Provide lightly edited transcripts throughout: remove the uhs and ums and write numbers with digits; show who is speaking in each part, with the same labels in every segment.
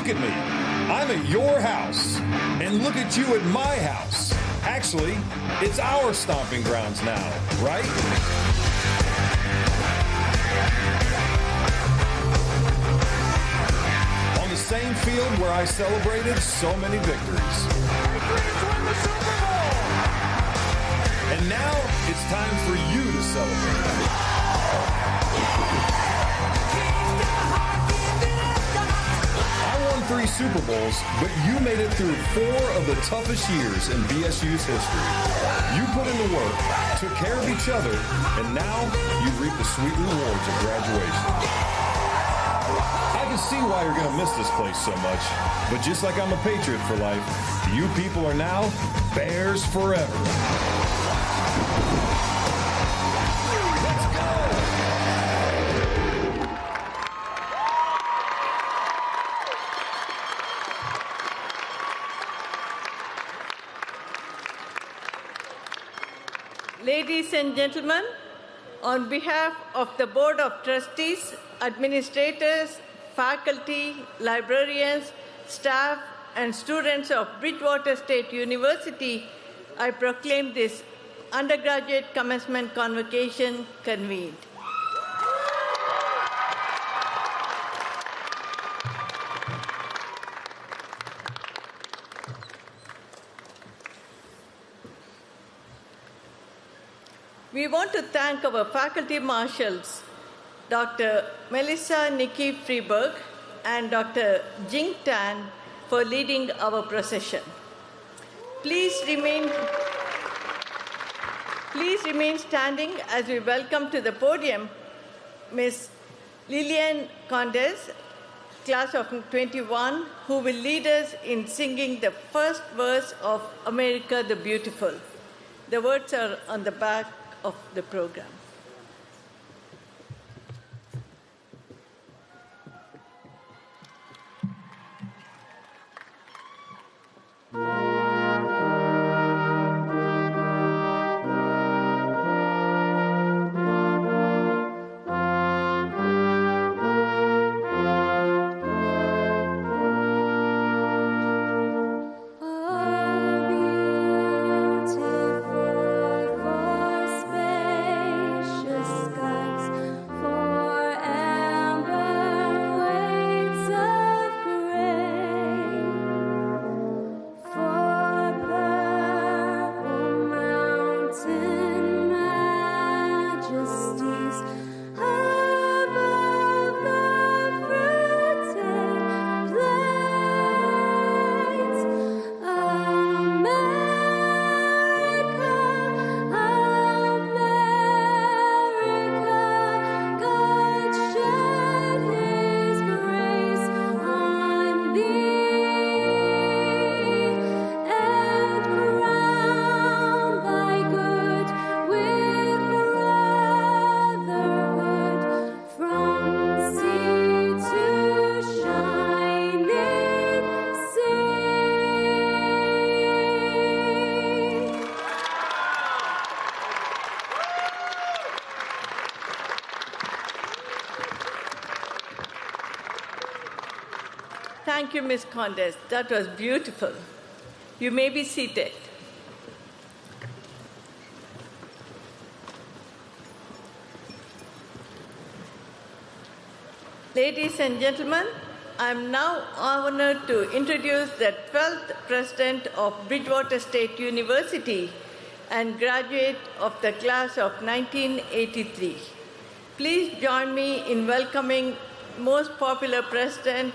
Speaker 1: Look at me. I'm at your house. And look at you at my house. Actually, it's our stomping grounds now, right? On the same field where I celebrated so many victories.
Speaker 2: Patriots win the Super Bowl!
Speaker 1: And now it's time for you to celebrate. I won 3 Super Bowls, but you made it through 4 of the toughest years in BSU's history. You put in the work, took care of each other, and now you reap the sweet rewards of graduation. I can see why you're going to miss this place so much, but just like I'm a Patriot for life, you people are now Bears forever. Let's go!
Speaker 3: Ladies and gentlemen, on behalf of the Board of Trustees, administrators, faculty, librarians, staff, and students of Bridgewater State University, I proclaim this undergraduate commencement convocation convened. We want to thank our faculty marshals, Dr. Melissa Nikki Freeberg and Dr. Jing Tan, for leading our procession. Please remain standing as we welcome to the podium Ms. Lillian Condes, class of 21, who will lead us in singing the first verse of America the Beautiful. The words are on the back of the program. Thank you, Ms. Condes. That was beautiful. You may be seated. Ladies and gentlemen, I am now honored to introduce the 12th President of Bridgewater State University and graduate of the class of 1983. Please join me in welcoming most popular President,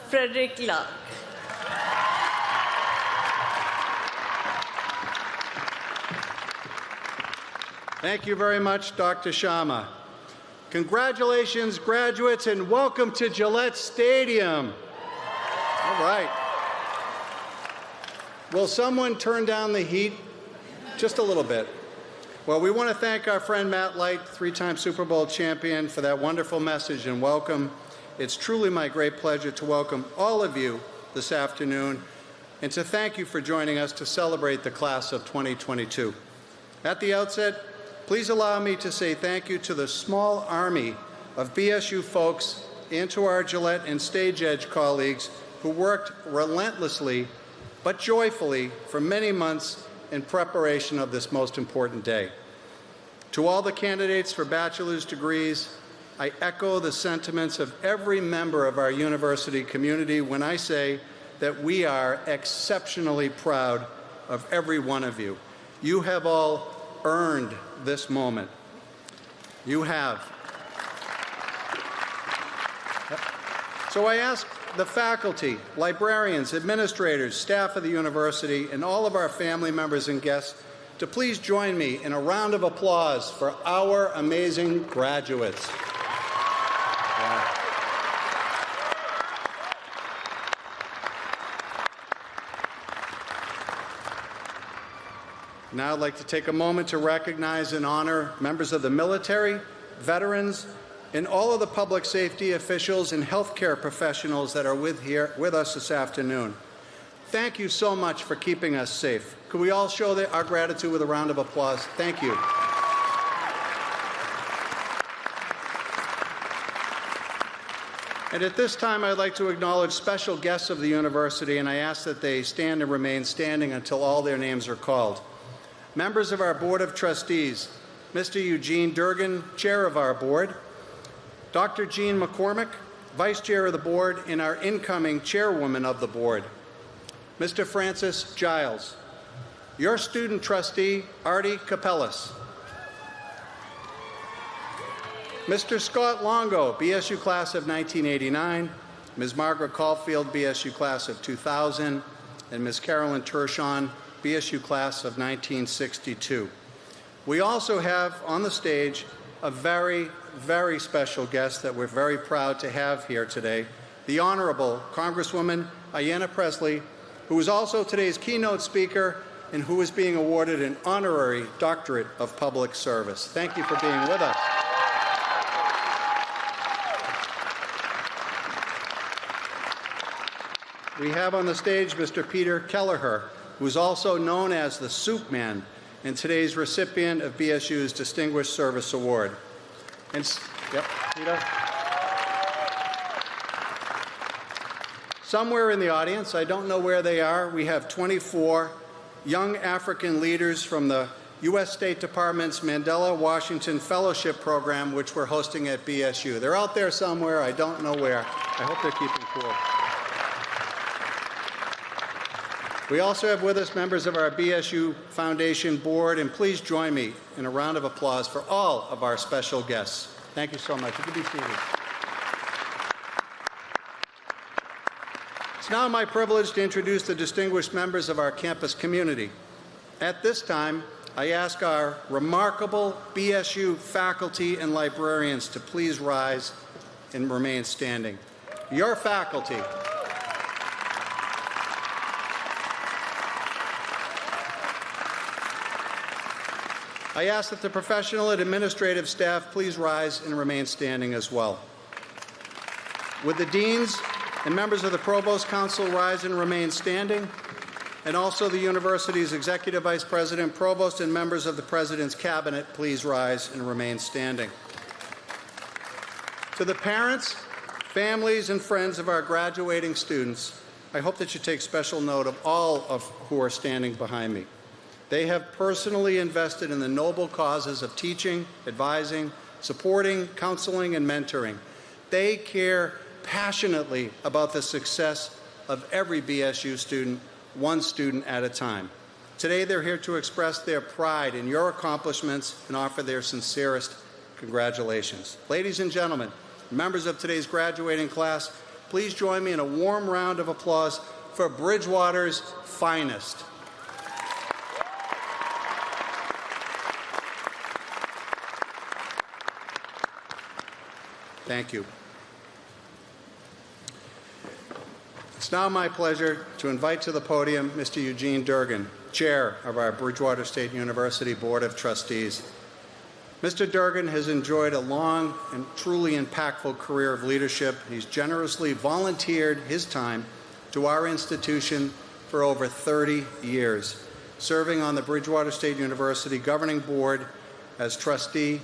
Speaker 3: Frederick Clark.
Speaker 4: Thank you very much, Dr. Sharma. Congratulations, graduates, and welcome to Gillette Stadium. All right. Will someone turn down the heat just a little bit? Well, we want to thank our friend Matt Light, 3-time Super Bowl champion, for that wonderful message and welcome. It's truly my great pleasure to welcome all of you this afternoon and to thank you for joining us to celebrate the class of 2022. At the outset, please allow me to say thank you to the small army of BSU folks and to our Gillette and Stage Edge colleagues who worked relentlessly but joyfully for many months in preparation of this most important day. To all the candidates for bachelor's degrees, I echo the sentiments of every member of our university community when I say that we are exceptionally proud of every one of you. You have all earned this moment. You have. So I ask the faculty, librarians, administrators, staff of the university, and all of our family members and guests to please join me in a round of applause for our amazing graduates. Now I'd like to take a moment to recognize and honor members of the military, veterans, and all of the public safety officials and healthcare professionals that are with us this afternoon. Thank you so much for keeping us safe. Could we all show our gratitude with a round of applause? Thank you. And at this time, I'd like to acknowledge special guests of the university, and I ask that they stand and remain standing until all their names are called. Members of our Board of Trustees, Mr. Eugene Durgan, Chair of our Board, Dr. Jean McCormick, Vice Chair of the Board and our incoming Chairwoman of the Board, Mr. Francis Giles, your student trustee, Artie Capellas, Mr. Scott Longo, BSU Class of 1989, Ms. Margaret Caulfield, BSU Class of 2000, and Ms. Carolyn Tershon, BSU Class of 1962. We also have on the stage a very, very special guest that we're very proud to have here today, the Honorable Congresswoman Ayanna Pressley, who is also today's keynote speaker and who is being awarded an honorary doctorate of public service. Thank you for being with us. We have on the stage Mr. Peter Kelleher, who is also known as the Soup Man, and today's recipient of BSU's Distinguished Service Award. And, yep, Peter. Somewhere in the audience, I don't know where they are, we have 24 young African leaders from the U.S. State Department's Mandela Washington Fellowship Program, which we're hosting at BSU. They're out there somewhere, I don't know where. I hope they're keeping cool. We also have with us members of our BSU Foundation Board, and please join me in a round of applause for all of our special guests. Thank you so much. You can be seated. It's now my privilege to introduce the distinguished members of our campus community. At this time, I ask our remarkable BSU faculty and librarians to please rise and remain standing. Your faculty. I ask that the professional and administrative staff please rise and remain standing as well. Would the deans and members of the Provost Council rise and remain standing? And also the university's Executive Vice President, Provost, and members of the President's Cabinet, please rise and remain standing. To the parents, families, and friends of our graduating students, I hope that you take special note of all of who are standing behind me. They have personally invested in the noble causes of teaching, advising, supporting, counseling, and mentoring. They care passionately about the success of every BSU student, one student at a time. Today, they're here to express their pride in your accomplishments and offer their sincerest congratulations. Ladies and gentlemen, members of today's graduating class, please join me in a warm round of applause for Bridgewater's finest. Thank you. It's now my pleasure to invite to the podium Mr. Eugene Durgan, Chair of our Bridgewater State University Board of Trustees. Mr. Durgan has enjoyed a long and truly impactful career of leadership. He's generously volunteered his time to our institution for over 30 years, serving on the Bridgewater State University Governing Board as trustee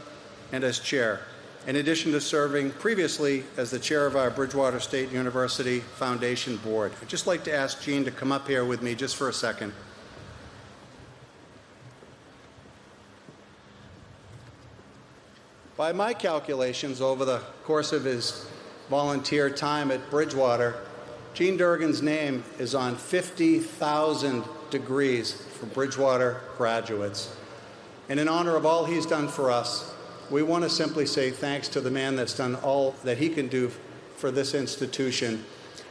Speaker 4: and as chair. in addition to serving previously as the chair of our Bridgewater State University Foundation Board. I'd just like to ask Gene to come up here with me just for a second. By my calculations, over the course of his volunteer time at Bridgewater, Gene Durgan's name is on 50,000 degrees for Bridgewater graduates. And in honor of all he's done for us, we want to simply say thanks to the man that's done all that he can do for this institution.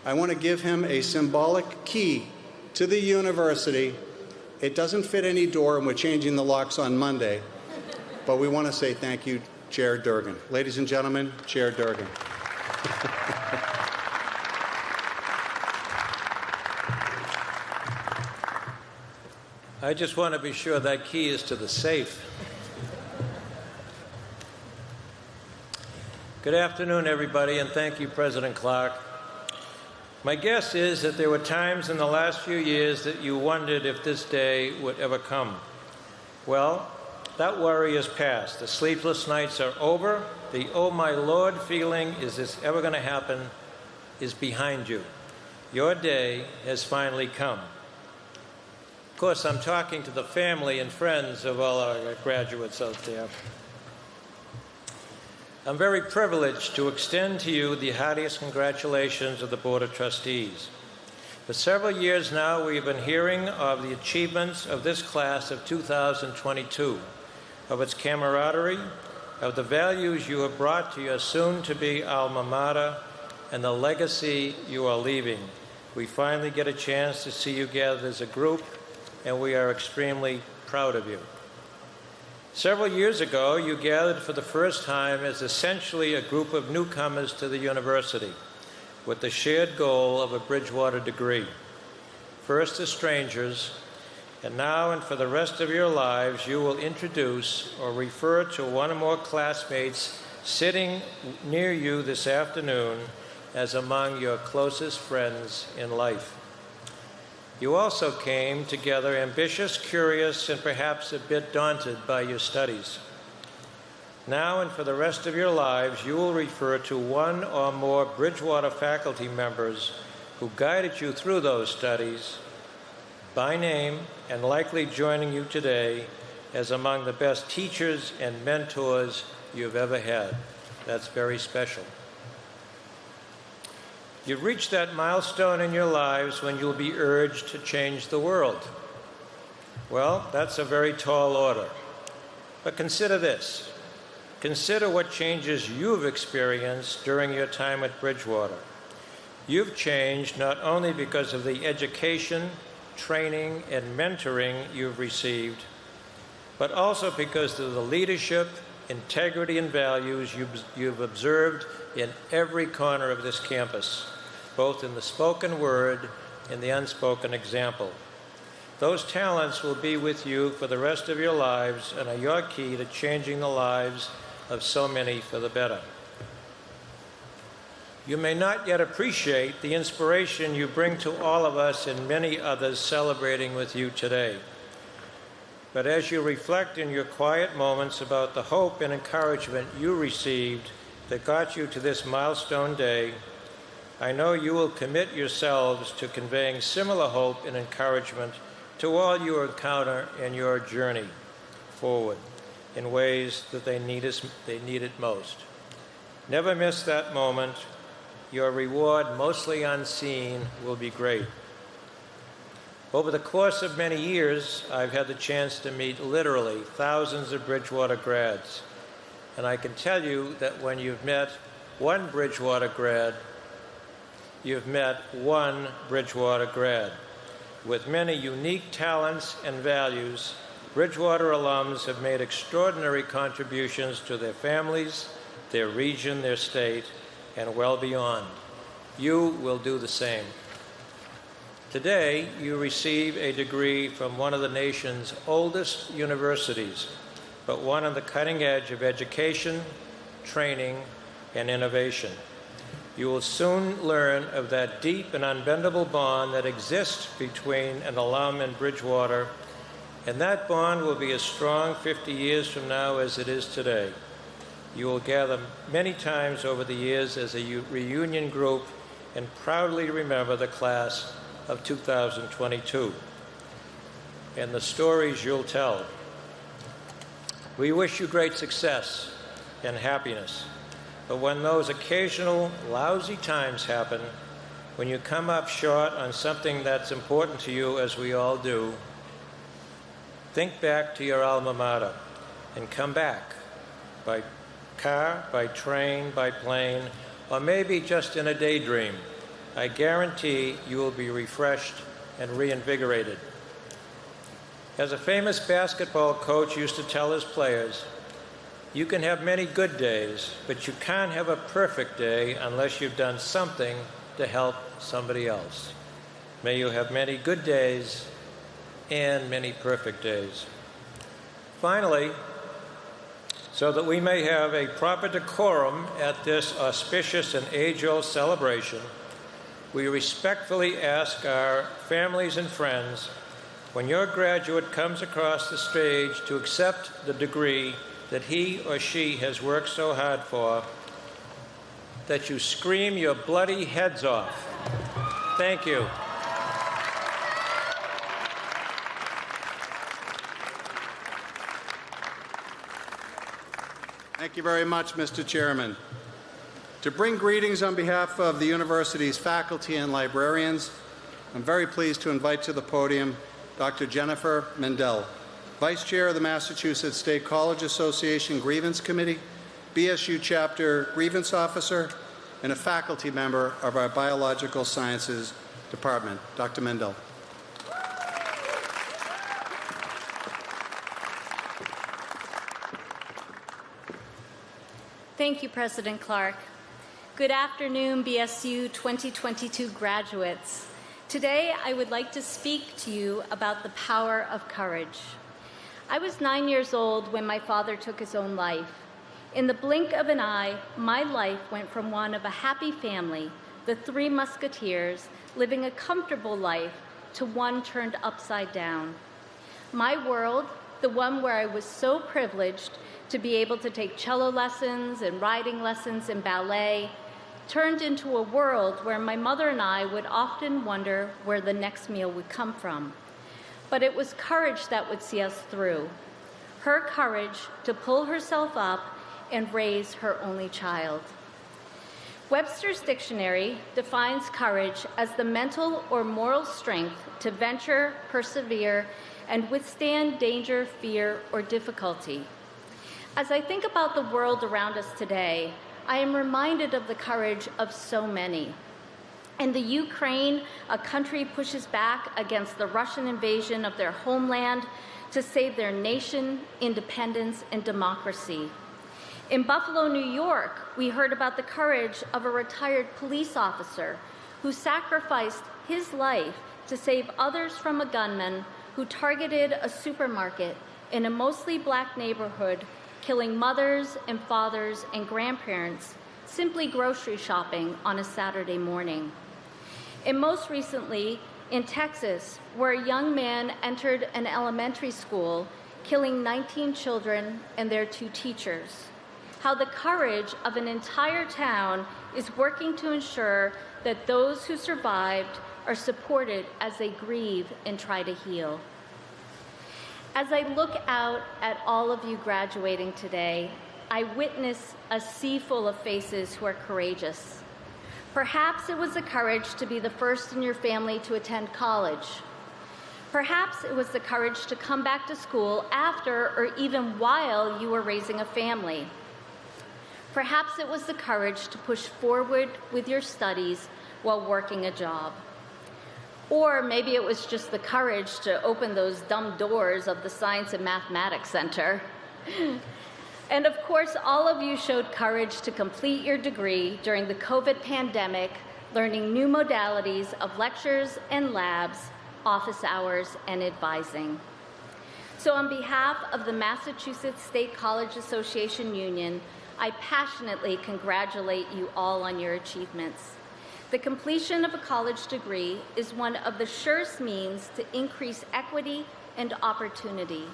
Speaker 4: I want to give him a symbolic key to the university. It doesn't fit any door, and we're changing the locks on Monday, but we want to say thank you, Chair Durgan. Ladies and gentlemen, Chair Durgan.
Speaker 5: I just want to be sure that key is to the safe. Good afternoon, everybody, and thank you, President Clark. My guess is that there were times in the last few years that you wondered if this day would ever come. Well, that worry is past. The sleepless nights are over. The "oh my Lord" feeling, is this ever going to happen, is behind you. Your day has finally come. Of course, I'm talking to the family and friends of all our graduates out there. I'm very privileged to extend to you the heartiest congratulations of the Board of Trustees. For several years now, we've been hearing of the achievements of this class of 2022, of its camaraderie, of the values you have brought to your soon-to-be alma mater, and the legacy you are leaving. We finally get a chance to see you gathered as a group, and we are extremely proud of you. Several years ago, you gathered for the first time as essentially a group of newcomers to the university, with the shared goal of a Bridgewater degree. First as strangers, and now and for the rest of your lives, you will introduce or refer to one or more classmates sitting near you this afternoon as among your closest friends in life. You also came together ambitious, curious, and perhaps a bit daunted by your studies. Now and for the rest of your lives, you will refer to one or more Bridgewater faculty members who guided you through those studies by name and likely joining you today as among the best teachers and mentors you've ever had. That's very special. You've reached that milestone in your lives when you'll be urged to change the world. Well, that's a very tall order. But consider this. Consider what changes you've experienced during your time at Bridgewater. You've changed not only because of the education, training, and mentoring you've received, but also because of the leadership, integrity, and values you've observed in every corner of this campus, both in the spoken word and the unspoken example. Those talents will be with you for the rest of your lives and are your key to changing the lives of so many for the better. You may not yet appreciate the inspiration you bring to all of us and many others celebrating with you today. But as you reflect in your quiet moments about the hope and encouragement you received that got you to this milestone day, I know you will commit yourselves to conveying similar hope and encouragement to all you encounter in your journey forward in ways that they need it most. Never miss that moment. Your reward, mostly unseen, will be great. Over the course of many years, I've had the chance to meet literally thousands of Bridgewater grads. And I can tell you that when you've met one Bridgewater grad, you've met one Bridgewater grad. With many unique talents and values, Bridgewater alums have made extraordinary contributions to their families, their region, their state, and well beyond. You will do the same. Today, you receive a degree from one of the nation's oldest universities, but one on the cutting edge of education, training, and innovation. You will soon learn of that deep and unbendable bond that exists between an alum and Bridgewater, and that bond will be as strong 50 years from now as it is today. you will gather many times over the years as a reunion group and proudly remember the class of 2022 and the stories you'll tell. We wish you great success and happiness, but when those occasional lousy times happen, when you come up short on something that's important to you, as we all do, think back to your alma mater and come back by car, by train, by plane, or maybe just in a daydream. I guarantee you will be refreshed and reinvigorated. As a famous basketball coach used to tell his players, you can have many good days, but you can't have a perfect day unless you've done something to help somebody else. May you have many good days and many perfect days. Finally, so that we may have a proper decorum at this auspicious and age-old celebration, we respectfully ask our families and friends, when your graduate comes across the stage to accept the degree that he or she has worked so hard for, that you scream your bloody heads off. Thank you.
Speaker 4: Thank you very much, Mr. Chairman. To bring greetings on behalf of the university's faculty and librarians, I'm very pleased to invite to the podium Dr. Jennifer Mendel, Vice Chair of the Massachusetts State College Association Grievance Committee, BSU Chapter Grievance Officer, and a faculty member of our Biological Sciences Department. Dr. Mendel.
Speaker 6: Thank you, President Clark. Good afternoon, BSU 2022 graduates. Today, I would like to speak to you about the power of courage. I was 9 years old when my father took his own life. In the blink of an eye, my life went from one of a happy family, the Three Musketeers, living a comfortable life, to one turned upside down. My world, the one where I was so privileged to be able to take cello lessons and riding lessons and ballet, turned into a world where my mother and I would often wonder where the next meal would come from. But it was courage that would see us through. Her courage to pull herself up and raise her only child. Webster's dictionary defines courage as the mental or moral strength to venture, persevere, and withstand danger, fear, or difficulty. As I think about the world around us today, I am reminded of the courage of so many. In the Ukraine, a country pushes back against the Russian invasion of their homeland to save their nation, independence, and democracy. In Buffalo, New York, we heard about the courage of a retired police officer who sacrificed his life to save others from a gunman who targeted a supermarket in a mostly Black neighborhood, killing mothers and fathers and grandparents simply grocery shopping on a Saturday morning. And most recently, in Texas, where a young man entered an elementary school, killing 19 children and their 2 teachers. How the courage of an entire town is working to ensure that those who survived are supported as they grieve and try to heal. As I look out at all of you graduating today, I witness a sea full of faces who are courageous. Perhaps it was the courage to be the first in your family to attend college. Perhaps it was the courage to come back to school after or even while you were raising a family. Perhaps it was the courage to push forward with your studies while working a job. Or maybe it was just the courage to open those dumb doors of the Science and Mathematics Center. And of course, all of you showed courage to complete your degree during the COVID pandemic, learning new modalities of lectures and labs, office hours, and advising. So on behalf of the Massachusetts State College Association Union, I passionately congratulate you all on your achievements. The completion of a college degree is one of the surest means to increase equity and opportunity.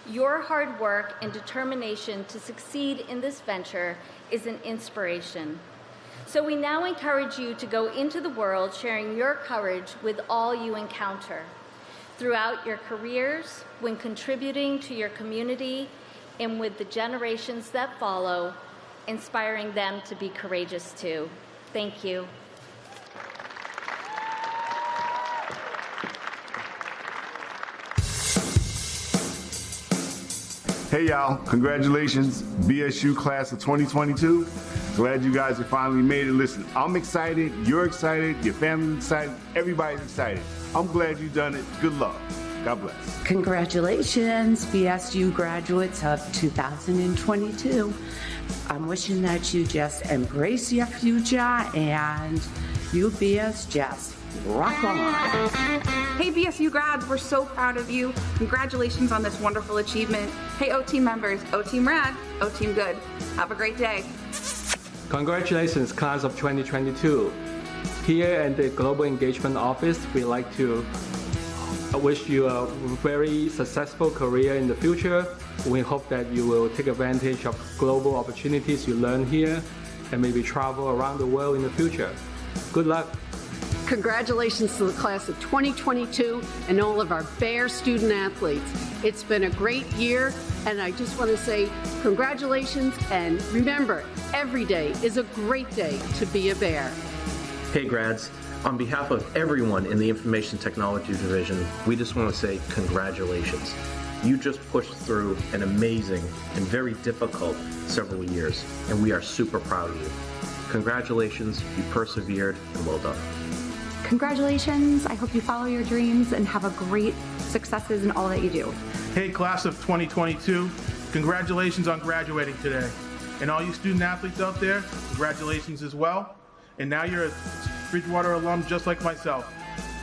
Speaker 6: Your hard work and determination to succeed in this venture is an inspiration. So we now encourage you to go into the world sharing your courage with all you encounter throughout your careers, when contributing to your community, and with the generations that follow, inspiring them to be courageous too. Thank you.
Speaker 7: Hey y'all, congratulations, BSU class of 2022. Glad you guys have finally made it. Listen, I'm excited, you're excited, your family's excited, everybody's excited. I'm glad you've done it. Good luck. God bless.
Speaker 8: Congratulations, BSU graduates of 2022. I'm wishing that you just embrace your future and you BS just rock on.
Speaker 9: Hey BSU grads, we're so proud of you. Congratulations on this wonderful achievement. Hey O Team members, O Team Rad, O Team Good. Have a great day.
Speaker 10: Congratulations, class of 2022. Here at the Global Engagement Office, we'd like to wish you a very successful career in the future. We hope that you will take advantage of global opportunities you learn here and maybe travel around the world in the future. Good luck.
Speaker 11: Congratulations to the class of 2022 and all of our Bear student athletes. It's been a great year, and I just want to say congratulations, and remember, every day is a great day to be a Bear.
Speaker 12: Hey grads, on behalf of everyone in the Information Technology Division, we just want to say congratulations. You just pushed through an amazing and very difficult several years, and we are super proud of you. Congratulations, you persevered, and well done.
Speaker 13: Congratulations. I hope you follow your dreams and have a great successes in all that you do.
Speaker 14: Hey, class of 2022, congratulations on graduating today. And all you student athletes out there, congratulations as well. And now you're a Bridgewater alum just like myself.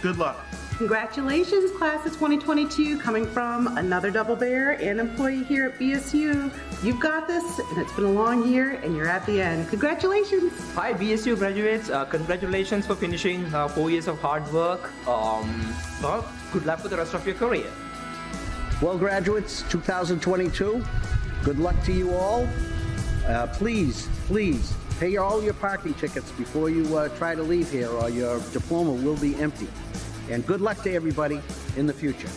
Speaker 14: Good luck.
Speaker 15: Congratulations, class of 2022, coming from another Double Bear and employee here at BSU. You've got this, and it's been a long year, and you're at the end. Congratulations.
Speaker 16: Hi, BSU graduates. Congratulations for finishing 4 years of hard work. Well, good luck for the rest of your career.
Speaker 17: Well, graduates, 2022, good luck to you all. Please pay all your parking tickets before you try to leave here, or your diploma will be empty. And good luck to everybody in the future.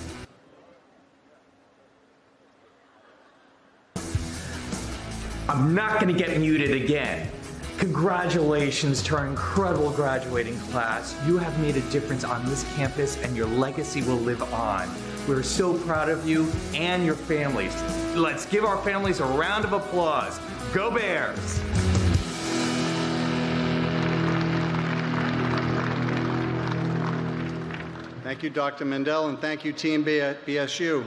Speaker 18: I'm not going to get muted again. Congratulations to our incredible graduating class. You have made a difference on this campus, and your legacy will live on. We're so proud of you and your families. Let's give our families a round of applause. Go Bears!
Speaker 4: Thank you, Dr. Mendel, and thank you, Team BSU.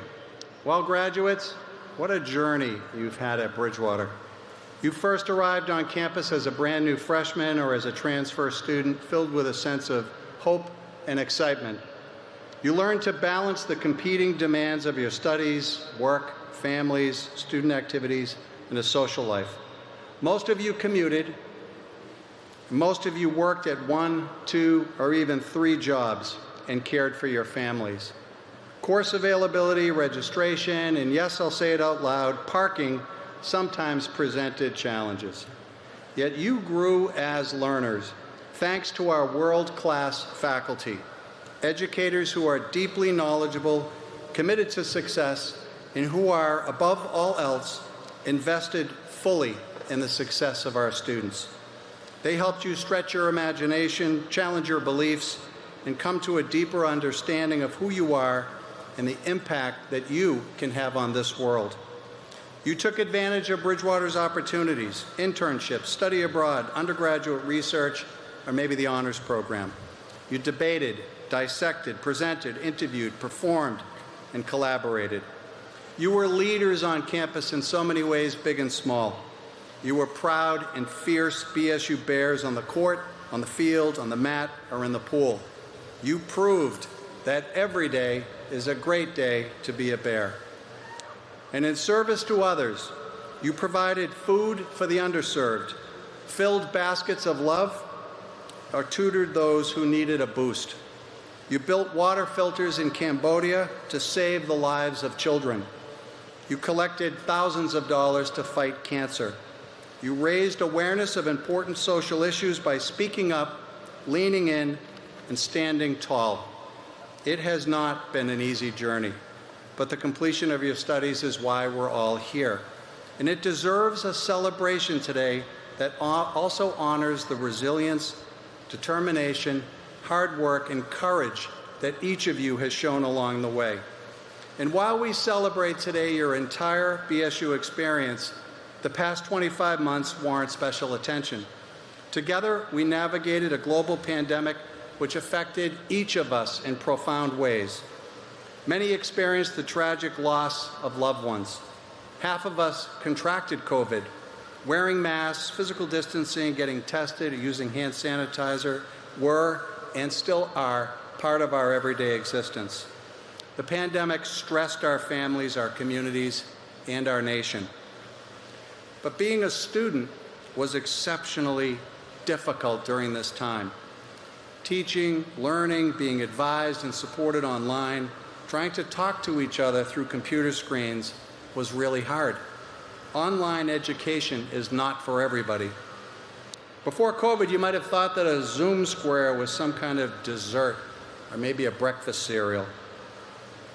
Speaker 4: Well, graduates, what a journey you've had at Bridgewater. You first arrived on campus as a brand new freshman or as a transfer student filled with a sense of hope and excitement. You learned to balance the competing demands of your studies, work, families, student activities, and a social life. Most of you commuted. Most of you worked at 1, 2, or even 3 jobs and cared for your families. Course availability, registration, and yes, I'll say it out loud, parking sometimes presented challenges. Yet you grew as learners thanks to our world-class faculty, educators who are deeply knowledgeable, committed to success, and who are, above all else, invested fully in the success of our students. They helped you stretch your imagination, challenge your beliefs, and come to a deeper understanding of who you are and the impact that you can have on this world. You took advantage of Bridgewater's opportunities, internships, study abroad, undergraduate research, or maybe the honors program. You debated, dissected, presented, interviewed, performed, and collaborated. You were leaders on campus in so many ways, big and small. You were proud and fierce BSU Bears on the court, on the field, on the mat, or in the pool. You proved that every day is a great day to be a Bear. And in service to others, you provided food for the underserved, filled baskets of love, or tutored those who needed a boost. You built water filters in Cambodia to save the lives of children. You collected thousands of dollars to fight cancer. You raised awareness of important social issues by speaking up, leaning in, and standing tall. It has not been an easy journey, but the completion of your studies is why we're all here. And it deserves a celebration today that also honors the resilience, determination, hard work, and courage that each of you has shown along the way. And while we celebrate today your entire BSU experience, the past 25 months warrant special attention. Together, we navigated a global pandemic which affected each of us in profound ways. Many experienced the tragic loss of loved ones. Half of us contracted COVID. Wearing masks, physical distancing, getting tested, using hand sanitizer were and still are part of our everyday existence. The pandemic stressed our families, our communities, and our nation. But being a student was exceptionally difficult during this time. Teaching, learning, being advised and supported online, trying to talk to each other through computer screens was really hard. Online education is not for everybody. Before COVID, you might have thought that a Zoom square was some kind of dessert or maybe a breakfast cereal.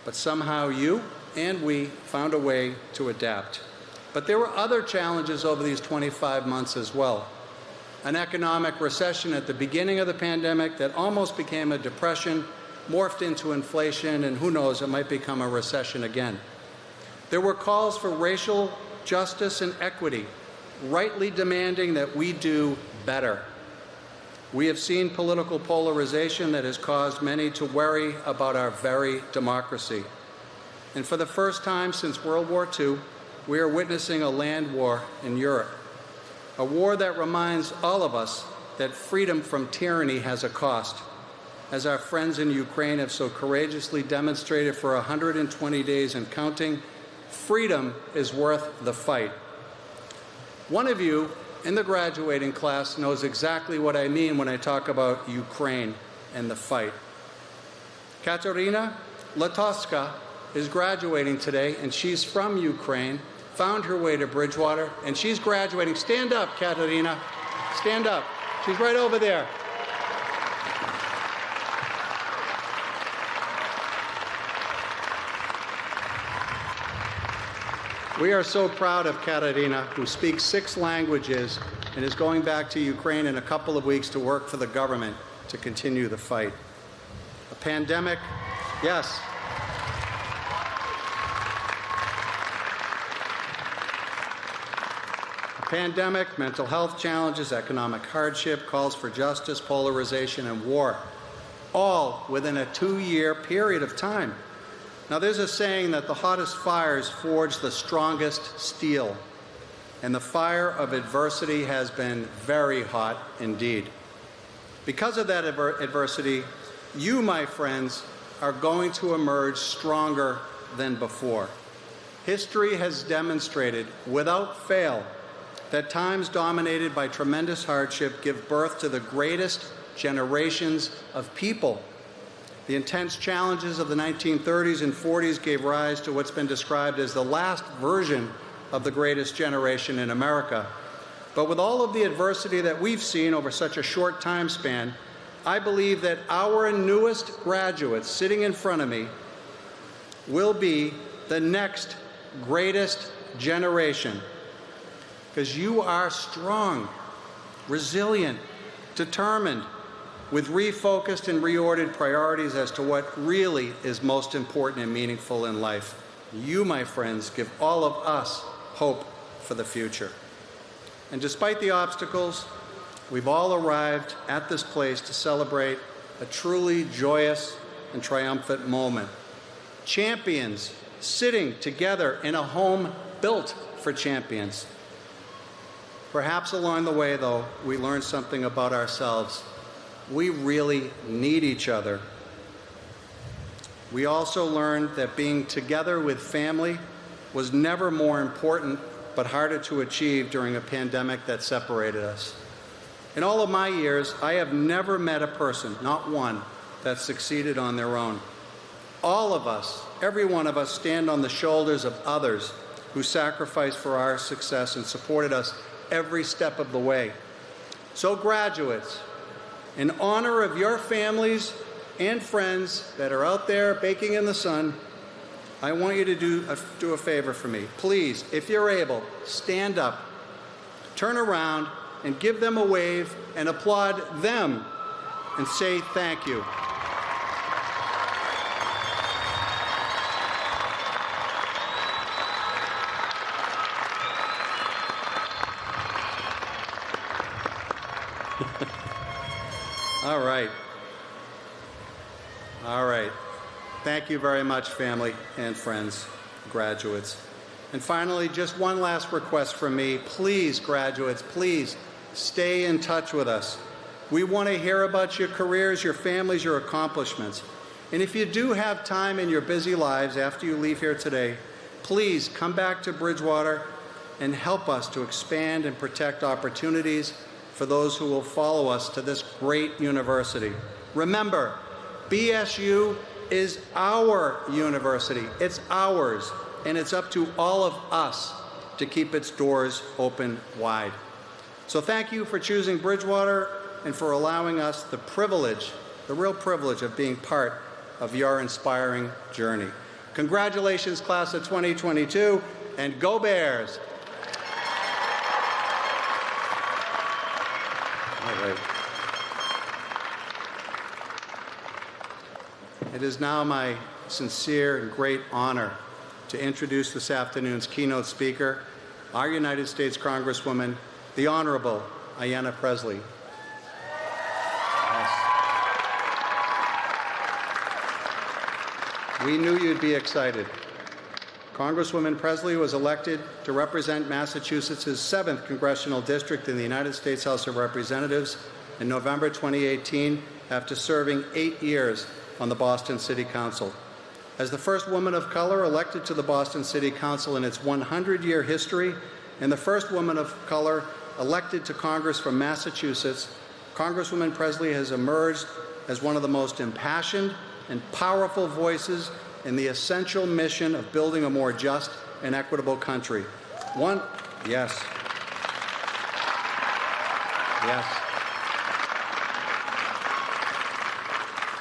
Speaker 4: But somehow you and we found a way to adapt. But there were other challenges over these 25 months as well. An economic recession at the beginning of the pandemic that almost became a depression, morphed into inflation, and who knows, it might become a recession again. There were calls for racial justice and equity, rightly demanding that we do better. We have seen political polarization that has caused many to worry about our very democracy. And for the first time since World War II, we are witnessing a land war in Europe, a war that reminds all of us that freedom from tyranny has a cost. As our friends in Ukraine have so courageously demonstrated for 120 days and counting, freedom is worth the fight. One of you in the graduating class knows exactly what I mean when I talk about Ukraine and the fight. Katerina Latoska is graduating today, and she's from Ukraine, found her way to Bridgewater, and she's graduating. Stand up, Katerina. Stand up. She's right over there. We are so proud of Katerina, who speaks 6 languages and is going back to Ukraine in a couple of weeks to work for the government to continue the fight. A pandemic, yes. A pandemic, mental health challenges, economic hardship, calls for justice, polarization, and war, all within a 2-year period of time. Now, there's a saying that the hottest fires forge the strongest steel, and the fire of adversity has been very hot indeed. Because of that adversity, you, my friends, are going to emerge stronger than before. History has demonstrated, without fail, that times dominated by tremendous hardship give birth to the greatest generations of people. The intense challenges of the 1930s and 40s gave rise to what's been described as the last version of the greatest generation in America. But with all of the adversity that we've seen over such a short time span, I believe that our newest graduates sitting in front of me will be the next greatest generation, because you are strong, resilient, determined, with refocused and reordered priorities as to what really is most important and meaningful in life. You, my friends, give all of us hope for the future. And despite the obstacles, we've all arrived at this place to celebrate a truly joyous and triumphant moment. Champions sitting together in a home built for champions. Perhaps along the way, though, we learned something about ourselves. We really need each other. We also learned that being together with family was never more important but harder to achieve during a pandemic that separated us. In all of my years, I have never met a person, not one, that succeeded on their own. All of us, every one of us, stand on the shoulders of others who sacrificed for our success and supported us every step of the way. So graduates, in honor of your families and friends that are out there baking in the sun, I want you to do a favor for me. Please, if you're able, stand up, turn around, and give them a wave and applaud them and say thank you. All right. All right. Thank you very much, family and friends, graduates. And finally, just one last request from me. Please, graduates, please stay in touch with us. We want to hear about your careers, your families, your accomplishments. And if you do have time in your busy lives after you leave here today, please come back to Bridgewater and help us to expand and protect opportunities for those who will follow us to this great university. Remember, BSU is our university. It's ours, and it's up to all of us to keep its doors open wide. So thank you for choosing Bridgewater and for allowing us the privilege, the real privilege of being part of your inspiring journey. Congratulations, class of 2022, and go Bears! All right. It is now my sincere and great honor to introduce this afternoon's keynote speaker, our United States Congresswoman, the Honorable Ayanna Pressley. Yes. We knew you'd be excited. Congresswoman Pressley was elected to represent Massachusetts' 7th Congressional District in the United States House of Representatives in November 2018 after serving 8 years on the Boston City Council. As the first woman of color elected to the Boston City Council in its 100-year history, and the first woman of color elected to Congress from Massachusetts, Congresswoman Pressley has emerged as one of the most impassioned and powerful voices in the essential mission of building a more just and equitable country. Yes.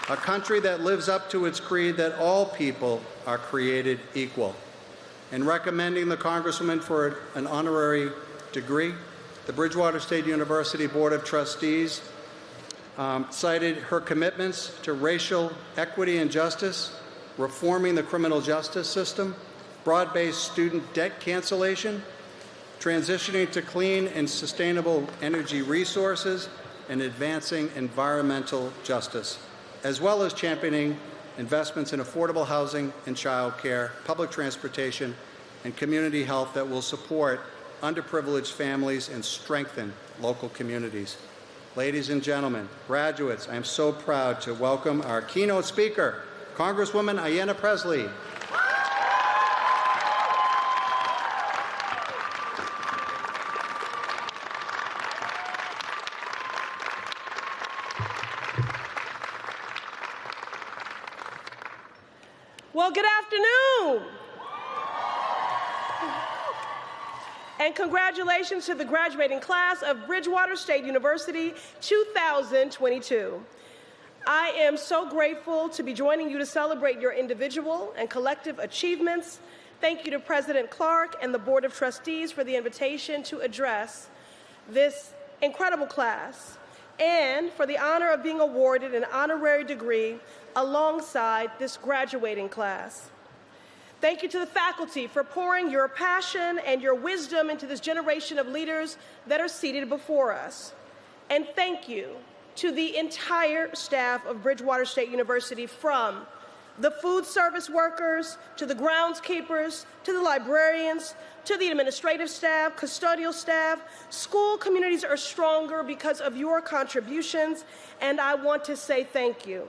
Speaker 4: A country that lives up to its creed that all people are created equal. In recommending the Congresswoman for an honorary degree, the Bridgewater State University Board of Trustees cited her commitments to racial equity and justice, reforming the criminal justice system, broad-based student debt cancellation, transitioning to clean and sustainable energy resources, and advancing environmental justice, as well as championing investments in affordable housing and child care, public transportation, and community health that will support underprivileged families and strengthen local communities. Ladies and gentlemen, graduates, I am so proud to welcome our keynote speaker, Congresswoman Ayanna Pressley.
Speaker 19: Well, good afternoon. And congratulations to the graduating class of Bridgewater State University 2022. I am so grateful to be joining you to celebrate your individual and collective achievements. Thank you to President Clark and the Board of Trustees for the invitation to address this incredible class and for the honor of being awarded an honorary degree alongside this graduating class. Thank you to the faculty for pouring your passion and your wisdom into this generation of leaders that are seated before us. And thank you to the entire staff of Bridgewater State University, from the food service workers, to the groundskeepers, to the librarians, to the administrative staff, custodial staff. School communities are stronger because of your contributions, and I want to say thank you.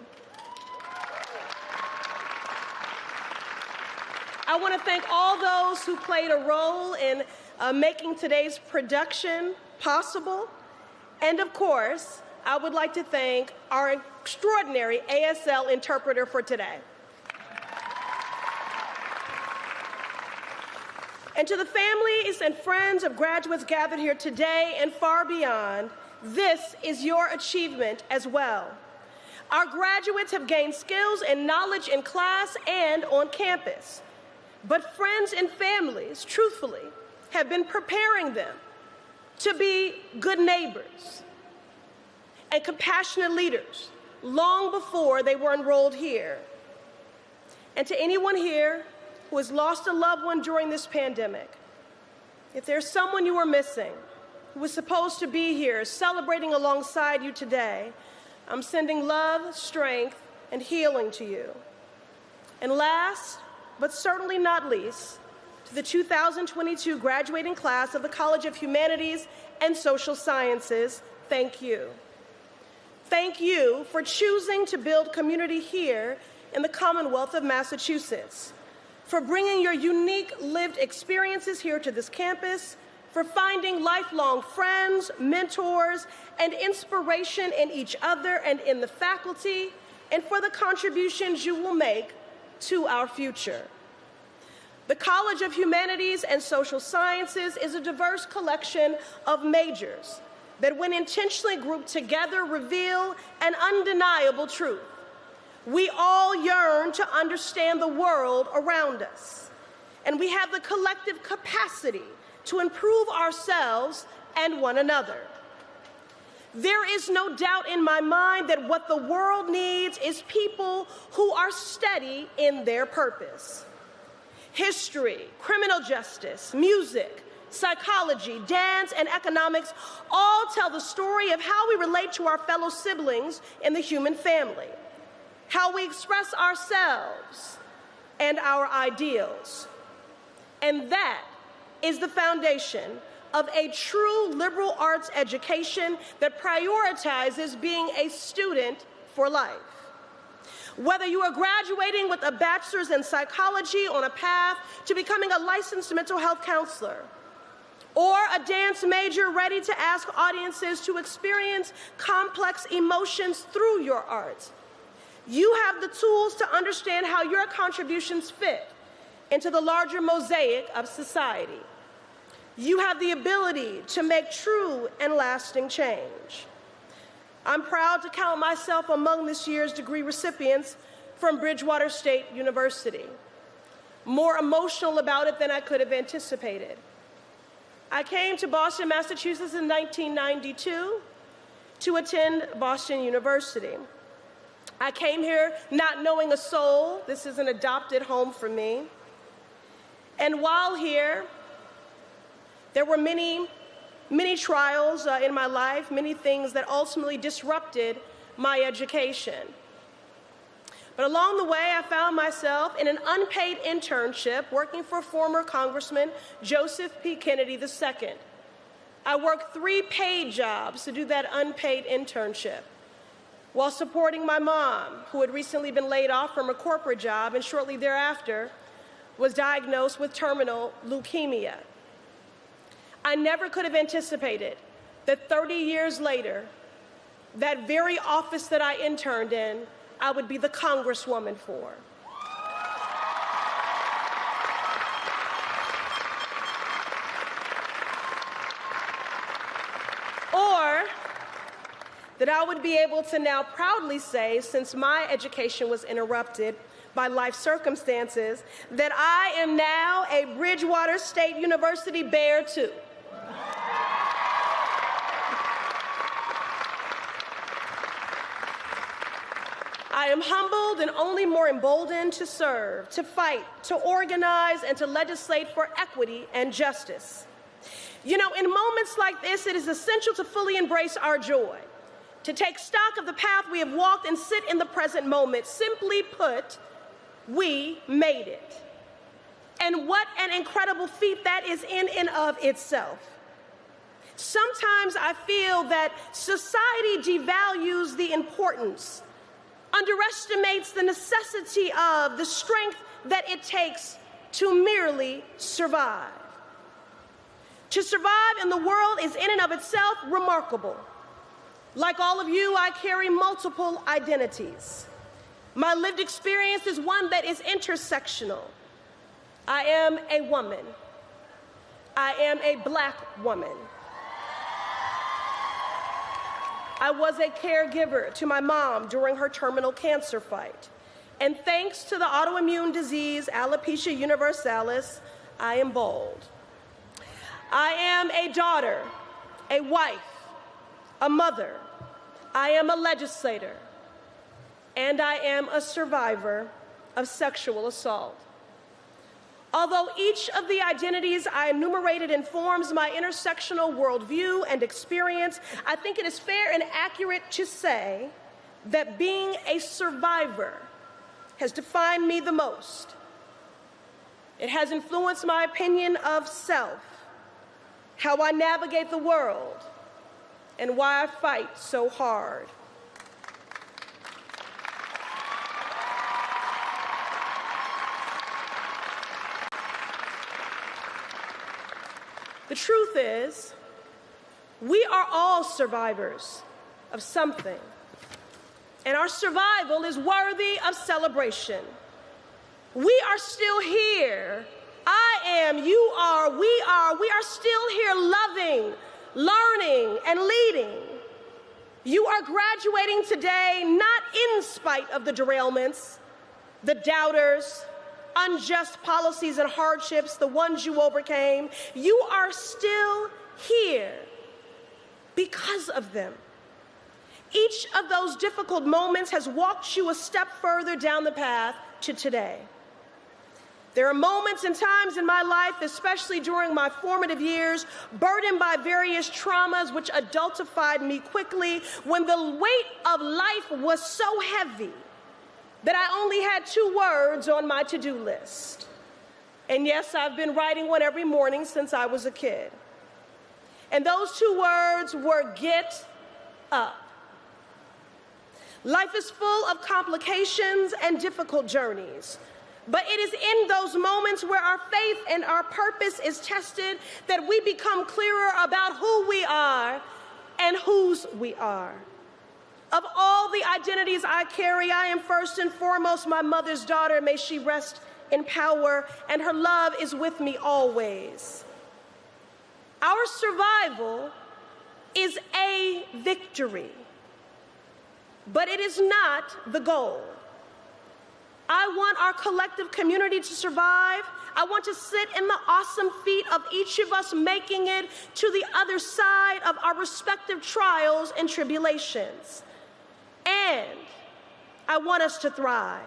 Speaker 19: I want to thank all those who played a role in making today's production possible. And of course, I would like to thank our extraordinary ASL interpreter for today. And to the families and friends of graduates gathered here today and far beyond, this is your achievement as well. Our graduates have gained skills and knowledge in class and on campus. But friends and families, truthfully, have been preparing them to be good neighbors and compassionate leaders long before they were enrolled here. And to anyone here who has lost a loved one during this pandemic, if there's someone you are missing who was supposed to be here celebrating alongside you today, I'm sending love, strength, and healing to you. And last, but certainly not least, to the 2022 graduating class of the College of Humanities and Social Sciences, thank you. Thank you for choosing to build community here in the Commonwealth of Massachusetts, for bringing your unique lived experiences here to this campus, for finding lifelong friends, mentors, and inspiration in each other and in the faculty, and for the contributions you will make to our future. The College of Humanities and Social Sciences is a diverse collection of majors that, when intentionally grouped together, reveal an undeniable truth. We all yearn to understand the world around us, and we have the collective capacity to improve ourselves and one another. There is no doubt in my mind that what the world needs is people who are steady in their purpose. History, criminal justice, music, psychology, dance, and economics all tell the story of how we relate to our fellow siblings in the human family, how we express ourselves and our ideals. And that is the foundation of a true liberal arts education that prioritizes being a student for life. Whether you are graduating with a bachelor's in psychology on a path to becoming a licensed mental health counselor, or a dance major ready to ask audiences to experience complex emotions through your art, you have the tools to understand how your contributions fit into the larger mosaic of society. You have the ability to make true and lasting change. I'm proud to count myself among this year's degree recipients from Bridgewater State University. More emotional about it than I could have anticipated. I came to Boston, Massachusetts in 1992 to attend Boston University. I came here not knowing a soul. This is an adopted home for me. And while here, there were many trials in my life, many things that ultimately disrupted my education. But along the way, I found myself in an unpaid internship working for former Congressman Joseph P. Kennedy II. I worked 3 paid jobs to do that unpaid internship while supporting my mom, who had recently been laid off from a corporate job and shortly thereafter was diagnosed with terminal leukemia. I never could have anticipated that 30 years later, that very office that I interned in, I would be the congresswoman for. Or that I would be able to now proudly say, since my education was interrupted by life circumstances, that I am now a Bridgewater State University Bear too. I am humbled and only more emboldened to serve, to fight, to organize, and to legislate for equity and justice. You know, in moments like this, it is essential to fully embrace our joy, to take stock of the path we have walked and sit in the present moment. Simply put, we made it. And what an incredible feat that is in and of itself. Sometimes I feel that society devalues the importance, underestimates the necessity of the strength that it takes to merely survive. To survive in the world is in and of itself remarkable. Like all of you, I carry multiple identities. My lived experience is one that is intersectional. I am a woman. I am a Black woman. I was a caregiver to my mom during her terminal cancer fight. And thanks to the autoimmune disease alopecia universalis, I am bald. I am a daughter, a wife, a mother. I am a legislator. And I am a survivor of sexual assault. Although each of the identities I enumerated informs my intersectional worldview and experience, I think it is fair and accurate to say that being a survivor has defined me the most. It has influenced my opinion of self, how I navigate the world, and why I fight so hard. The truth is, we are all survivors of something, and our survival is worthy of celebration. We are still here. I am, you are, we are still here loving, learning, and leading. You are graduating today not in spite of the derailments, the doubters, unjust policies and hardships, the ones you overcame. You are still here because of them. Each of those difficult moments has walked you a step further down the path to today. There are moments and times in my life, especially during my formative years, burdened by various traumas which adultified me quickly, when the weight of life was so heavy that I only had 2 words on my to-do list. And yes, I've been writing one every morning since I was a kid. And those 2 words were get up. Life is full of complications and difficult journeys. But it is in those moments where our faith and our purpose is tested that we become clearer about who we are and whose we are. Of all the identities I carry, I am first and foremost my mother's daughter. May she rest in power, and her love is with me always. Our survival is a victory, but it is not the goal. I want our collective community to survive. I want to sit in the awesome feet of each of us making it to the other side of our respective trials and tribulations. And I want us to thrive.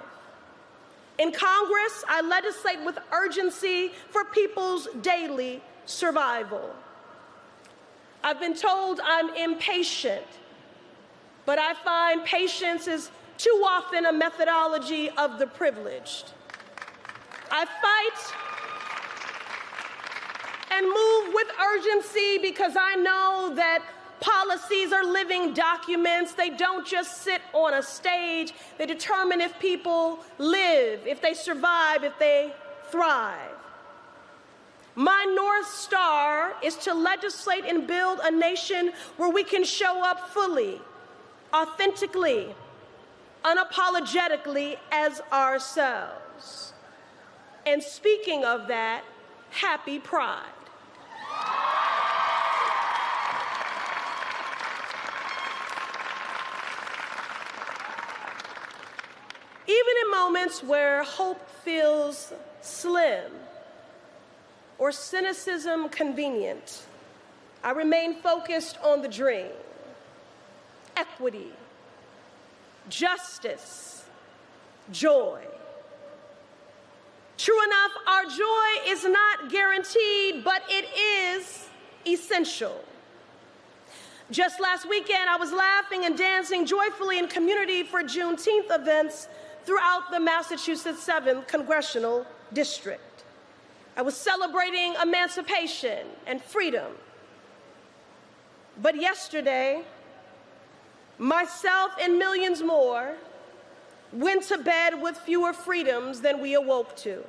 Speaker 19: In Congress, I legislate with urgency for people's daily survival. I've been told I'm impatient, but I find patience is too often a methodology of the privileged. I fight and move with urgency because I know that policies are living documents. They don't just sit on a stage. They determine if people live, if they survive, if they thrive. My North Star is to legislate and build a nation where we can show up fully, authentically, unapologetically as ourselves. And speaking of that, happy Pride. Even in moments where hope feels slim or cynicism convenient, I remain focused on the dream. Equity, justice, joy. True enough, our joy is not guaranteed, but it is essential. Just last weekend, I was laughing and dancing joyfully in community for Juneteenth events throughout the Massachusetts 7th Congressional District. I was celebrating emancipation and freedom. But yesterday, myself and millions more went to bed with fewer freedoms than we awoke to.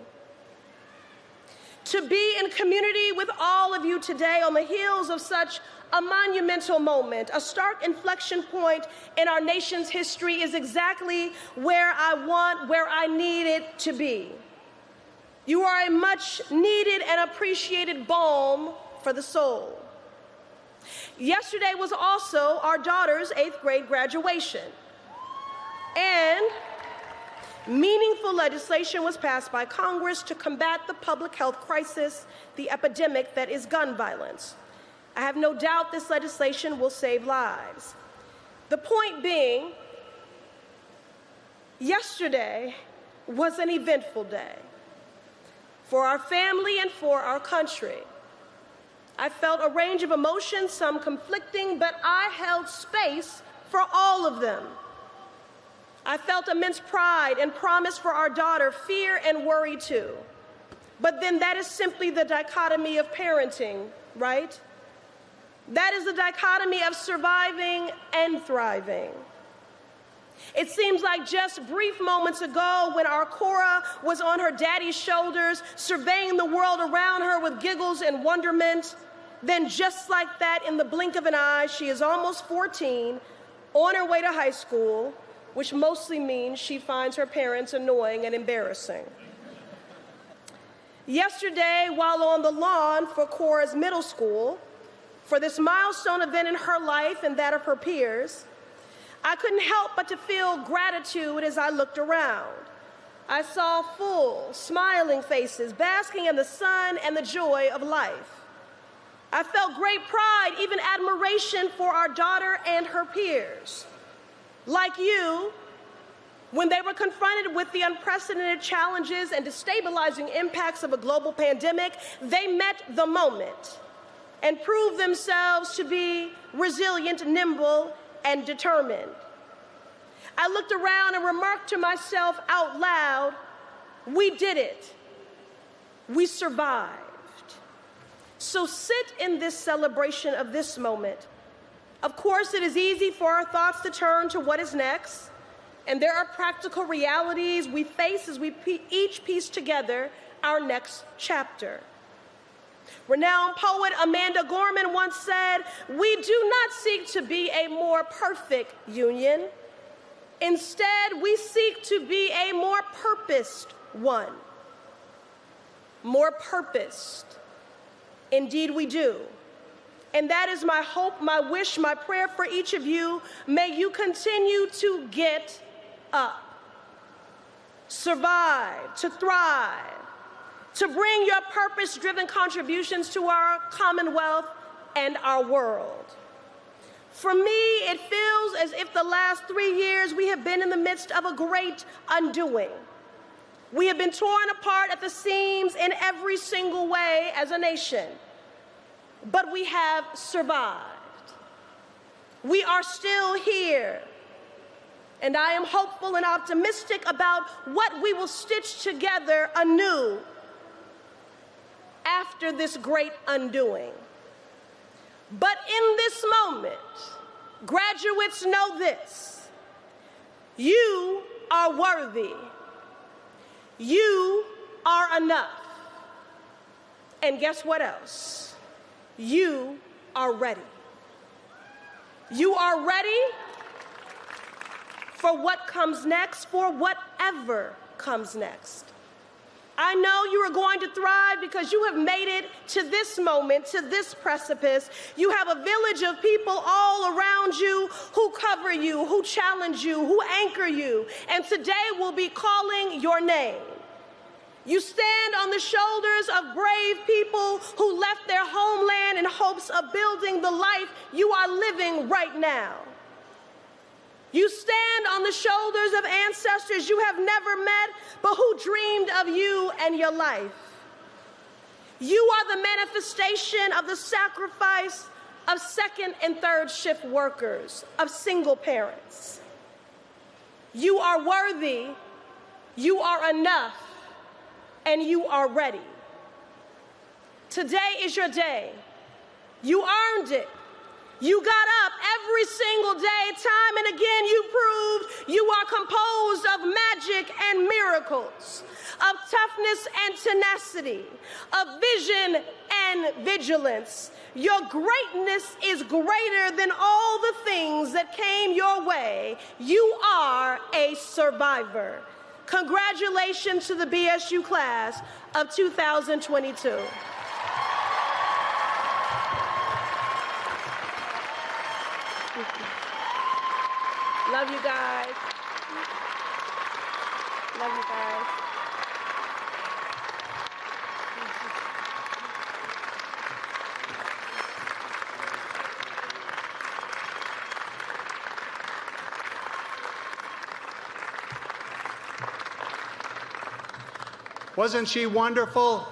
Speaker 19: To be in community with all of you today on the heels of such a monumental moment, a stark inflection point in our nation's history, is exactly where I want, where I need it to be. You are a much needed and appreciated balm for the soul. Yesterday was also our daughter's 8th grade graduation, and meaningful legislation was passed by Congress to combat the public health crisis, the epidemic that is gun violence. I have no doubt this legislation will save lives. The point being, yesterday was an eventful day for our family and for our country. I felt a range of emotions, some conflicting, but I held space for all of them. I felt immense pride and promise for our daughter, fear and worry too. But then that is simply the dichotomy of parenting, right? That is the dichotomy of surviving and thriving. It seems like just brief moments ago when our Cora was on her daddy's shoulders, surveying the world around her with giggles and wonderment, then just like that, in the blink of an eye, she is almost 14, on her way to high school, which mostly means she finds her parents annoying and embarrassing. Yesterday, while on the lawn for Cora's middle school, for this milestone event in her life and that of her peers, I couldn't help but to feel gratitude as I looked around. I saw full, smiling faces basking in the sun and the joy of life. I felt great pride, even admiration for our daughter and her peers. Like you, when they were confronted with the unprecedented challenges and destabilizing impacts of a global pandemic, they met the moment and proved themselves to be resilient, nimble, and determined. I looked around and remarked to myself out loud, we did it. We survived. So sit in this celebration of this moment. Of course, it is easy for our thoughts to turn to what is next, and there are practical realities we face as we each piece together our next chapter. Renowned poet Amanda Gorman once said, "We do not seek to be a more perfect union. Instead, we seek to be a more purposed one." More purposed. Indeed, we do. And that is my hope, my wish, my prayer for each of you. May you continue to get up, survive, to thrive, to bring your purpose-driven contributions to our Commonwealth and our world. For me, it feels as if the last 3 years we have been in the midst of a great undoing. We have been torn apart at the seams in every single way as a nation, but we have survived. We are still here, and I am hopeful and optimistic about what we will stitch together anew after this great undoing. But in this moment, graduates, know this: you are worthy. You are enough. And guess what else? You are ready. You are ready for what comes next, for whatever comes next. I know you are going to thrive because you have made it to this moment, to this precipice. You have a village of people all around you who cover you, who challenge you, who anchor you, and today we'll be calling your name. You stand on the shoulders of brave people who left their homeland in hopes of building the life you are living right now. You stand on the shoulders of ancestors you have never met, but who dreamed of you and your life. You are the manifestation of the sacrifice of second and third shift workers, of single parents. You are worthy, you are enough, and you are ready. Today is your day. You earned it. You got up every single day, time and again you proved you are composed of magic and miracles, of toughness and tenacity, of vision and vigilance. Your greatness is greater than all the things that came your way. You are a survivor. Congratulations to the BSU class of 2022. Love you guys. Love you guys.
Speaker 4: Wasn't she wonderful?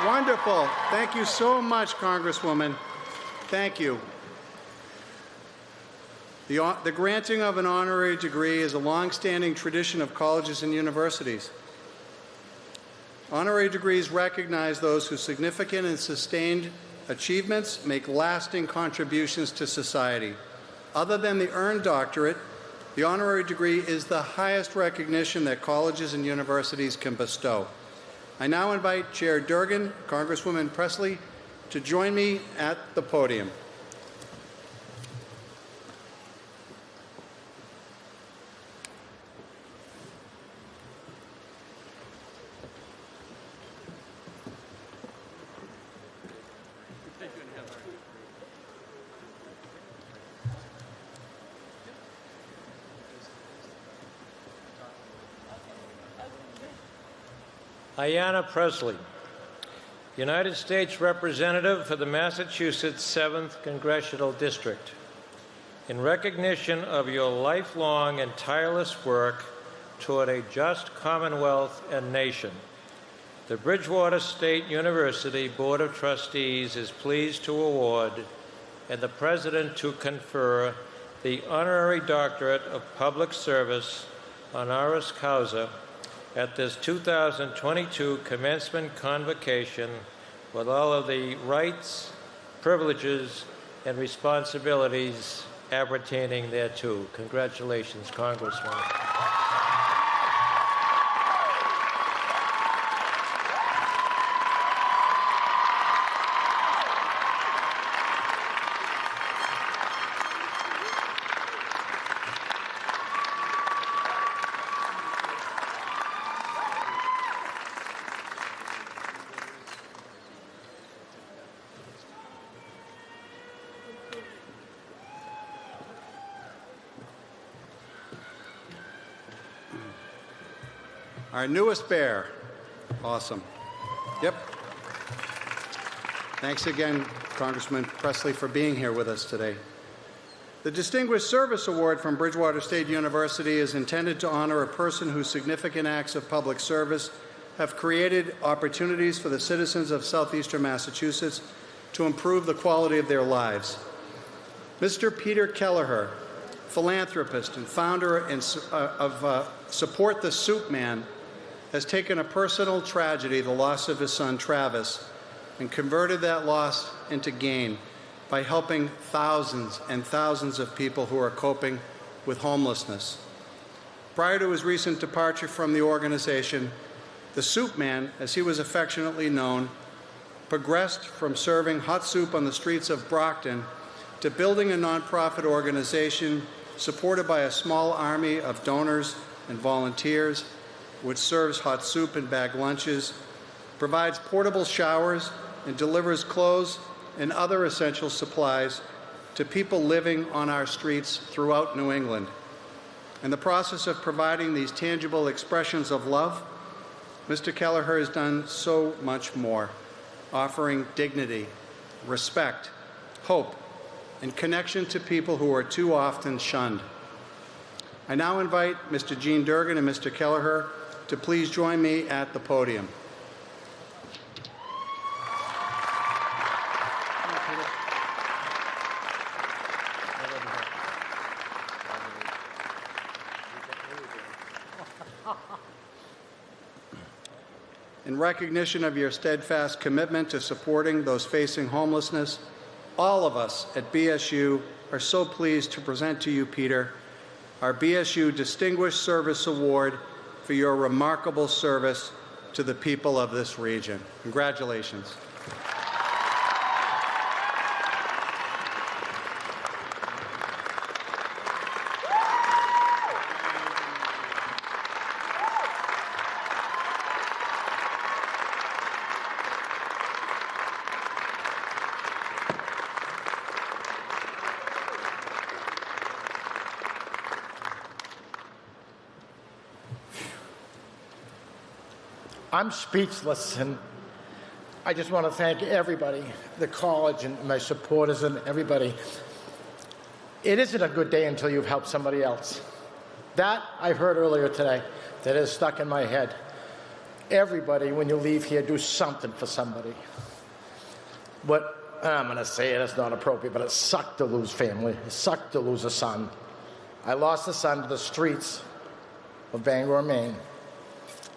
Speaker 4: Wonderful. Thank you so much, Congresswoman. Thank you. The granting of an honorary degree is a long-standing tradition of colleges and universities. Honorary degrees recognize those whose significant and sustained achievements make lasting contributions to society. Other than the earned doctorate, the honorary degree is the highest recognition that colleges and universities can bestow. I now invite Chair Durgan, Congresswoman Presley, to join me at the podium.
Speaker 5: Ayanna Presley, United States Representative for the Massachusetts 7th Congressional District. In recognition of your lifelong and tireless work toward a just Commonwealth and nation, the Bridgewater State University Board of Trustees is pleased to award and the President to confer the Honorary Doctorate of Public Service honoris causa at this 2022 Commencement Convocation with all of the rights, privileges, and responsibilities appertaining thereto. Congratulations, Congressman.
Speaker 4: Our newest bear. Awesome. Yep. Thanks again, Congressman Presley, for being here with us today. The Distinguished Service Award from Bridgewater State University is intended to honor a person whose significant acts of public service have created opportunities for the citizens of southeastern Massachusetts to improve the quality of their lives. Mr. Peter Kelleher, philanthropist and founder of Support the Soup Man, has taken a personal tragedy, the loss of his son Travis, and converted that loss into gain by helping thousands and thousands of people who are coping with homelessness. Prior to his recent departure from the organization, the Soup Man, as he was affectionately known, progressed from serving hot soup on the streets of Brockton to building a nonprofit organization supported by a small army of donors and volunteers, which serves hot soup and bag lunches, provides portable showers, and delivers clothes and other essential supplies to people living on our streets throughout New England. In the process of providing these tangible expressions of love, Mr. Kelleher has done so much more, offering dignity, respect, hope, and connection to people who are too often shunned. I now invite Mr. Gene Durgan and Mr. Kelleher to please join me at the podium. In recognition of your steadfast commitment to supporting those facing homelessness, all of us at BSU are so pleased to present to you, Peter, our BSU Distinguished Service Award for your remarkable service to the people of this region. Congratulations.
Speaker 20: I'm speechless, and I just want to thank everybody, the college and my supporters and everybody. It isn't a good day until you've helped somebody else. That I heard earlier today that is stuck in my head. Everybody, when you leave here, do something for somebody. But I'm going to say it, it's not appropriate, but it sucked to lose family. It sucked to lose a son. I lost a son to the streets of Bangor, Maine.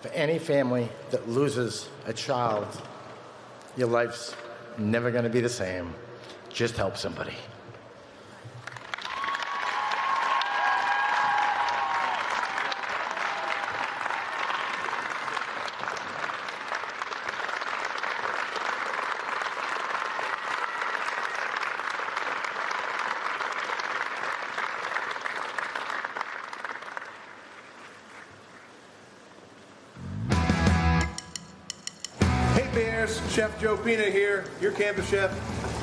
Speaker 20: For any family that loses a child, your life's never going to be the same. Just help somebody.
Speaker 21: Chef Joe Pina here, your campus chef,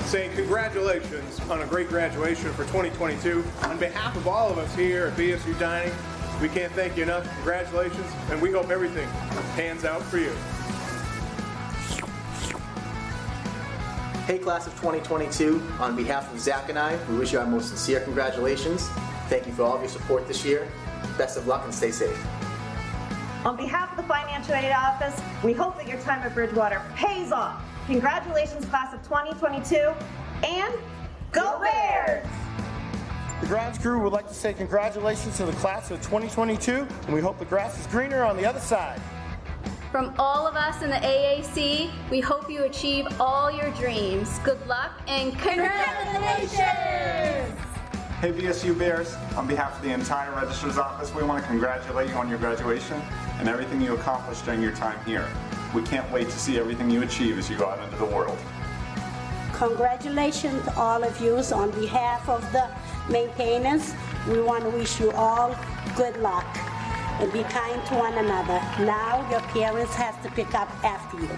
Speaker 21: saying congratulations on a great graduation for 2022. On behalf of all of us here at BSU Dining, we can't thank you enough. Congratulations, and we hope everything pans out for you.
Speaker 22: Hey, class of 2022, on behalf of Zach and I, we wish you our most sincere congratulations. Thank you for all of your support this year. Best of luck and stay safe.
Speaker 23: On behalf of the Financial Aid Office, we hope that your time at Bridgewater pays off. Congratulations, class of 2022, and go Bears!
Speaker 21: The grounds crew would like to say congratulations to the class of 2022, and we hope the grass is greener on the other side.
Speaker 6: From all of us in the AAC, we hope you achieve all your dreams. Good luck and congratulations!
Speaker 24: Hey BSU Bears, on behalf of the entire Registrar's Office, we want to congratulate you on your graduation and everything you accomplished during your time here. We can't wait to see everything you achieve as you go out into the world.
Speaker 25: Congratulations to all of you. So on behalf of the maintainers, we want to wish you all good luck and be kind to one another. Now your parents have to pick up after you.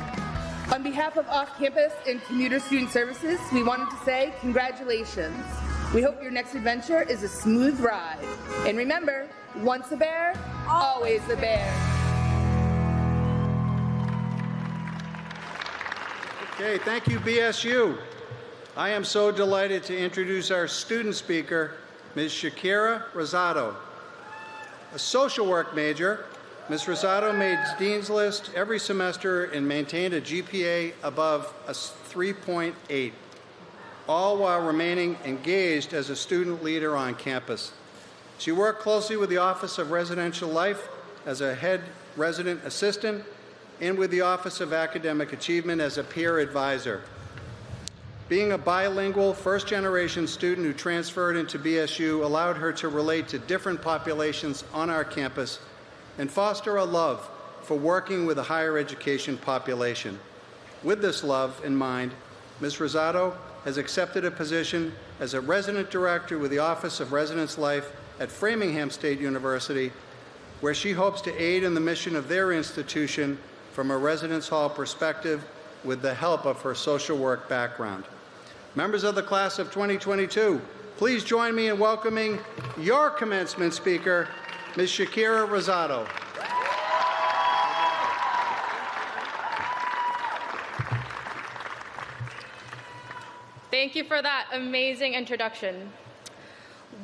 Speaker 26: On behalf of off-campus and commuter student services, we wanted to say congratulations. We hope your next adventure is a smooth ride. And remember, once a bear, always a bear.
Speaker 4: Okay, thank you, BSU. I am so delighted to introduce our student speaker, Ms. Shakira Rosado. A social work major, Ms. Rosado made Dean's List every semester and maintained a GPA above a 3.8. all while remaining engaged as a student leader on campus. She worked closely with the Office of Residential Life as a head resident assistant and with the Office of Academic Achievement as a peer advisor. Being a bilingual first-generation student who transferred into BSU allowed her to relate to different populations on our campus and foster a love for working with the higher education population. With this love in mind, Ms. Rosado has accepted a position as a resident director with the Office of Residence Life at Framingham State University, where she hopes to aid in the mission of their institution from a residence hall perspective with the help of her social work background. Members of the class of 2022, please join me in welcoming your commencement speaker, Ms. Shakira Rosado.
Speaker 27: Thank you for that amazing introduction.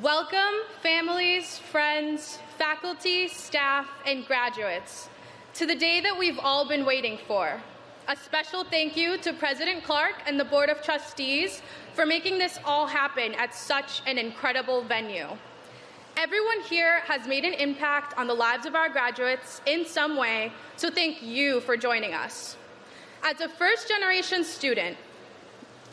Speaker 27: Welcome, families, friends, faculty, staff, and graduates, to the day that we've all been waiting for. A special thank you to President Clark and the Board of Trustees for making this all happen at such an incredible venue. Everyone here has made an impact on the lives of our graduates in some way, so thank you for joining us. As a first-generation student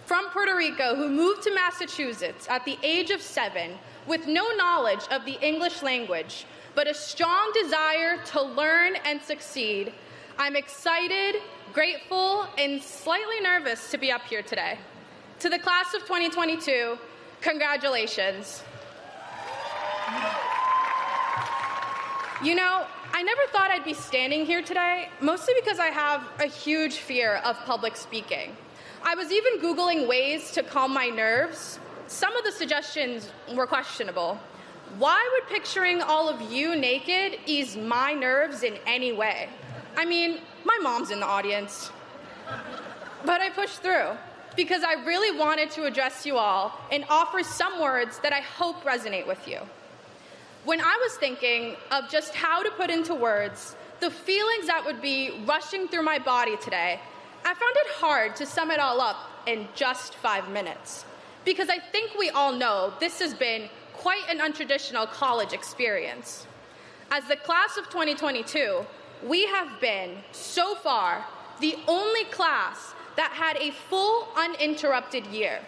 Speaker 27: from Puerto Rico who moved to Massachusetts at the age of 7 with no knowledge of the English language, but a strong desire to learn and succeed, I'm excited, grateful, and slightly nervous to be up here today. To the class of 2022, congratulations. You know, I never thought I'd be standing here today, mostly because I have a huge fear of public speaking. I was even Googling ways to calm my nerves. Some of the suggestions were questionable. Why would picturing all of you naked ease my nerves in any way? I mean, my mom's in the audience. But I pushed through because I really wanted to address you all and offer some words that I hope resonate with you. When I was thinking of just how to put into words the feelings that would be rushing through my body today, I found it hard to sum it all up in just 5 minutes. Because I think we all know this has been quite an untraditional college experience. As the class of 2022, we have been, so far, the only class that had a full uninterrupted year.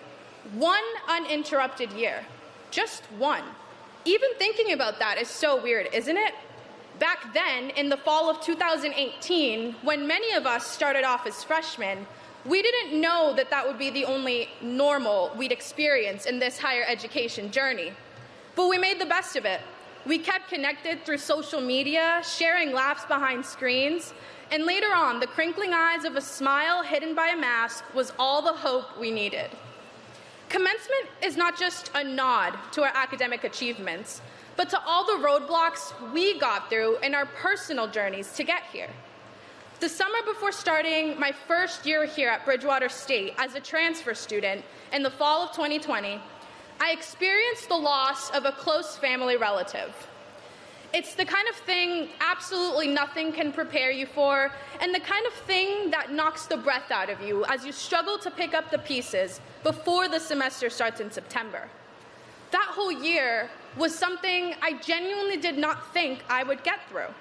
Speaker 27: One uninterrupted year. Just one. Even thinking about that is so weird, isn't it? Back then, in the fall of 2018, when many of us started off as freshmen, we didn't know that that would be the only normal we'd experience in this higher education journey. But we made the best of it. We kept connected through social media, sharing laughs behind screens, and later on, the crinkling eyes of a smile hidden by a mask was all the hope we needed. Commencement is not just a nod to our academic achievements, but to all the roadblocks we got through in our personal journeys to get here. The summer before starting my first year here at Bridgewater State as a transfer student in the fall of 2020, I experienced the loss of a close family relative. It's the kind of thing absolutely nothing can prepare you for, and the kind of thing that knocks the breath out of you as you struggle to pick up the pieces before the semester starts in September. That whole year was something I genuinely did not think I would get through.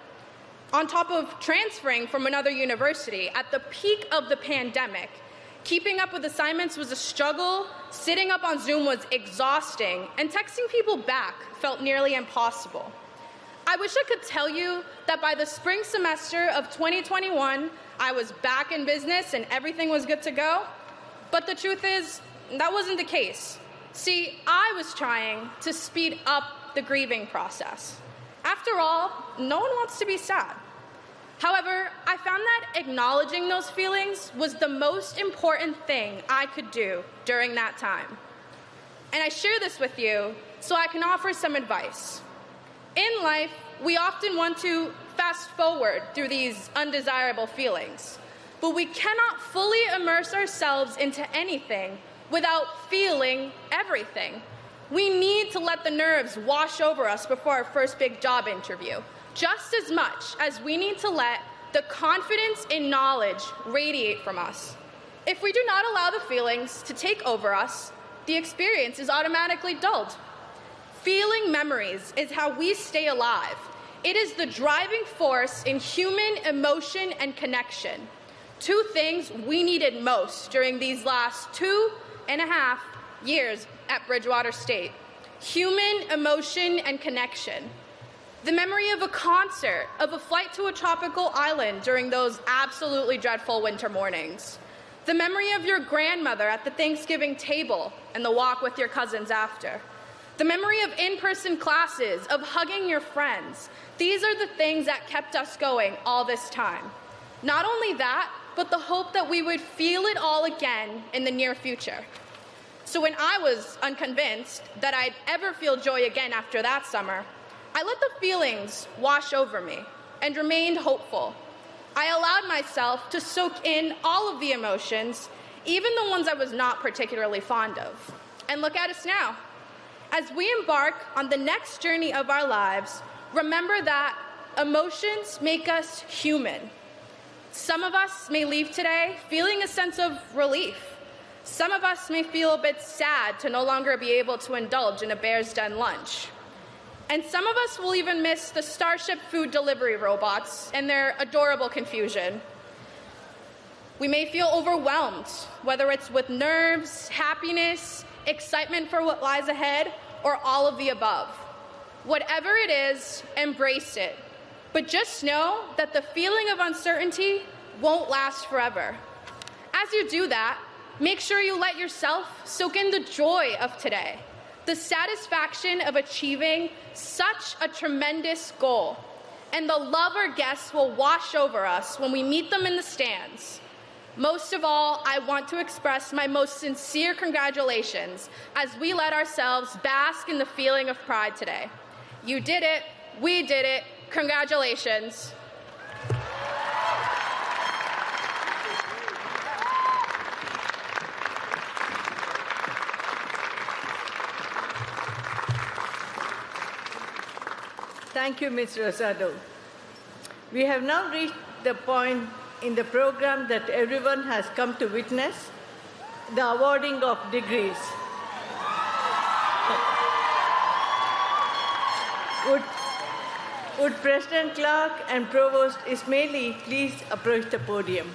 Speaker 27: On top of transferring from another university at the peak of the pandemic, keeping up with assignments was a struggle, sitting up on Zoom was exhausting, and texting people back felt nearly impossible. I wish I could tell you that by the spring semester of 2021, I was back in business and everything was good to go, but the truth is, that wasn't the case. See, I was trying to speed up the grieving process. After all, no one wants to be sad. However, I found that acknowledging those feelings was the most important thing I could do during that time. And I share this with you so I can offer some advice. In life, we often want to fast forward through these undesirable feelings, but we cannot fully immerse ourselves into anything without feeling everything. We need to let the nerves wash over us before our first big job interview, just as much as we need to let the confidence in knowledge radiate from us. If we do not allow the feelings to take over us, the experience is automatically dulled. Feeling memories is how we stay alive. It is the driving force in human emotion and connection. Two things we needed most during these last 2.5 years at Bridgewater State: human emotion and connection. The memory of a concert, of a flight to a tropical island during those absolutely dreadful winter mornings. The memory of your grandmother at the Thanksgiving table and the walk with your cousins after. The memory of in-person classes, of hugging your friends. These are the things that kept us going all this time. Not only that, but the hope that we would feel it all again in the near future. So when I was unconvinced that I'd ever feel joy again after that summer, I let the feelings wash over me and remained hopeful. I allowed myself to soak in all of the emotions, even the ones I was not particularly fond of. And look at us now. As we embark on the next journey of our lives, remember that emotions make us human. Some of us may leave today feeling a sense of relief. Some of us may feel a bit sad to no longer be able to indulge in a Bear's Den lunch. And some of us will even miss the Starship food delivery robots and their adorable confusion. We may feel overwhelmed, whether it's with nerves, happiness, excitement for what lies ahead, or all of the above. Whatever it is, embrace it. But just know that the feeling of uncertainty won't last forever. As you do that, make sure you let yourself soak in the joy of today, the satisfaction of achieving such a tremendous goal, and the love our guests will wash over us when we meet them in the stands. Most of all, I want to express my most sincere congratulations as we let ourselves bask in the feeling of pride today. You did it. We did it. Congratulations.
Speaker 1: Thank you, Ms. Rosado. We have now reached the point in the program that everyone has come to witness, the awarding of degrees. Would President Clark and Provost Ismaili please approach the podium?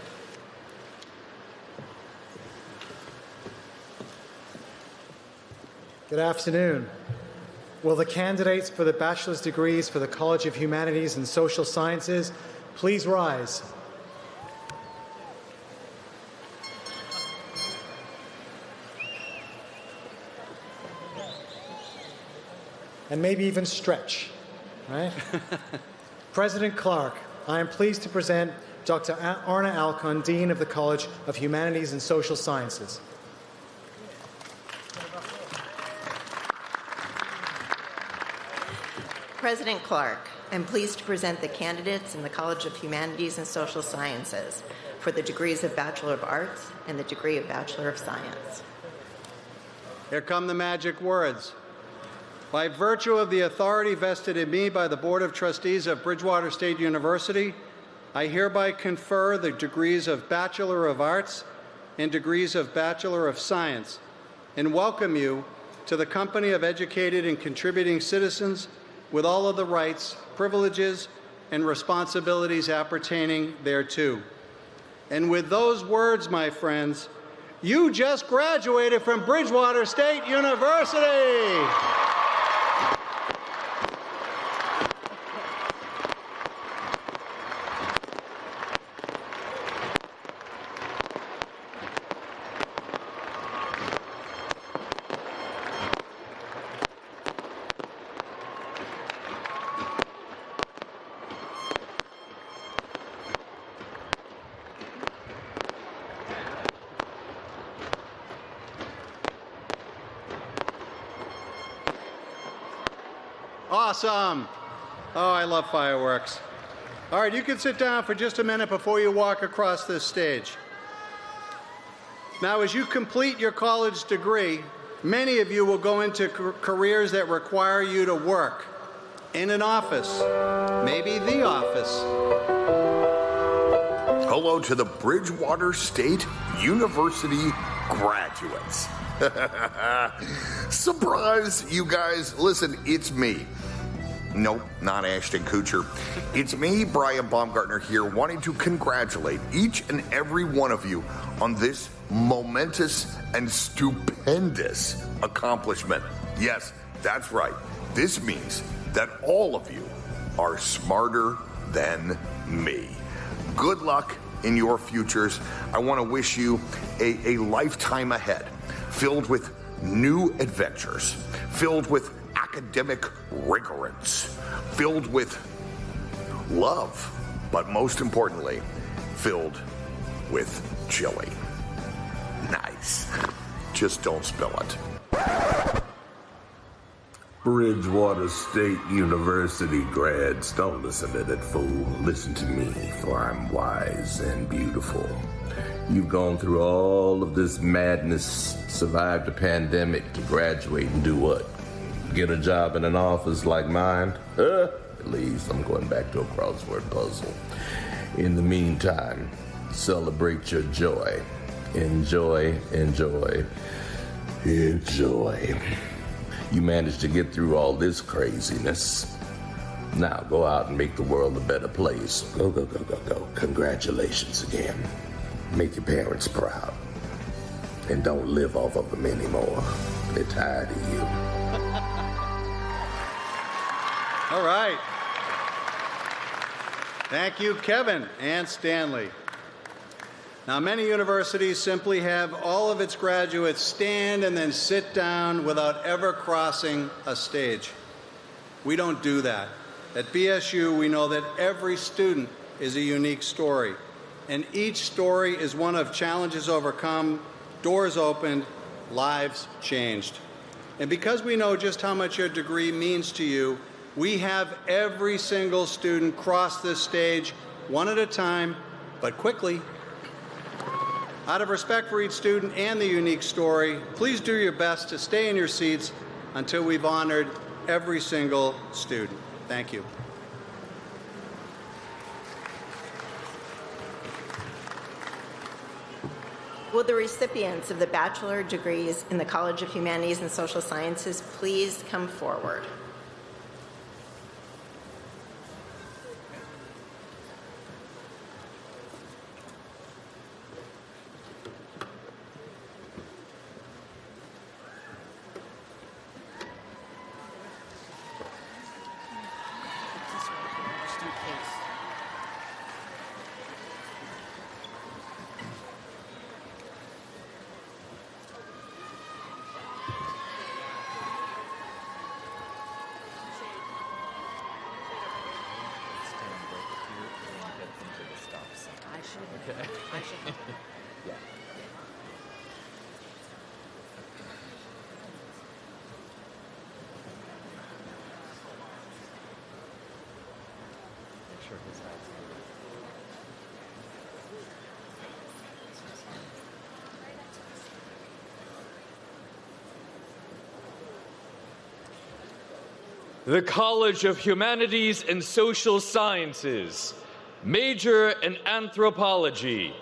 Speaker 2: Good afternoon. Will the candidates for the bachelor's degrees for the College of Humanities and Social Sciences please rise? And maybe even stretch, right? President Clark, I am pleased to present Dr. Arna Alcon, Dean of the College of Humanities and Social Sciences.
Speaker 3: President Clark, I'm pleased to present the candidates in the College of Humanities and Social Sciences for the degrees of Bachelor of Arts and the degree of Bachelor of Science.
Speaker 4: Here come the magic words. By virtue of the authority vested in me by the Board of Trustees of Bridgewater State University, I hereby confer the degrees of Bachelor of Arts and degrees of Bachelor of Science, and welcome you to the company of educated and contributing citizens with all of the rights, privileges, and responsibilities appertaining thereto. And with those words, my friends, you just graduated from Bridgewater State University! Awesome. Oh, I love fireworks. All right, you can sit down for just a minute before you walk across this stage. Now, as you complete your college degree, many of you will go into careers that require you to work in an office, maybe the office.
Speaker 7: Hello to the Bridgewater State University graduates. Surprise, you guys. Listen, it's me. Nope, not Ashton Kutcher. It's me, Brian Baumgartner, here, wanting to congratulate each and every one of you on this momentous and stupendous accomplishment. Yes, that's right. This means that all of you are smarter than me. Good luck in your futures. I want to wish you a lifetime ahead, filled with new adventures, filled with academic rigorance, filled with love, but most importantly, filled with chili. Nice. Just don't spill it.
Speaker 8: Bridgewater State University grads, don't listen to that fool. Listen to me, for I'm wise and beautiful. You've gone through all of this madness, survived a pandemic to graduate and do what? Get a job in an office like mine? At least I'm going back to a crossword puzzle. In the meantime, celebrate your joy. Enjoy, enjoy, enjoy. You managed to get through all this craziness. Now go out and make the world a better place. Go, go, go, go, go. Congratulations again. Make your parents proud. And don't live off of them anymore. They're tired of you.
Speaker 4: All right. Thank you, Kevin and Stanley. Now, many universities simply have all of its graduates stand and then sit down without ever crossing a stage. We don't do that. At BSU, we know that every student is a unique story, and each story is one of challenges overcome, doors opened, lives changed. And because we know just how much your degree means to you, we have every single student cross this stage one at a time, but quickly. Out of respect for each student and the unique story, please do your best to stay in your seats until we've honored every single student. Thank you.
Speaker 3: Will the recipients of the bachelor degrees in the College of Humanities and Social Sciences please come forward?
Speaker 9: The College of Humanities and Social Sciences, major in anthropology,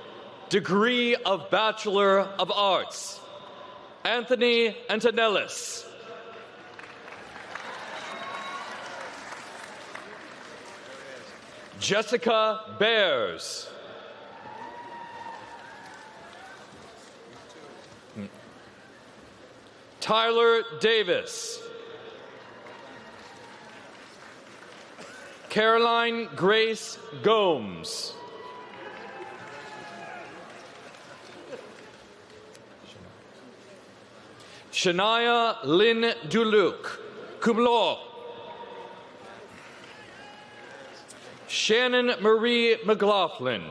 Speaker 9: degree of Bachelor of Arts, Anthony Antonellis. Jessica Bears. Tyler Davis. Caroline Grace Gomes. Shania Lynn Duluc, cum laude. Shannon Marie McLaughlin.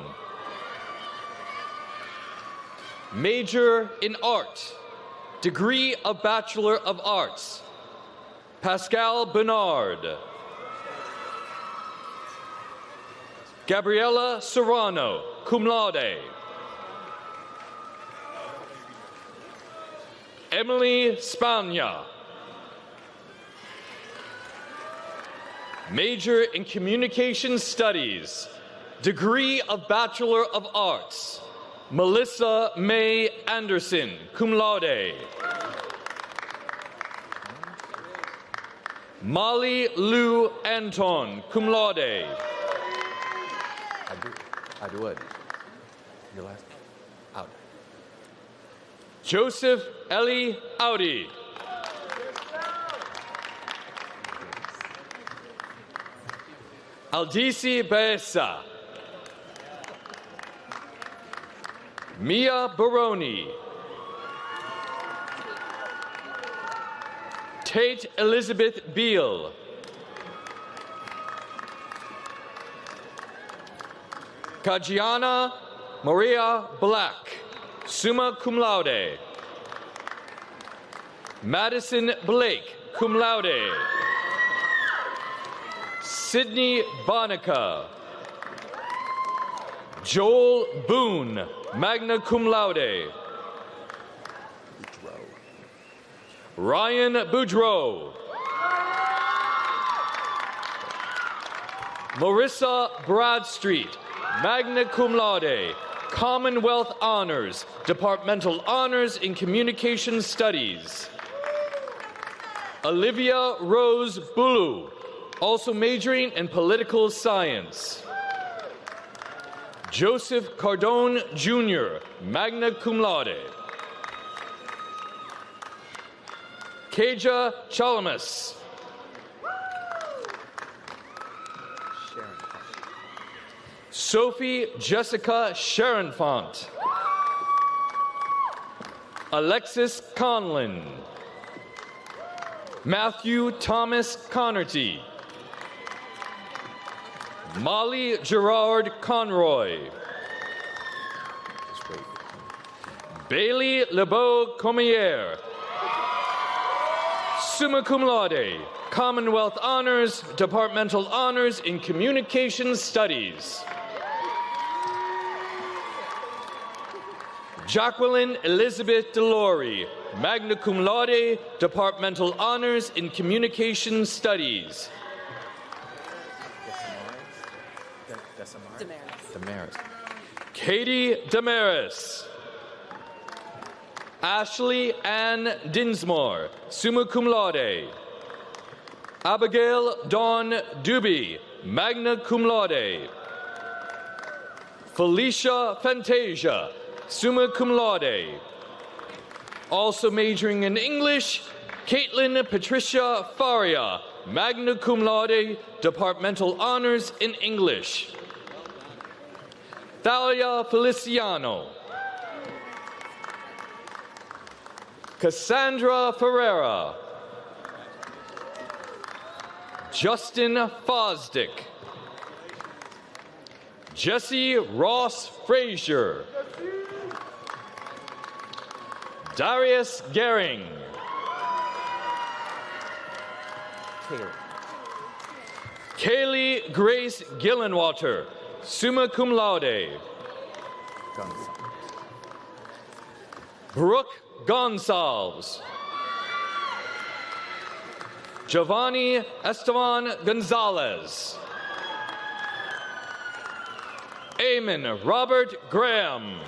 Speaker 9: Major in Art, degree of Bachelor of Arts, Pascal Bernard. Gabriela Serrano, cum laude. Emily Spagna. Major in Communication Studies, degree of Bachelor of Arts, Melissa May Anderson, cum laude. Molly Lou Anton, cum laude.
Speaker 10: I do it. Your last. Out.
Speaker 9: Joseph Eli Audi. Aldisi Baessa. Mia Baroni. Tate Elizabeth Beal. Kajiana Maria Black, summa cum laude. Madison Blake, cum laude. Sydney Bonica. Joel Boone, magna cum laude. Ryan Boudreau. Marissa Bradstreet, magna cum laude, Commonwealth Honors, Departmental Honors in Communication Studies. Olivia Rose Bulu, also majoring in Political Science. Joseph Cardone Jr., magna cum laude. Keja Chalamas. Sophie Jessica Sharonfont. Alexis Conlin. Matthew Thomas Connerty. Molly Gerard Conroy. Bailey Lebeau Comier. Summa cum laude, Commonwealth Honors, Departmental Honors in Communication Studies. Jacqueline Elizabeth Delory, magna cum laude, Departmental Honors in Communication Studies.
Speaker 10: Damaris.
Speaker 9: Katie Damaris. Ashley Ann Dinsmore, summa cum laude. Abigail Dawn Doobie, magna cum laude. Felicia Fantasia, summa cum laude. Also majoring in English, Caitlin Patricia Faria, magna cum laude, departmental honors in English. Thalia Feliciano. Cassandra Ferreira. Justin Fosdick. Jesse Ross Frazier. Darius Gehring. Kaylee Grace Gillenwater, summa cum laude. Brooke Gonsalves. Giovanni Esteban Gonzalez. Eamon Robert Graham.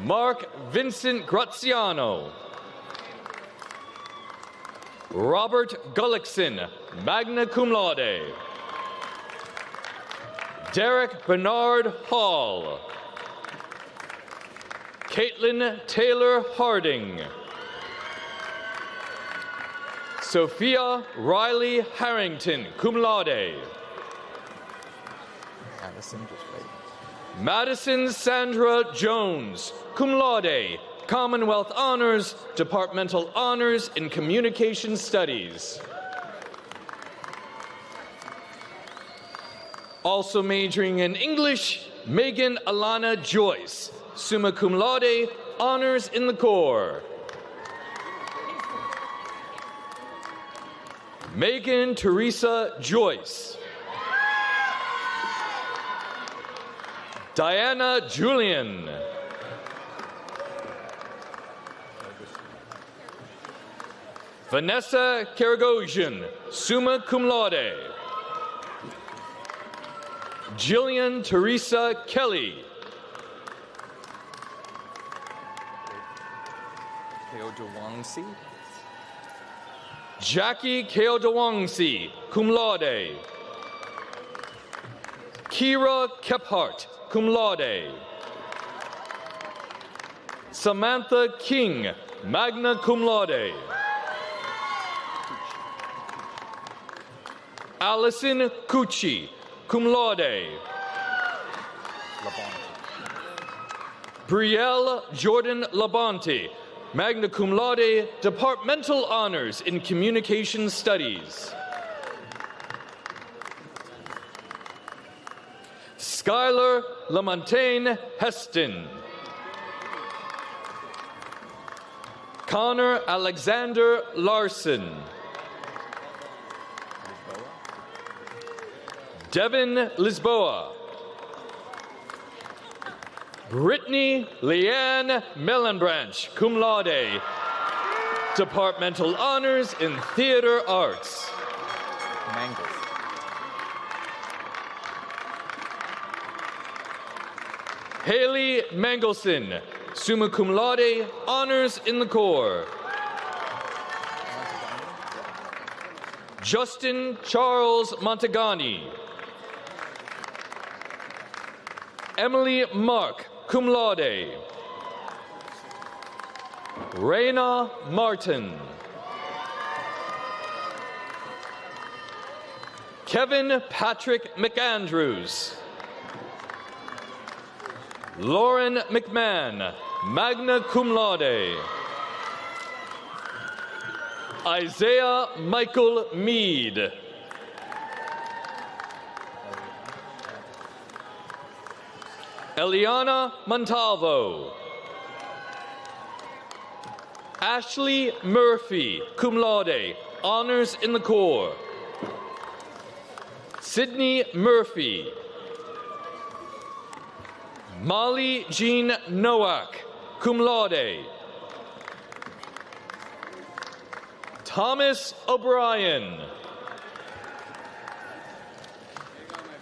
Speaker 9: Mark Vincent Graziano. Robert Gullickson, magna cum laude. Derek Bernard Hall. Caitlin Taylor Harding. Sophia Riley Harrington, cum laude. Madison Sandra Jones, cum laude, Commonwealth Honors, Departmental Honors in Communication Studies. Also majoring in English, Megan Alana Joyce, summa cum laude, Honors in the Corps. Megan Teresa Joyce. Diana Julian. Vanessa Karagosian, summa cum laude. Jillian Teresa Kelly.
Speaker 10: Keodawangsi.
Speaker 9: Jackie Keodawangsi, cum laude. Kira Kephart, cum laude. Samantha King, magna cum laude. Allison Cucci, cum laude. Brielle Jordan Labonte, magna cum laude, departmental honors in communication studies. Skylar Lamontagne Heston. Connor Alexander Larson. Devin Lisboa. Brittany Leanne Mellenbranch, cum laude, departmental honors in theater arts. Haley Mangelson, summa cum laude, honors in the Corps. Justin Charles Montagani. Emily Mark, cum laude. Raina Martin. Kevin Patrick McAndrews. Lauren McMahon, magna cum laude. Isaiah Michael Mead. Eliana Montalvo. Ashley Murphy, cum laude, honors in the Corps. Sydney Murphy. Molly Jean Nowak, cum laude. Thomas O'Brien.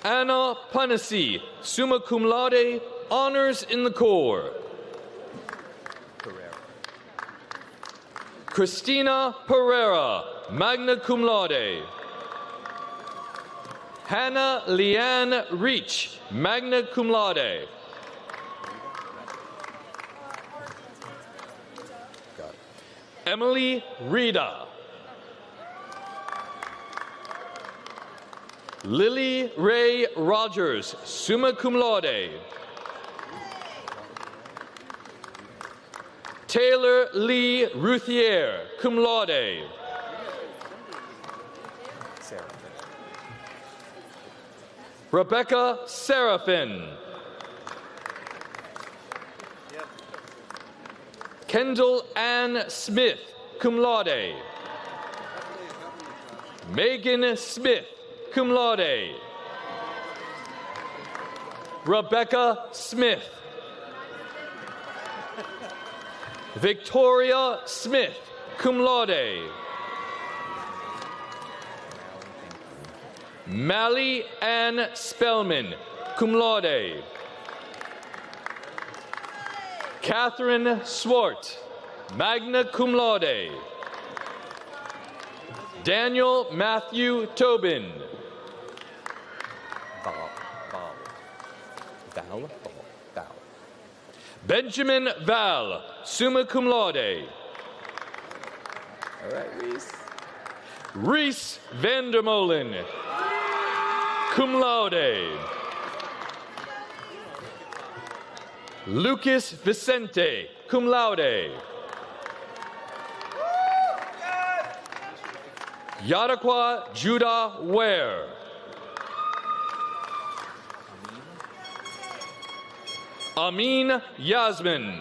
Speaker 9: Anna Panasi, summa cum laude, Honors in the Corps. Christina Pereira, magna cum laude. Hannah Leanne Reach, magna cum laude. Emily Rita. Lily Ray Rogers, summa cum laude. Taylor Lee Ruthier, cum laude. Rebecca Seraphin. Kendall Ann Smith, cum laude. Megan Smith, cum laude. Rebecca Smith. Victoria Smith, cum laude. Mally Ann Spellman, cum laude. Catherine Swart, magna cum laude. Daniel Matthew Tobin.
Speaker 10: Val.
Speaker 9: Benjamin Val, summa cum laude.
Speaker 10: All right, Reese.
Speaker 9: Reese Vandermolen, cum laude. Lucas Vicente, cum laude. Yadakwa Judah Ware. Amin Yasmin.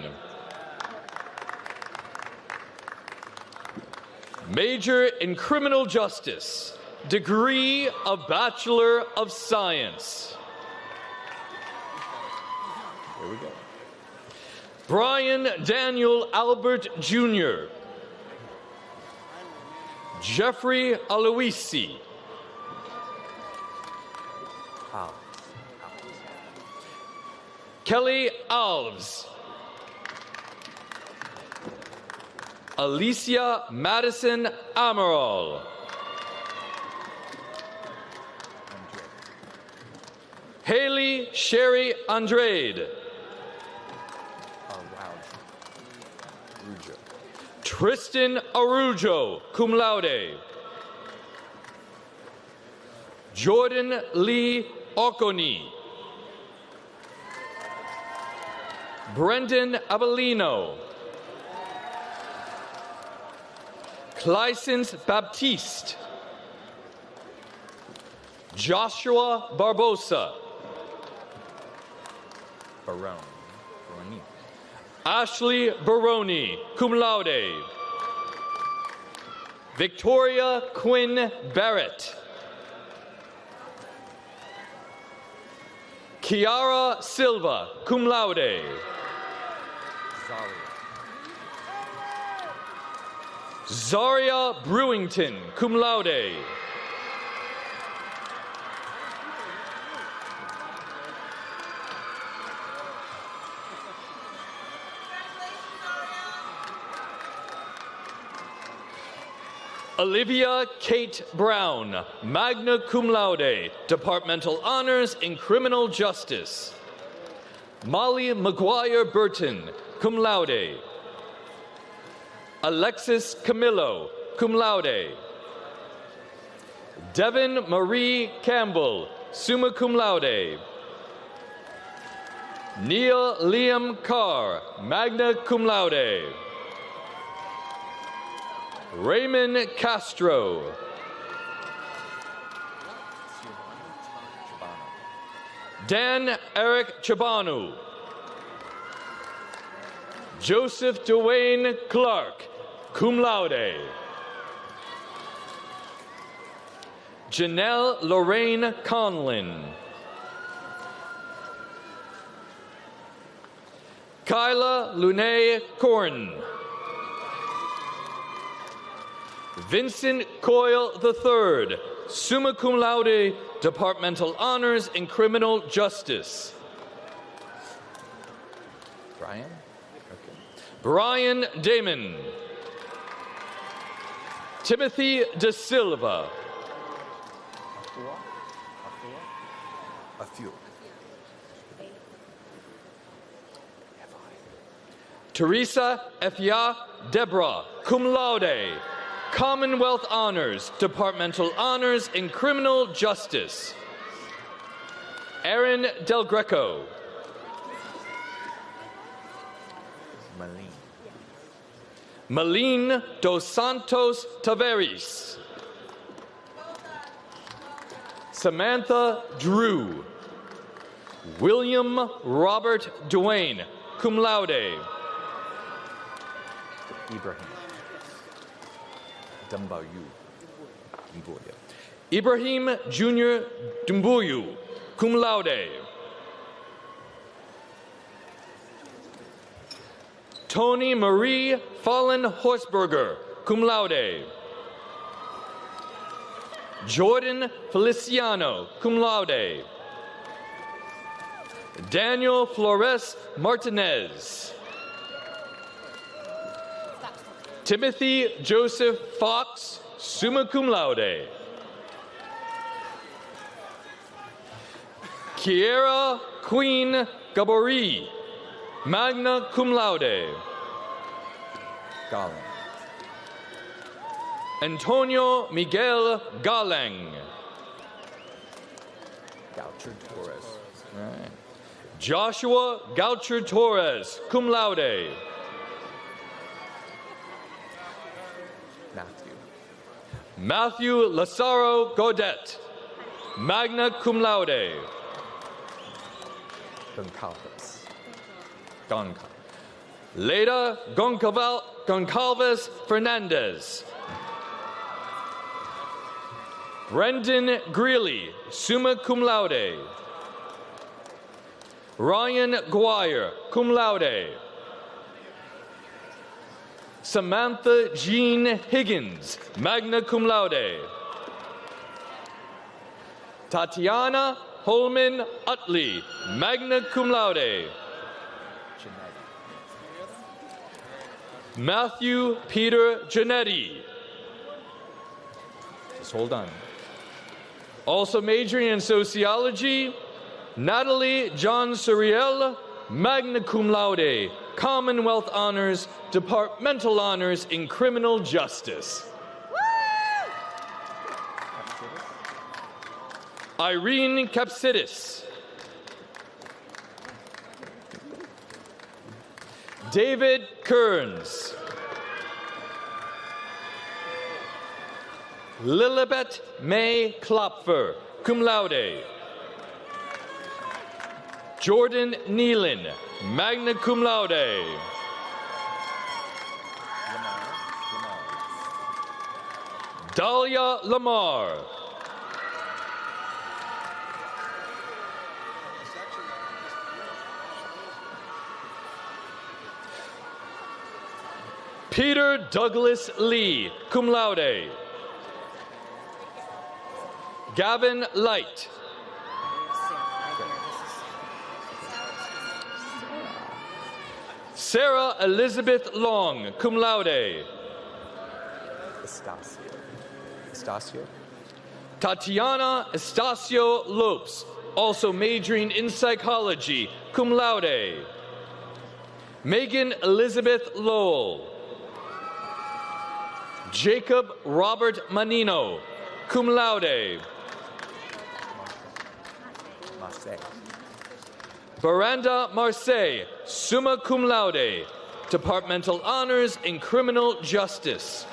Speaker 9: Major in Criminal Justice, degree of Bachelor of Science.
Speaker 10: Here we go.
Speaker 9: Brian Daniel Albert Jr. Jeffrey Aloisi. Kelly Alves. Alicia Madison Amaral. Haley Sherry Andrade. Tristan Arujo, cum laude. Jordan Lee Oconi. Brendan Abellino. Clysons Baptiste. Joshua Barbosa.
Speaker 10: Baroni.
Speaker 9: Ashley Baroni, cum laude. Victoria Quinn Barrett. Kiara Silva, cum laude. Zaria Brewington, cum laude. Olivia Kate Brown, magna cum laude, departmental honors in criminal justice. Molly McGuire Burton, cum laude. Alexis Camillo, cum laude. Devin Marie Campbell, summa cum laude. Neil Liam Carr, magna cum laude. Raymond Castro. Dan Eric Chabanu. Joseph Dwayne Clark, cum laude. Janelle Lorraine Conlin. Kyla Lune Corn. Vincent Coyle III, summa cum laude, departmental honors in criminal justice.
Speaker 10: Brian? Okay.
Speaker 9: Brian Damon. Timothy De Silva.
Speaker 10: A few.
Speaker 9: Teresa Efia Debra, cum laude. Commonwealth Honors, Departmental Honors in Criminal Justice. Aaron Del Greco. Malene Dos Santos Taveras. Samantha Drew. William Robert Duane, cum laude.
Speaker 10: Ibrahim. Dumbayu.
Speaker 9: Ibrahim Jr. Dumbuyu, cum laude. Tony Marie Fallen Horsberger, cum laude. Jordan Feliciano, cum laude. Daniel Flores Martinez. Timothy Joseph Fox, summa cum laude. Kiera Queen Gabori, magna cum laude.
Speaker 10: Galang.
Speaker 9: Antonio Miguel Galang.
Speaker 10: Goucher Torres.
Speaker 9: Right. Joshua Goucher Torres, cum laude. Matthew Lazaro Godet, magna cum laude.
Speaker 10: Goncalves.
Speaker 9: Leda Goncalves Fernandez. Brendan Greeley, summa cum laude. Ryan Guire, cum laude. Samantha Jean Higgins, magna cum laude. Tatiana Holman Utley, magna cum laude. Matthew Peter Janetti.
Speaker 10: Just hold on.
Speaker 9: Also majoring in sociology, Natalie John Suriel, magna cum laude. Commonwealth Honors, Departmental Honors in Criminal Justice. Irene Kapsidis. David Kearns. Lilibet May Klopfer, cum laude. Jordan Nealon, magna cum laude. Dahlia Lamar. Peter Douglas Lee, cum laude. Gavin Light. Sarah Elizabeth Long, cum laude.
Speaker 10: Estacio.
Speaker 9: Tatiana Estacio Lopes, also majoring in psychology, cum laude. Megan Elizabeth Lowell. Jacob Robert Manino, cum laude. Veranda Marseille, summa cum laude. Departmental Honors in Criminal Justice.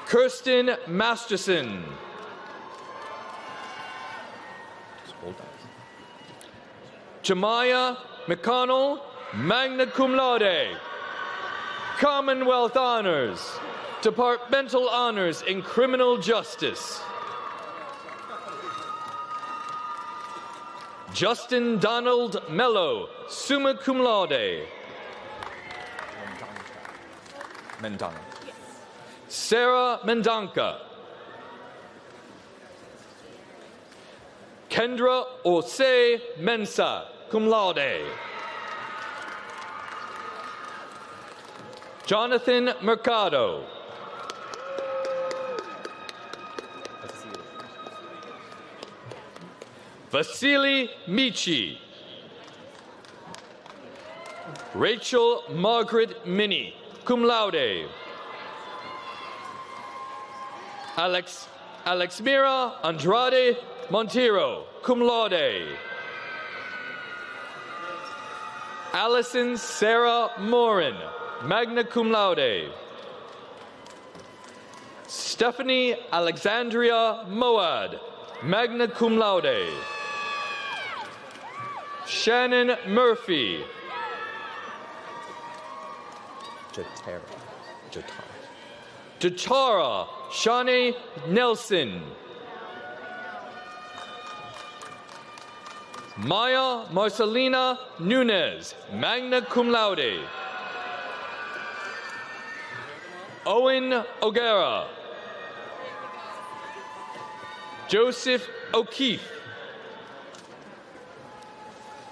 Speaker 9: Kirsten Masterson. Jemiah McConnell, magna cum laude. Commonwealth Honors, Departmental Honors in Criminal Justice. Justin Donald Mello, summa cum laude.
Speaker 10: Mendonca.
Speaker 9: Sarah Mendonca. Kendra Osei Mensah, cum laude. Jonathan Mercado. Vasily Michi. Rachel Margaret Minnie, cum laude. Alexmira Andrade Montero, cum laude. Allison Sarah Morin, magna cum laude. Stephanie Alexandria Moad, magna cum laude. Shannon Murphy. Jatara Shanae Nelson. Maya Marcelina Nunez, magna cum laude. Owen O'Gara. Joseph O'Keefe.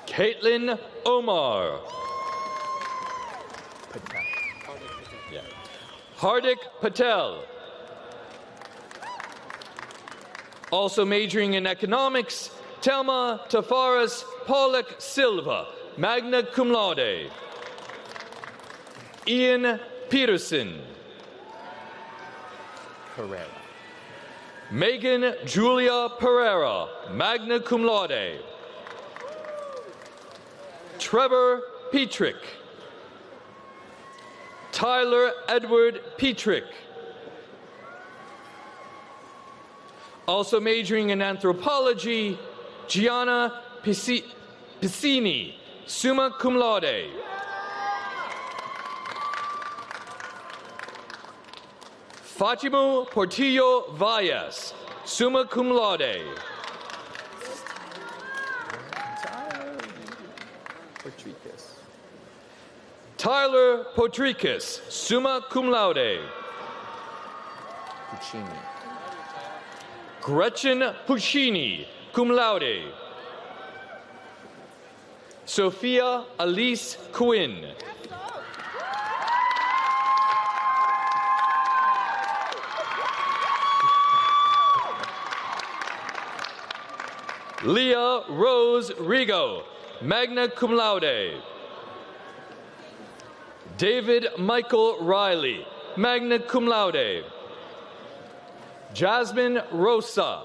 Speaker 9: Caitlin Omar. Hardik Patel. Also majoring in economics, Telma Tafaris Pollock Silva, magna cum laude. Ian Peterson.
Speaker 10: Pereira.
Speaker 9: Megan Julia Pereira, magna cum laude. Trevor Petrick. Tyler Edward Petrick. Also majoring in anthropology, Gianna Piscini, summa cum laude. Fatimu Portillo Valles, summa cum laude. Tyler Potrikis, summa cum laude.
Speaker 10: Puccini.
Speaker 9: Gretchen Puccini, cum laude. Sophia Elise Quinn. Leah Rose Rigo, magna cum laude. David Michael Riley, magna cum laude. Jasmine Rosa.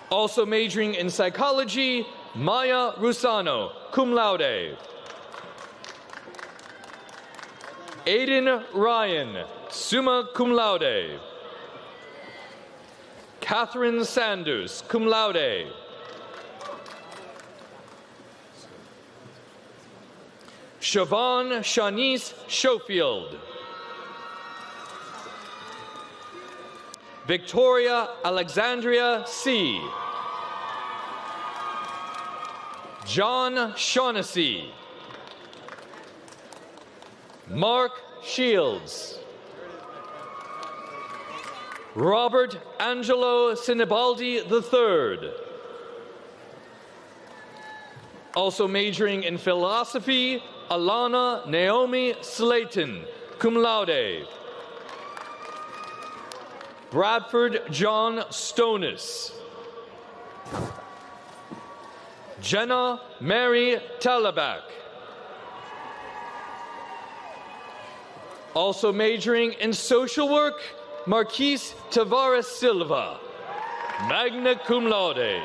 Speaker 9: Also majoring in psychology, Maya Rusano, cum laude. Aiden Ryan, summa cum laude. Catherine Sanders, cum laude. Siobhan Shanice Schofield. Victoria Alexandria C. John Shaughnessy. Mark Shields. Robert Angelo Sinibaldi III. Also majoring in philosophy, Alana Naomi Slayton, cum laude. Bradford John Stonis. Jenna Mary Talabak. Also majoring in social work, Marquise Tavares Silva, magna cum laude.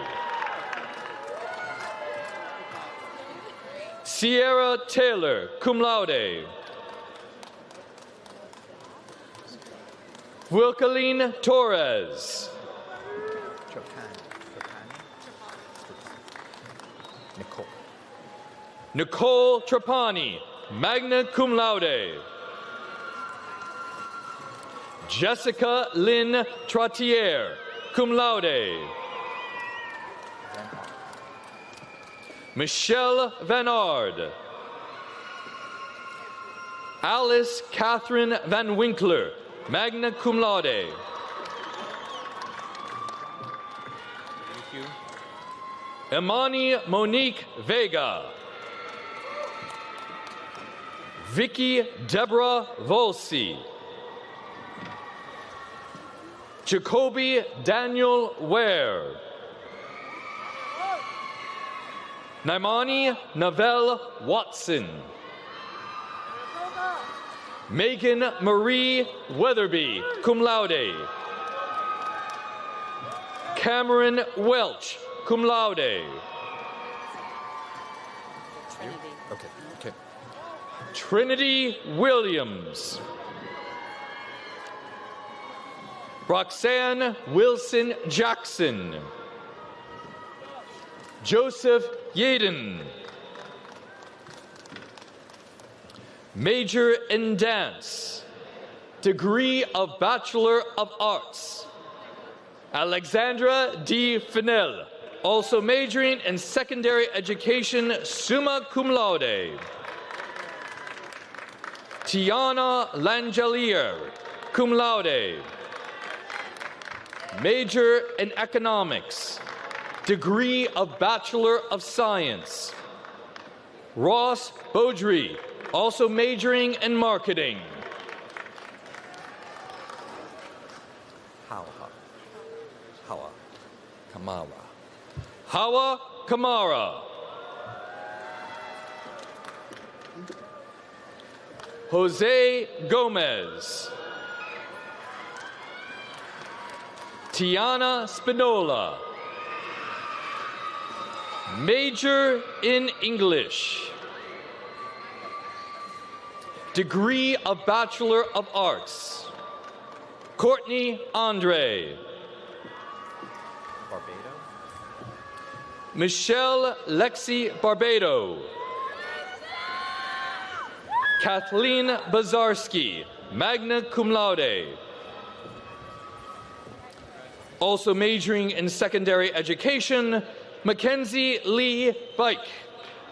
Speaker 9: Sierra Taylor, cum laude. Wilkeline Torres. Nicole Trapani, magna cum laude. Jessica Lynn Trottier, cum laude. Michelle Vanard. Alice Catherine Van Winkler, magna cum laude.
Speaker 10: you.
Speaker 9: Imani Monique Vega. Vicky Deborah Volsi. Jacoby Daniel Ware. Naimani Navelle Watson. Megan Marie Weatherby, cum laude. Cameron Welch, cum laude.
Speaker 10: Okay, okay.
Speaker 9: Trinity Williams. Roxanne Wilson Jackson. Joseph Yaden. Major in Dance. Degree of Bachelor of Arts. Alexandra D. Fennell, also majoring in Secondary Education, summa cum laude. Tiana Langelier, cum laude. Major in Economics. Degree of Bachelor of Science. Ross Beaudry, also majoring in Marketing.
Speaker 10: Kamara.
Speaker 9: Hawa Kamara. Jose Gomez. Tiana Spinola. Major in English. Degree of Bachelor of Arts. Courtney Andre. Michelle Lexi Barbado. Kathleen Bazarski, magna cum laude. Also majoring in Secondary Education, Mackenzie Lee Bike,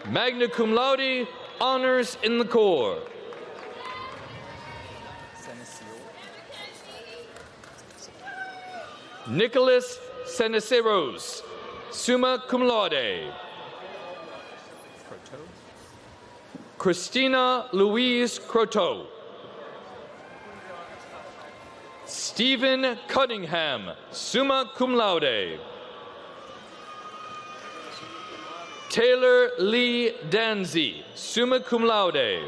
Speaker 9: magna cum laude, honors in the Corps. Nicholas Seneceros, summa cum laude. Christina Louise Croteau. Stephen Cunningham, summa cum laude. Taylor Lee Danzy, summa cum laude.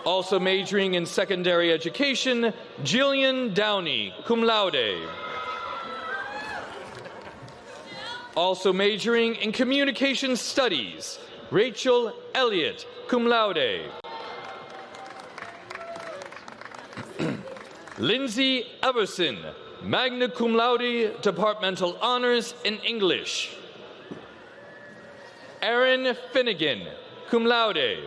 Speaker 9: Also majoring in Secondary Education, Jillian Downey, cum laude. Also majoring in Communication Studies, Rachel Elliott, cum laude. Lindsay Everson, magna cum laude, departmental honors in English. Aaron Finnegan, cum laude.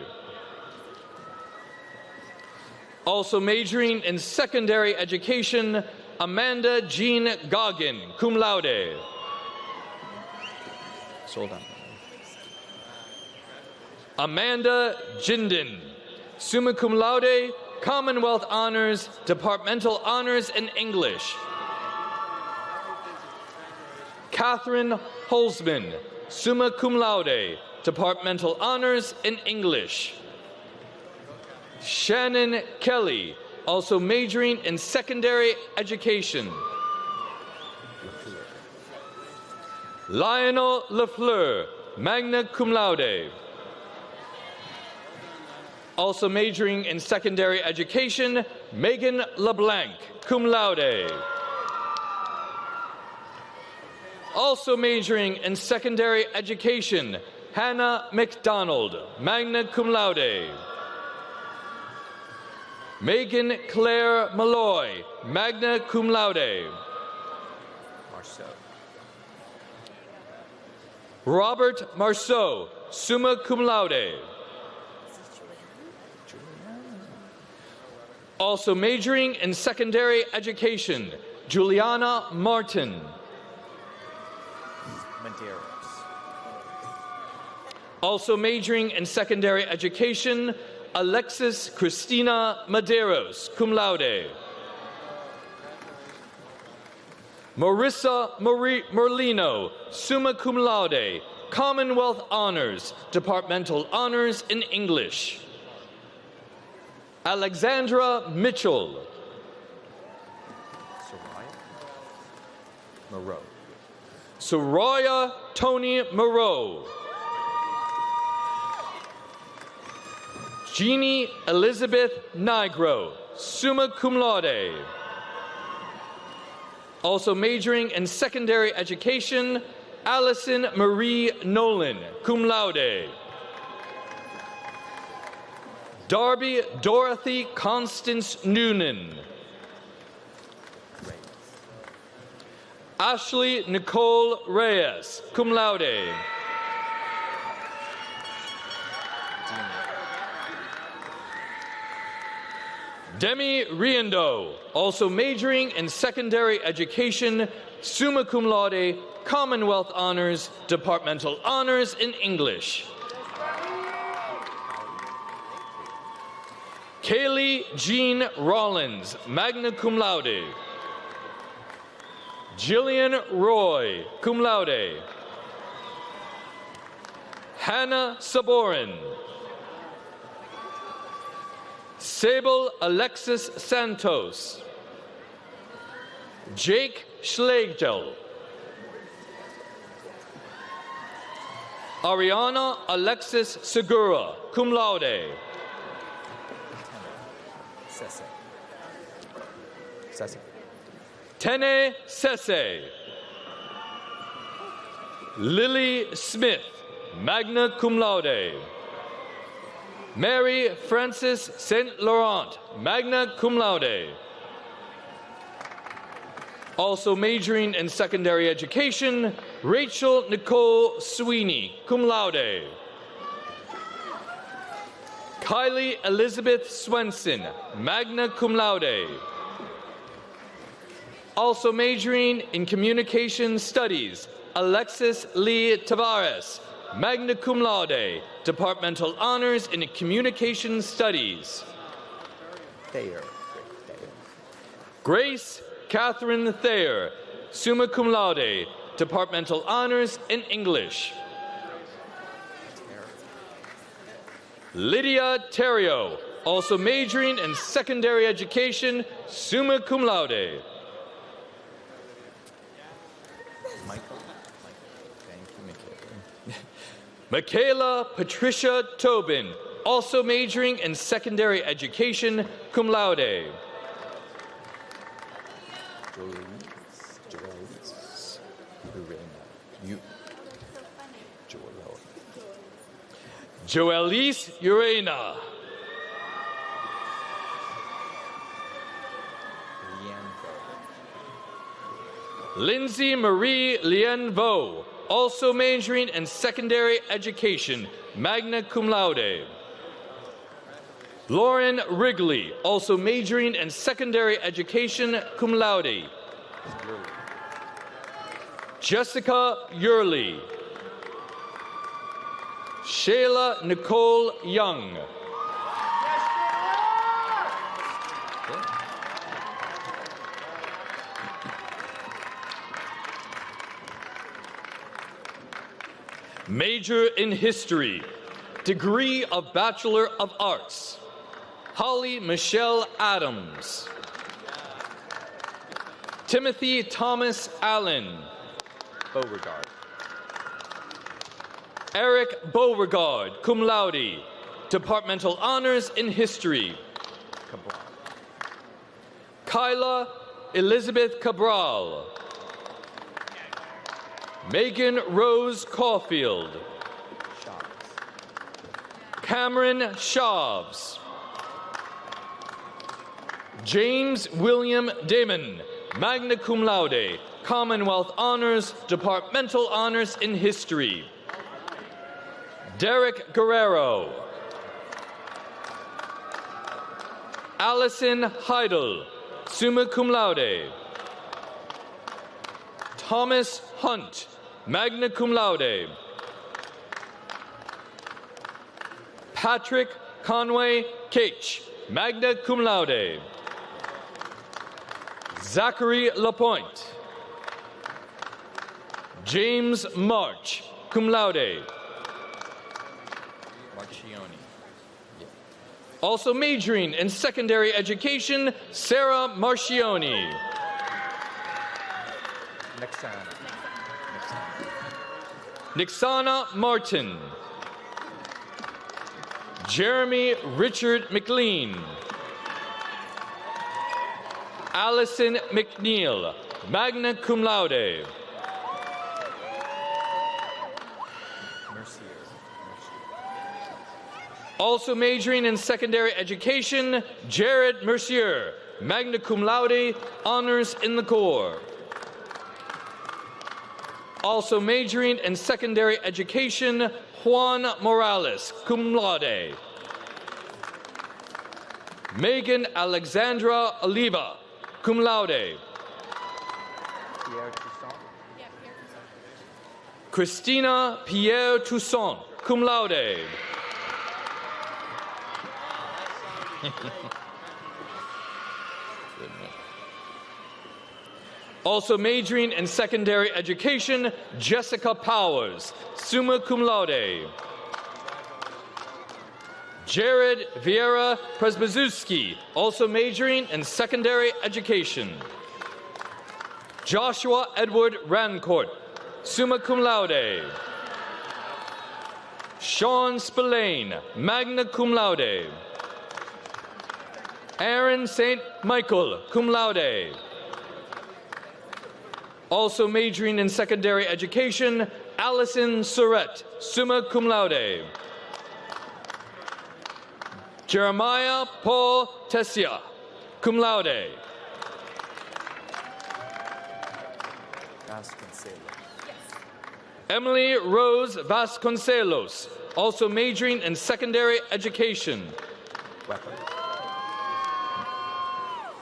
Speaker 9: Also majoring in Secondary Education, Amanda Jean Goggin, cum laude.
Speaker 10: Hold on.
Speaker 9: Amanda Jinden, summa cum laude, Commonwealth Honors, Departmental Honors in English. Catherine Holzman, summa cum laude, Departmental Honors in English. Shannon Kelly, also majoring in Secondary Education. Lionel Lafleur, magna cum laude. Also majoring in Secondary Education, Megan LeBlanc, cum laude. Also majoring in Secondary Education, Hannah McDonald, magna cum laude. Megan Claire Malloy, magna cum laude. Robert Marceau, summa cum laude. Also majoring in Secondary Education, Juliana Martin. Also majoring in Secondary Education, Alexis Christina Maderos, cum laude. Marissa Merlino, summa cum laude, Commonwealth Honors, Departmental Honors in English. Alexandra Mitchell.
Speaker 10: Moreau.
Speaker 9: Soraya Tony Moreau. Jeannie Elizabeth Nigro, summa cum laude. Also majoring in secondary education, Allison Marie Nolan, cum laude. Darby Dorothy Constance Noonan. Ashley Nicole Reyes, cum laude. Demi Riendo, also majoring in secondary education, summa cum laude, Commonwealth Honors, Departmental Honors in English. Kaylee Jean Rollins, magna cum laude. Jillian Roy, cum laude. Hannah Saborin. Sable Alexis Santos. Jake Schlegel. Ariana Alexis Segura, cum laude.
Speaker 10: Sese.
Speaker 9: Tene Sese. Lily Smith, magna cum laude. Mary Frances St. Laurent, magna cum laude. Also majoring in secondary education, Rachel Nicole Sweeney, cum laude. Kylie Elizabeth Swenson, magna cum laude. Also majoring in communication studies, Alexis Lee Tavares, magna cum laude, Departmental Honors in Communication Studies.
Speaker 10: Thayer.
Speaker 9: Grace Catherine Thayer, summa cum laude, Departmental Honors in English. Lydia Terrio, also majoring in secondary education, summa cum laude. Michaela Patricia Tobin, also majoring in secondary education, cum laude. Joelise Urena. Lindsay Marie Lienvo, also majoring in secondary education, magna cum laude. Lauren Wrigley, also majoring in secondary education, cum laude. Jessica Yurley. Shayla Nicole Young. Major in History, degree of Bachelor of Arts, Holly Michelle Adams. Timothy Thomas Allen.
Speaker 10: Beauregard.
Speaker 9: Eric Beauregard, cum laude, Departmental Honors in History. Kyla Elizabeth Cabral. Megan Rose Caulfield. Cameron Shavs. James William Damon, magna cum laude, Commonwealth Honors, Departmental Honors in History. Derek Guerrero. Allison Heidel, summa cum laude. Thomas Hunt, magna cum laude. Patrick Conway Cage, magna cum laude. Zachary Lapointe. James March, cum laude.
Speaker 10: Marchioni. Yeah.
Speaker 9: Also majoring in secondary education, Sarah Marchioni. Nixana Martin. Jeremy Richard McLean. Allison McNeil, magna cum laude. Also majoring in secondary education, Jared Mercier, magna cum laude, honors in the Corps. Also majoring in secondary education, Juan Morales, cum laude. Megan Alexandra Oliva, cum laude. Christina Pierre Toussaint, cum laude. Also majoring in secondary education, Jessica Powers, summa cum laude. Jared Vieira Presbezewski, also majoring in secondary education. Joshua Edward Rancourt, summa cum laude. Sean Spillane, magna cum laude. Aaron St. Michael, cum laude. Also majoring in secondary education, Allison Surratt, summa cum laude. Jeremiah Paul Tessia, cum laude. Emily Rose Vasconcelos, also majoring in secondary education.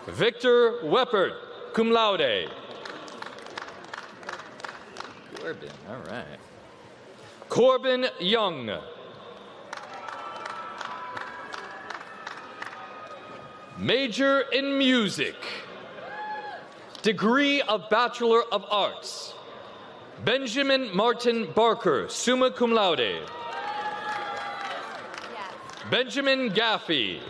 Speaker 9: Victor Weppert, cum laude.
Speaker 10: Corbin, all right.
Speaker 9: Corbin Young. Major in music. Degree of Bachelor of Arts. Benjamin Martin Barker, summa cum laude. Benjamin Gaffey.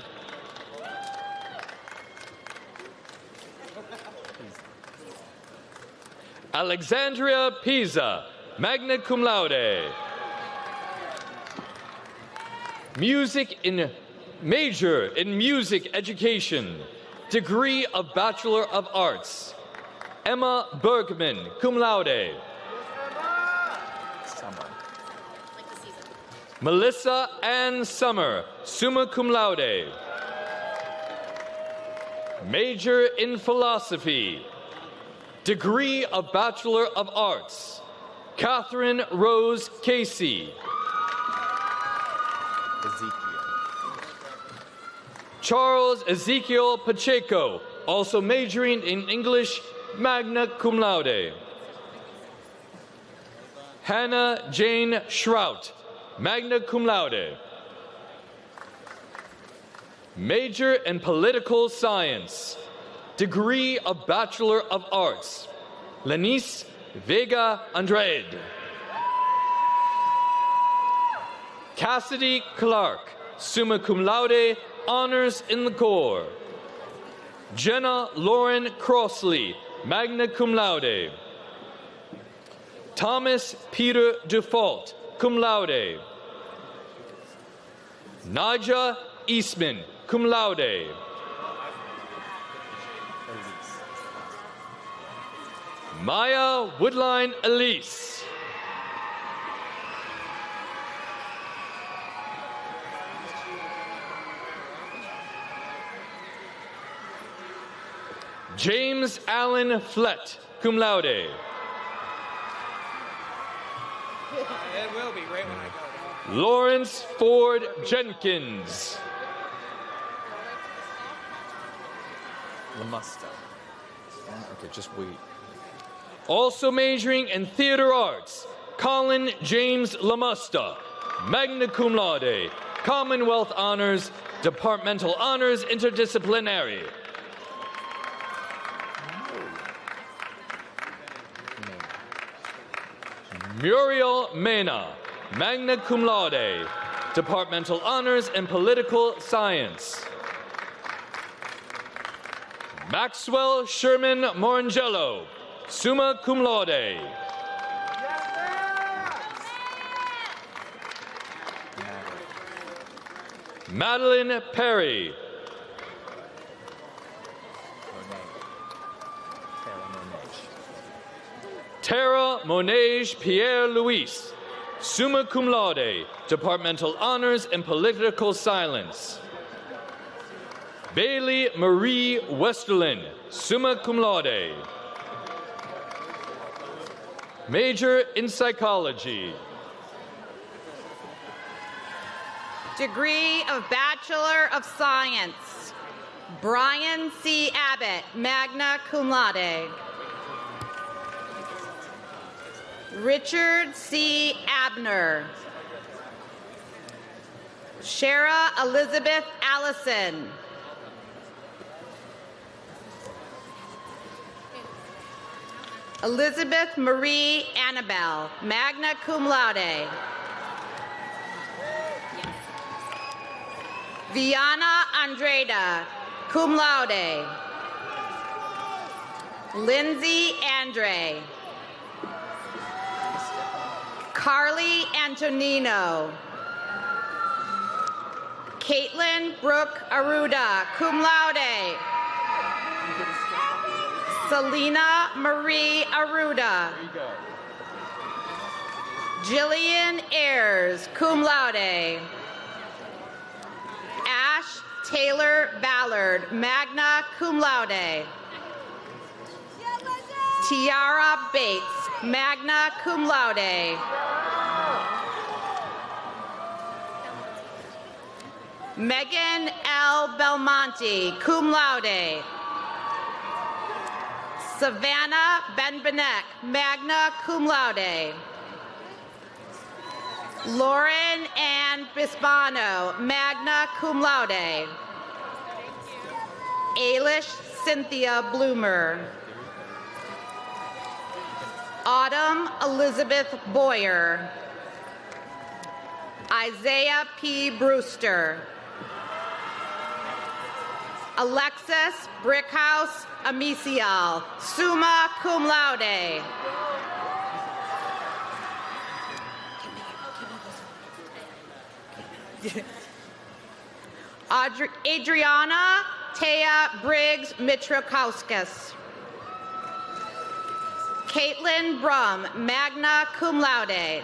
Speaker 9: Alexandria Pisa, magna cum laude. Major in music education. Degree of Bachelor of Arts. Emma Bergman, cum laude. Melissa Ann Summer, summa cum laude. Major in philosophy. Degree of Bachelor of Arts. Catherine Rose Casey. Charles Ezekiel Pacheco, also majoring in English, magna cum laude. Hannah Jane Shrout, magna cum laude. Major in political science. Degree of Bachelor of Arts. Lenice Vega Andrade. Cassidy Clark, summa cum laude, honors in the Corps. Jenna Lauren Crossley, magna cum laude. Thomas Peter Default, cum laude. Naja Eastman, cum laude. Maya Woodline Elise. James Allen Flett, cum laude.
Speaker 11: It will be right when I go.
Speaker 9: Lawrence Ford Jenkins.
Speaker 10: Lamusta. Okay, just wait.
Speaker 9: Also majoring in theater arts, Colin James Lamusta, magna cum laude, Commonwealth Honors, Departmental Honors, Interdisciplinary. Muriel Mena, magna cum laude, Departmental Honors in Political Science. Maxwell Sherman Morangello, summa cum laude. Madeline Perry. Tara Monage Pierre Louis, summa cum laude, Departmental Honors in Political Science. Bailey Marie Westerlin, summa cum laude. Major in Psychology.
Speaker 12: Degree of Bachelor of Science, Brian C. Abbott, magna cum laude. Richard C. Abner. Shara Elizabeth Allison. Elizabeth Marie Annabelle, magna cum laude. Viana Andrada, cum laude. Lindsay Andre. Carly Antonino. Caitlin Brooke Aruda, cum laude. Selena Marie Aruda. Jillian Ayers, cum laude. Ash Taylor Ballard, magna cum laude. Tiara Bates, magna cum laude. Megan L. Belmonte, cum laude. Savannah Benbenek, magna cum laude. Lauren Ann Bispano, magna cum laude. Ailish Cynthia Bloomer. Autumn Elizabeth Boyer. Isaiah P. Brewster. Alexis Brickhouse Amicial, summa cum laude. Adriana Tea Briggs Mitrokowskis. Caitlin Brum, magna cum laude.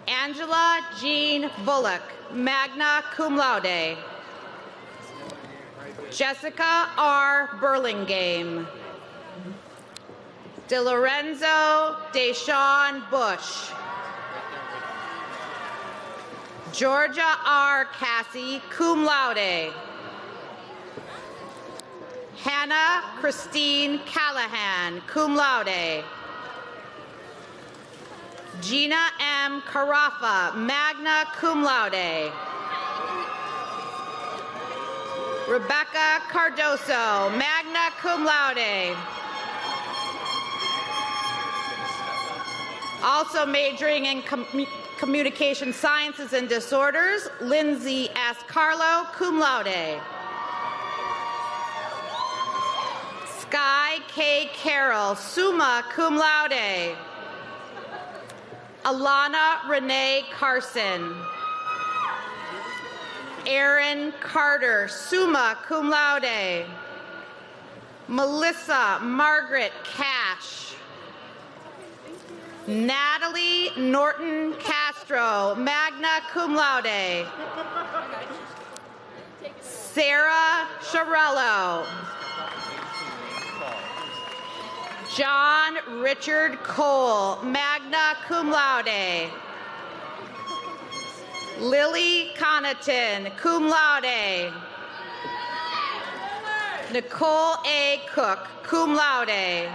Speaker 12: Angela Jean Bullock, magna cum laude. Jessica R. Burlingame. DeLorenzo Deshawn Bush. Georgia R. Cassie, cum laude. Hannah Christine Callahan, cum laude. Gina M. Carafa, magna cum laude. Rebecca Cardoso, magna cum laude. Also majoring in Communication Sciences and Disorders, Lindsay S. Carlo, cum laude. Sky K. Carroll, summa cum laude. Alana Renee Carson. Aaron Carter, summa cum laude. Melissa Margaret Cash. Natalie Norton Castro, magna cum laude. Sarah Sharello. John Richard Cole, magna cum laude. Lily Connaughton, cum laude. Nicole A. Cook, cum laude.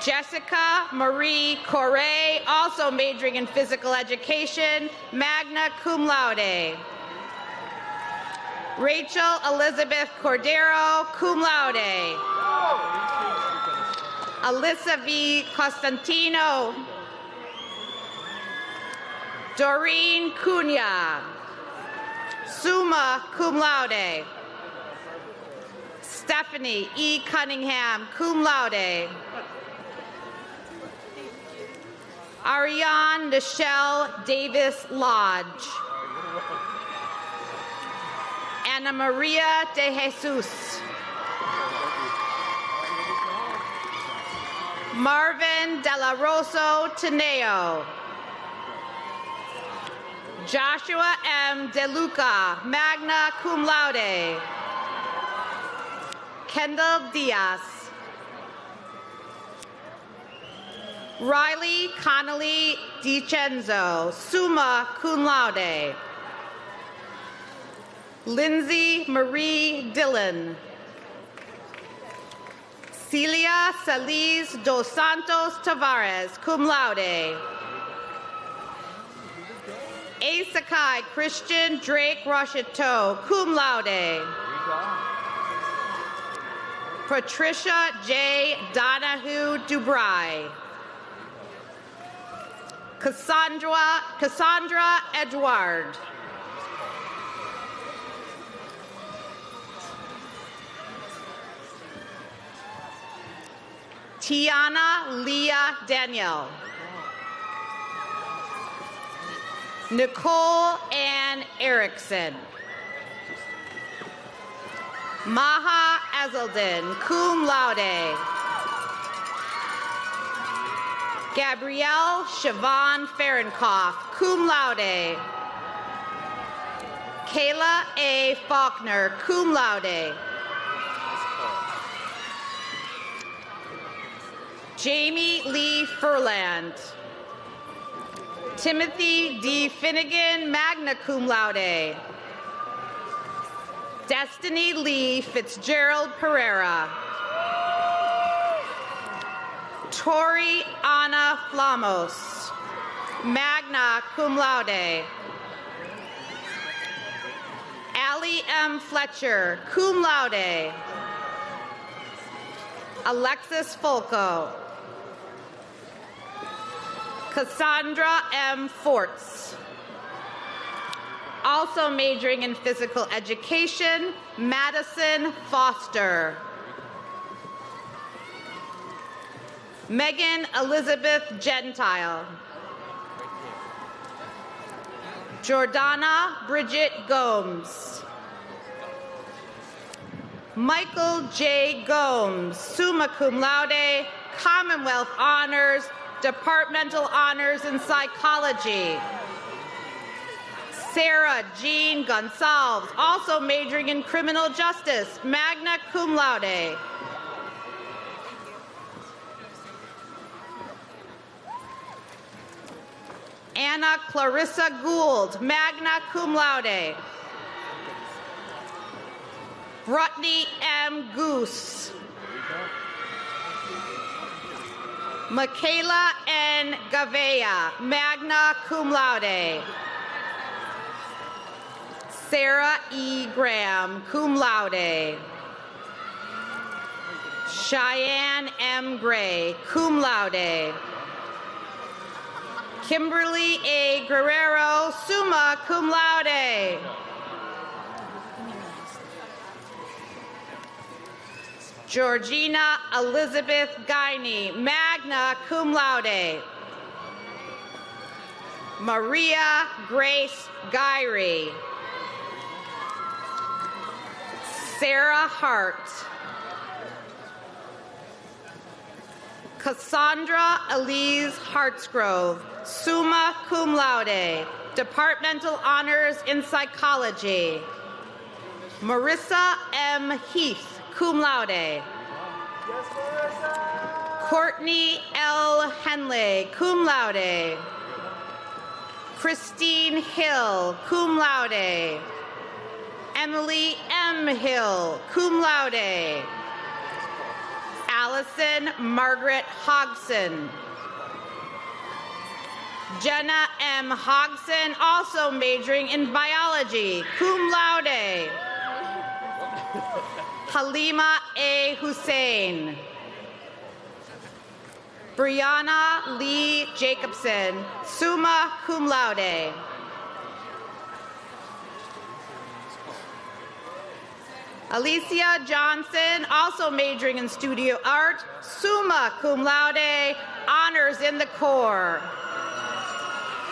Speaker 12: Jessica Marie Correa, also majoring in physical education, magna cum laude. Rachel Elizabeth Cordero, cum laude. Alyssa V. Costantino. Doreen Cunha. Summa cum laude. Stephanie E. Cunningham, cum laude. Ariane Nichelle Davis Lodge. Ana Maria de Jesus. Marvin De La Rosa Teneo. Joshua M. De Luca, magna cum laude. Kendall Diaz. Riley Connolly DiCenzo, summa cum laude. Lindsay Marie Dillon. Celia Salis dos Santos Tavares, cum laude. Asakai Christian Drake Rocheteau, cum laude. Patricia J. Donahue Dubray. Cassandra Edward. Tiana Leah Daniel. Nicole Ann Erickson. Maha Ezeldin, cum laude. Gabrielle Siobhan Fahrenkopf, cum laude. Kayla A. Faulkner, cum laude. Jamie Lee Furland. Timothy D. Finnegan, magna cum laude. Destiny Lee Fitzgerald Pereira. Tori Anna Flamos, magna cum laude. Allie M. Fletcher, cum laude. Alexis Folco. Cassandra M. Forts. Also majoring in physical education, Madison Foster. Megan Elizabeth Gentile. Jordana Bridget Gomes. Michael J. Gomes, summa cum laude, Commonwealth Honors, Departmental Honors in Psychology. Sarah Jean Gonsalves, also majoring in criminal justice, magna cum laude. Anna Clarissa Gould, magna cum laude. Rutney M. Goose. Michaela N. Gavea, magna cum laude. Sarah E. Graham, cum laude. Cheyenne M. Gray, cum laude. Kimberly A. Guerrero, summa cum laude. Georgina Elizabeth Guiney, magna cum laude. Maria Grace Gyrie. Sarah Hart. Cassandra Elise Hartsgrove, summa cum laude, Departmental Honors in Psychology. Marissa M. Heath, cum laude. Courtney L. Henley, cum laude. Christine Hill, cum laude. Emily M. Hill, cum laude. Allison Margaret Hodgson. Jenna M. Hodgson, also majoring in biology, cum laude. Halima A. Hussein. Brianna Lee Jacobson, summa cum laude. Alicia Johnson, also majoring in studio art, summa cum laude, honors in the core.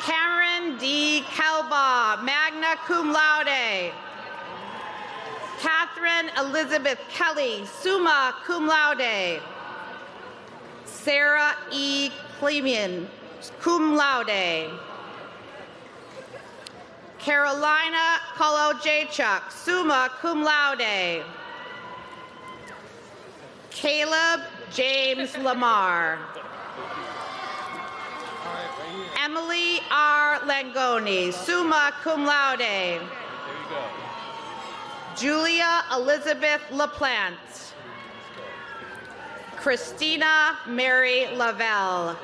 Speaker 12: Cameron D. Kelbaugh, magna cum laude. Catherine Elizabeth Kelly, summa cum laude. Sarah E. Clemian, cum laude. Carolina Kolojachuk, summa cum laude. Caleb James Lamar. Emily R. Langoni, summa cum laude. Julia Elizabeth LaPlante. Christina Mary Lavelle.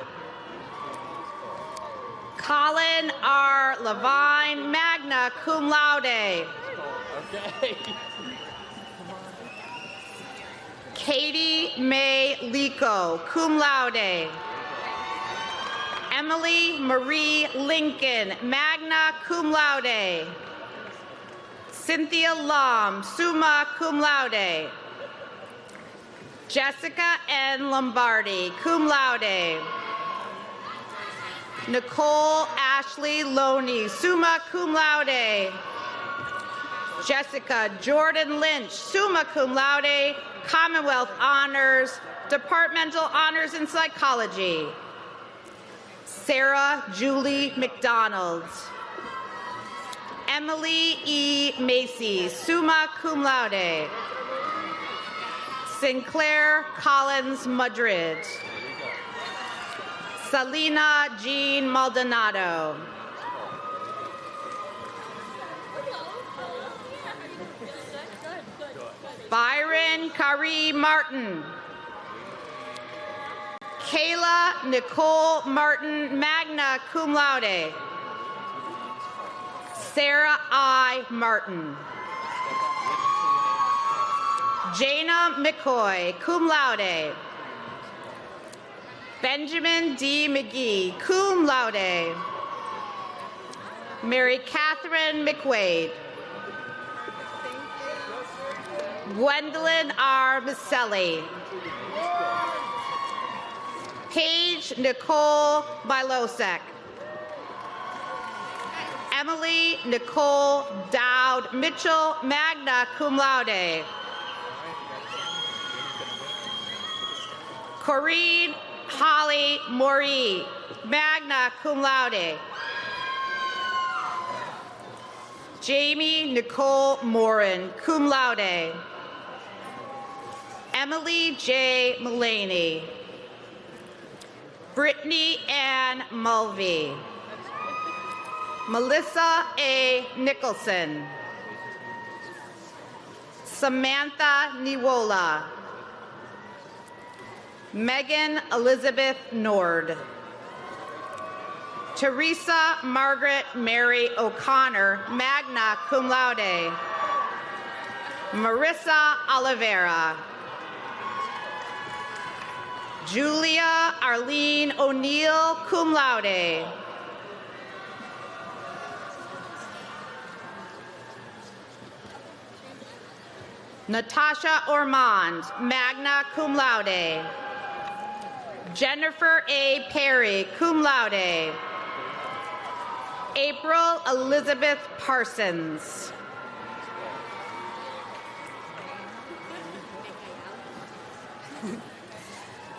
Speaker 12: Colin R. Levine, magna cum laude.
Speaker 9: Okay.
Speaker 12: Katie May Lico, cum laude. Emily Marie Lincoln, magna cum laude. Cynthia Lom, summa cum laude. Jessica N. Lombardi, cum laude. Nicole Ashley Loney, summa cum laude. Jessica Jordan Lynch, summa cum laude, Commonwealth Honors, Departmental Honors in Psychology. Sarah Julie McDonald. Emily E. Macy, summa cum laude. Sinclair Collins Madrid. Salina Jean Maldonado. Byron Kari Martin. Kayla Nicole Martin, magna cum laude. Sarah I. Martin. Jana McCoy, cum laude. Benjamin D. McGee, cum laude. Mary Catherine McWade. Gwendolyn R. Maselli. Paige Nicole Bilosek. Emily Nicole Dowd Mitchell, magna cum laude. Corinne Holly Maury, magna cum laude. Jamie Nicole Morin, cum laude. Emily J. Mullaney. Brittany Ann Mulvey. Melissa A. Nicholson. Samantha Niwola. Megan Elizabeth Nord. Teresa Margaret Mary O'Connor, magna cum laude. Marissa Oliveira. Julia Arlene O'Neill, cum laude. Natasha Ormond, magna cum laude. Jennifer A. Perry, cum laude. April Elizabeth Parsons.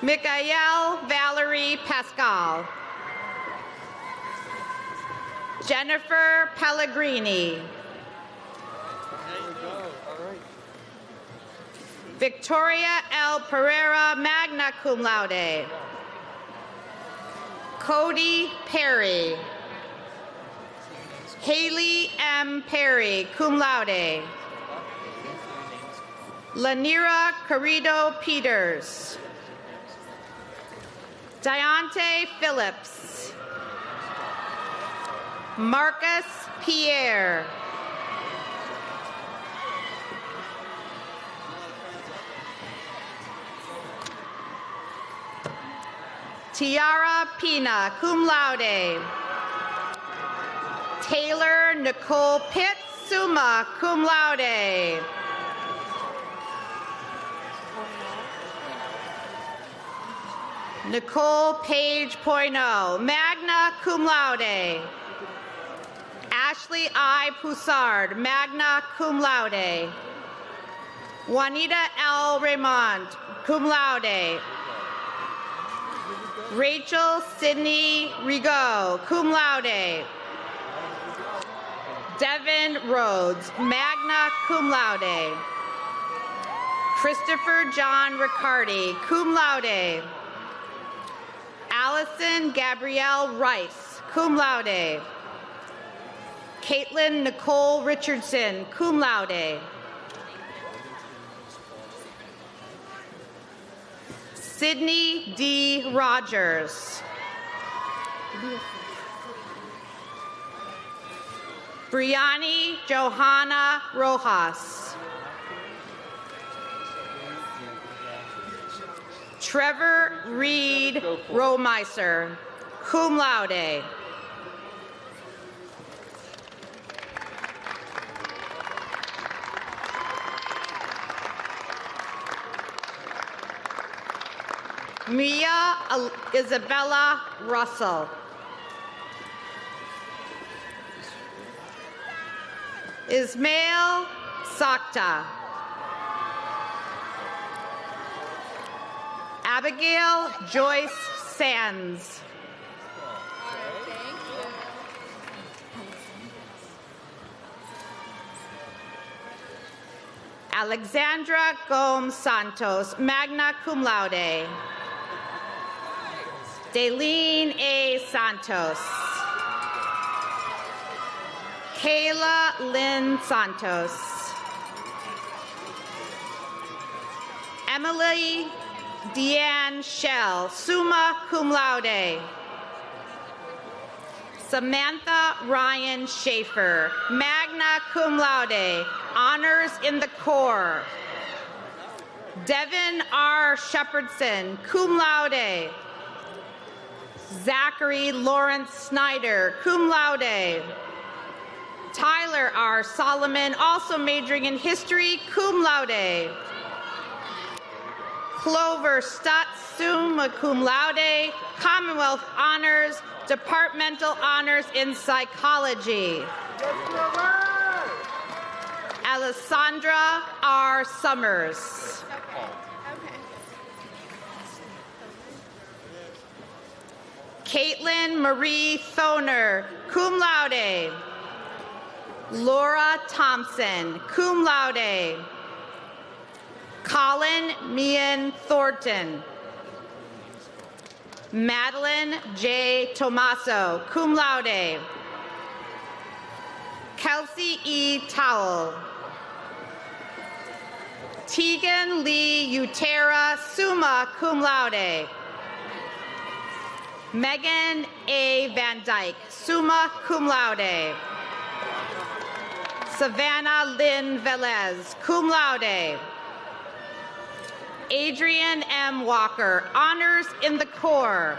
Speaker 12: Michael Valerie Pascal. Jennifer Pellegrini. Victoria L. Pereira, magna cum laude. Cody Perry. Haley M. Perry, cum laude. Lanira Carrido Peters. Diante Phillips. Marcus Pierre. Tiara Pina, cum laude. Taylor Nicole Pitts, summa cum laude. Nicole Page Poino, magna cum laude. Ashley I. Poussard, magna cum laude. Juanita L. Raymond, cum laude. Rachel Sidney Rigaud, cum laude. Devin Rhodes, magna cum laude. Christopher John Riccardi, cum laude. Allison Gabrielle Rice, cum laude. Caitlin Nicole Richardson, cum laude. Sydney D. Rogers. Brianni Johanna Rojas. Trevor Reed Rohmeiser, cum laude. Mia Isabella Russell. Ismail Sakta. Abigail Joyce Sands. Alexandra Gomes Santos, magna cum laude. Daleen A. Santos. Kayla Lynn Santos. Emily Deanne Shell, summa cum laude. Samantha Ryan Schaefer, magna cum laude, honors in the core. Devin R. Shepherdson, cum laude. Zachary Lawrence Snyder, cum laude. Tyler R. Solomon, also majoring in history, cum laude. Clover Stutz, summa cum laude, Commonwealth Honors, Departmental Honors in Psychology. Alessandra R. Summers. Caitlin Marie Thoner, cum laude. Laura Thompson, cum laude. Colin Meehan Thornton. Madeline J. Tomaso, cum laude. Kelsey E. Towell. Tegan Lee Utera, summa cum laude. Megan A. Van Dyke, summa cum laude. Savannah Lynn Velez, cum laude. Adrian M. Walker, honors in the core.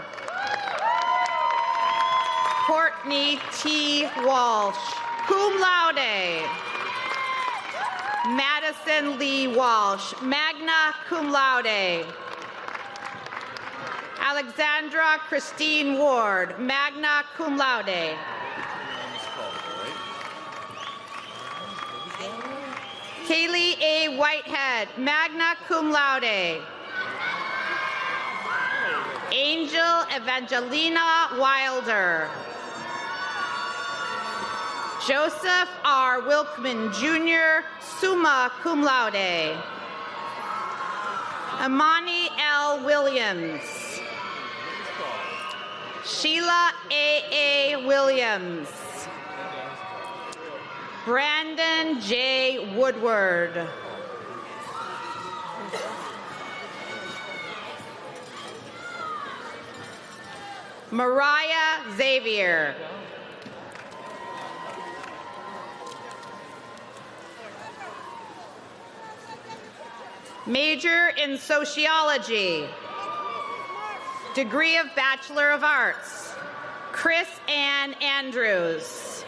Speaker 12: Courtney T. Walsh, cum laude. Madison Lee Walsh, magna cum laude. Alexandra Christine Ward, magna cum laude. Kaylee A. Whitehead, magna cum laude. Angel Evangelina Wilder. Joseph R. Wilkman Jr., summa cum laude. Amani L. Williams. Sheila A. Williams. Brandon J. Woodward. Mariah Xavier. Major in Sociology. degree of Bachelor of Arts. Chris Ann Andrews.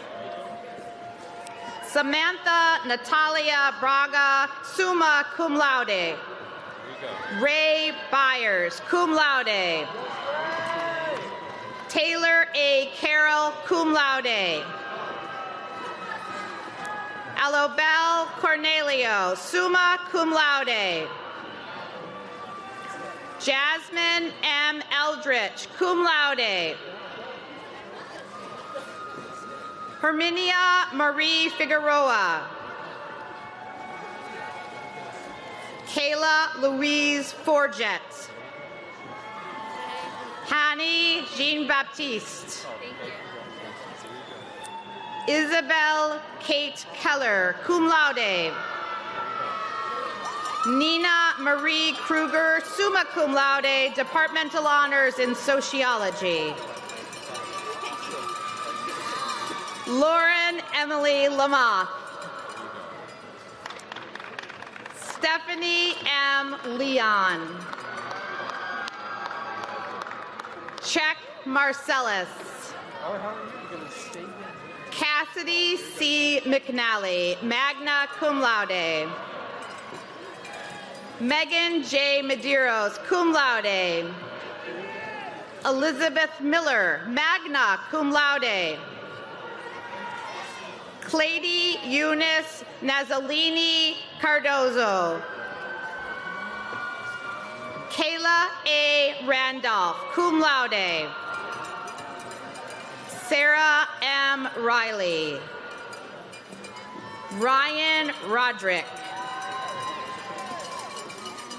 Speaker 12: Samantha Natalia Braga, summa cum laude. Ray Byers, cum laude. Taylor A. Carroll, cum laude. Alobel Cornelio, summa cum laude. Jasmine M. Eldridge, cum laude. Herminia Marie Figueroa. Kayla Louise Forget. Hanny Jean-Baptiste. Isabel Kate Keller, cum laude. Nina Marie Kruger, summa cum laude, departmental honors in sociology. Lauren Emily Lamothe. Stephanie M. Leon. Czech Marcellus. Cassidy C. McNally, magna cum laude. Megan J. Medeiros, cum laude. Elizabeth Miller, magna cum laude. Clady Eunice Nazzolini Cardozo. Kayla A. Randolph, cum laude. Sarah M. Riley. Ryan Roderick.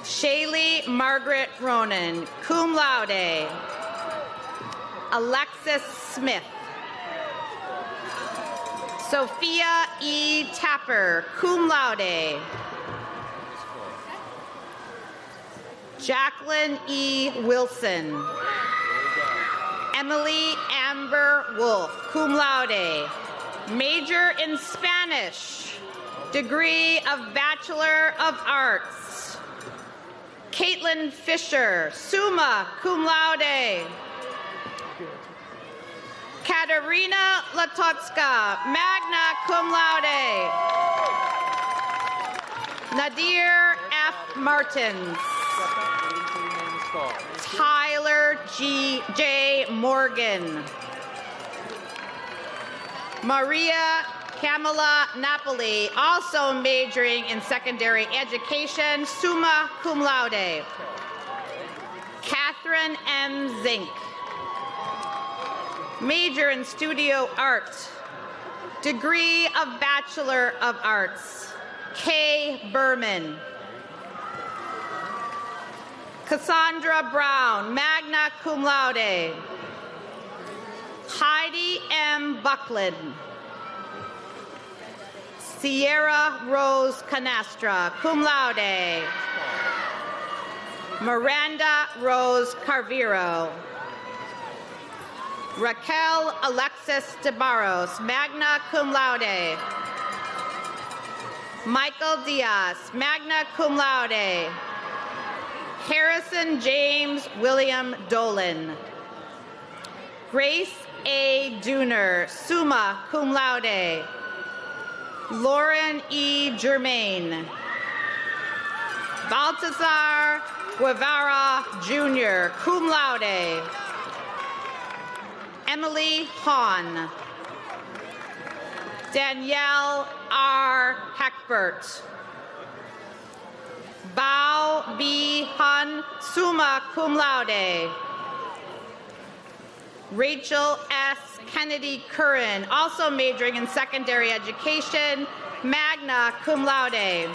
Speaker 12: Shaylee Margaret Ronan, cum laude. Alexis Smith. Sophia E. Tapper, cum laude. Jacqueline E. Wilson. Emily Amber Wolf, cum laude. Major in Spanish. Degree of Bachelor of Arts. Caitlin Fisher, summa cum laude. Katerina Latotska, magna cum laude. Nadir F. Martins. Tyler J. Morgan. Maria Camila Napoli, also majoring in secondary education, summa cum laude. Catherine M. Zink. Major in studio art. Degree of Bachelor of Arts. Kay Berman. Cassandra Brown, magna cum laude. Heidi M. Buckland. Sierra Rose Canastra, cum laude. Miranda Rose Carviro. Raquel Alexis de Barros, magna cum laude. Michael Diaz, magna cum laude. Harrison James William Dolan. Grace A. Dooner, summa cum laude. Lauren E. Germain. Baltazar Guevara Jr., cum laude. Emily Hahn. Danielle R. Heckbert. Bao B. Han, summa cum laude. Rachel S. Kennedy Curran, also majoring in secondary education, magna cum laude.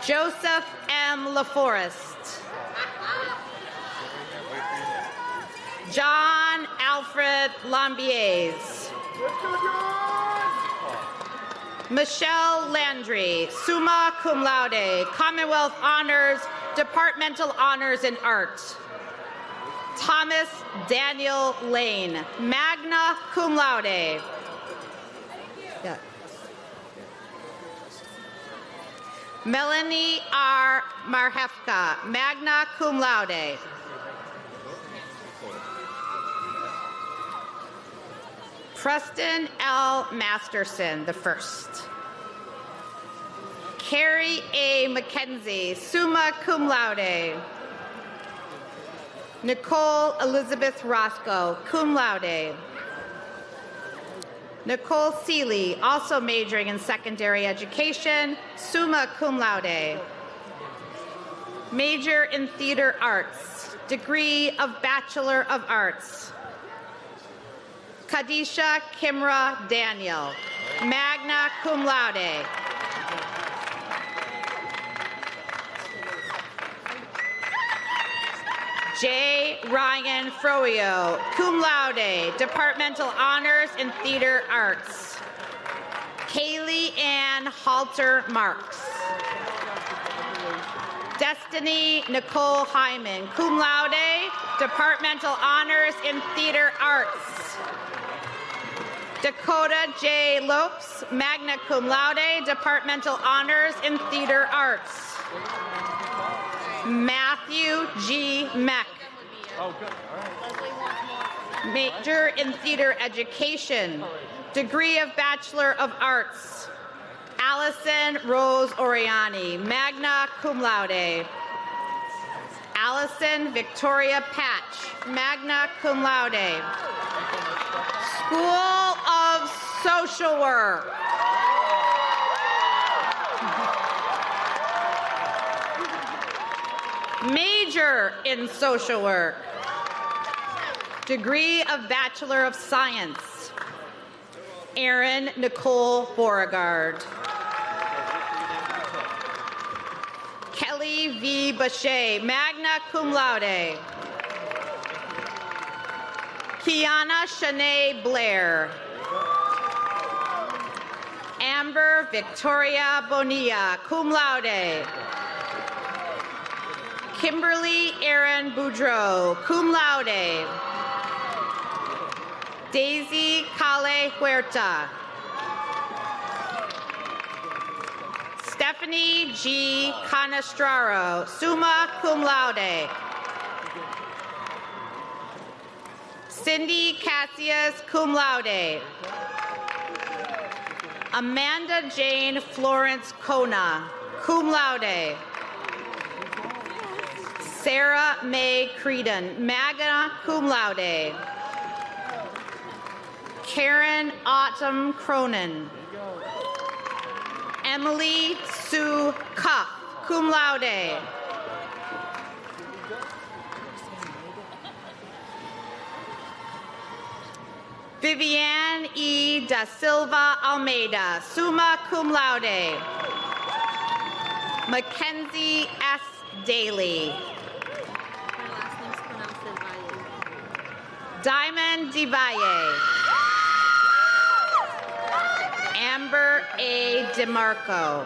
Speaker 12: Joseph M. LaForest. John Alfred Lambiers. Michelle Landry, summa cum laude, Commonwealth Honors, Departmental Honors in Art. Thomas Daniel Lane, magna cum laude. Yeah. Melanie R. Marhefka, magna cum laude. Preston L. Masterson, the first. Carrie A. McKenzie, summa cum laude. Nicole Elizabeth Roscoe, cum laude. Nicole Seeley, also majoring in secondary education, summa cum laude. Major in theater arts, degree of Bachelor of Arts. Kadisha Kimra Daniel, magna cum laude. J. Ryan Froio, cum laude, departmental honors in theater arts. Kaylee Ann Halter Marks. Destiny Nicole Hyman, cum laude, departmental honors in theater arts. Dakota J. Lopes, magna cum laude, departmental honors in theater arts. Matthew G. Meck, major in theater education, degree of Bachelor of Arts. Allison Rose Oriani, magna cum laude. Allison Victoria Patch, magna cum laude. School of Social Work. Major in Social Work. Degree of Bachelor of Science. Erin Nicole Beauregard. Kelly V. Bachet, magna cum laude. Kiana Shanae Blair. Amber Victoria Bonilla, cum laude. Kimberly Erin Boudreau, cum laude. Daisy Cale Huerta. Stephanie G. Canestraro, summa cum laude. Cindy Cassius, cum laude. Amanda Jane Florence Kona, cum laude. Sarah May Creedon, magna cum laude. Karen Autumn Cronin. Emily Sue Cuff, cum laude. Viviane E. Da Silva Almeida, summa cum laude. Mackenzie S. Daly. Diamond DeValle. Amber A. DeMarco.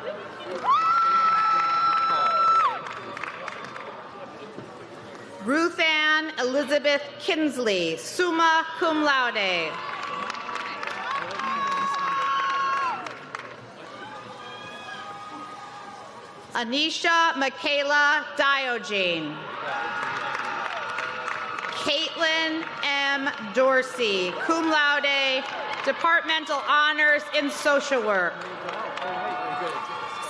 Speaker 12: Ruth Ann Elizabeth Kinsley, summa cum laude. Anisha Michaela Diogene. Caitlin M. Dorsey, cum laude, departmental honors in social work.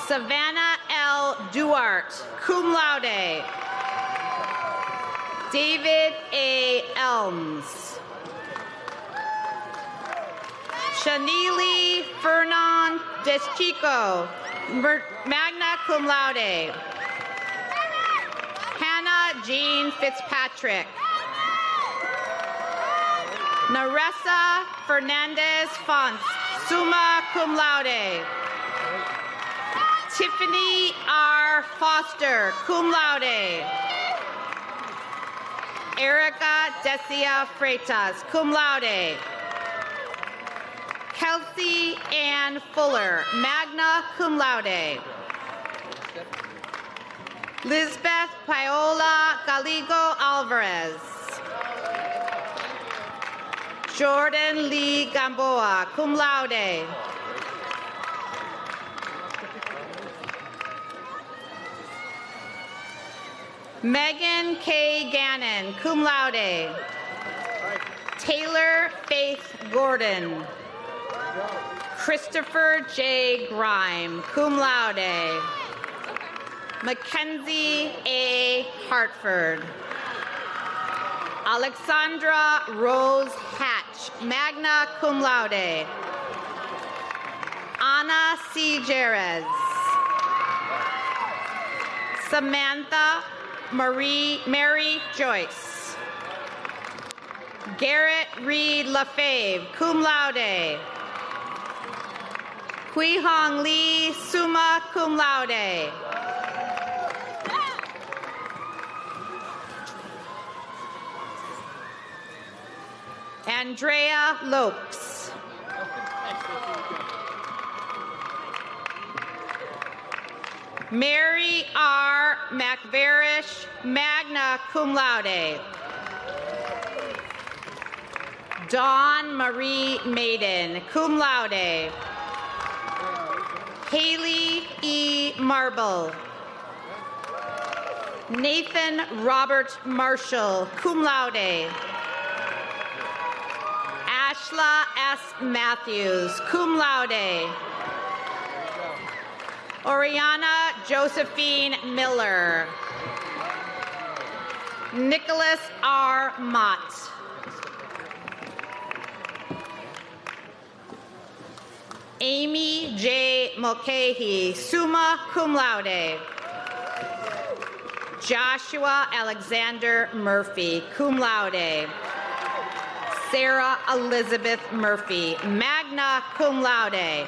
Speaker 12: Savannah L. Duarte, cum laude. David A. Elms. Shanili Fernan Deschico, magna cum laude. Hannah Jean Fitzpatrick. Naressa Fernandez Fons, summa cum laude. Tiffany R. Foster, cum laude. Erica Decia Freitas, cum laude. Kelsey Ann Fuller, magna cum laude. Lisbeth Paola Galigo Alvarez. Jordan Lee Gamboa, cum laude. Megan K. Gannon, cum laude. Taylor Faith Gordon. Christopher J. Grime, cum laude. Mackenzie A. Hartford. Alexandra Rose Hatch, magna cum laude. Anna C. Jerez. Samantha Mary Joyce. Garrett Reed LaFave, cum laude. Hui Hong Lee, summa cum laude. Andrea Lopes. Mary R. McVarish, magna cum laude. Dawn Marie Maiden, cum laude. Haley E. Marble. Nathan Robert Marshall, cum laude. Ashla S. Matthews, cum laude. Oriana Josephine Miller. Nicholas R. Mott. Amy J. Mulcahy, summa cum laude. Joshua Alexander Murphy, cum laude. Sarah Elizabeth Murphy, magna cum laude.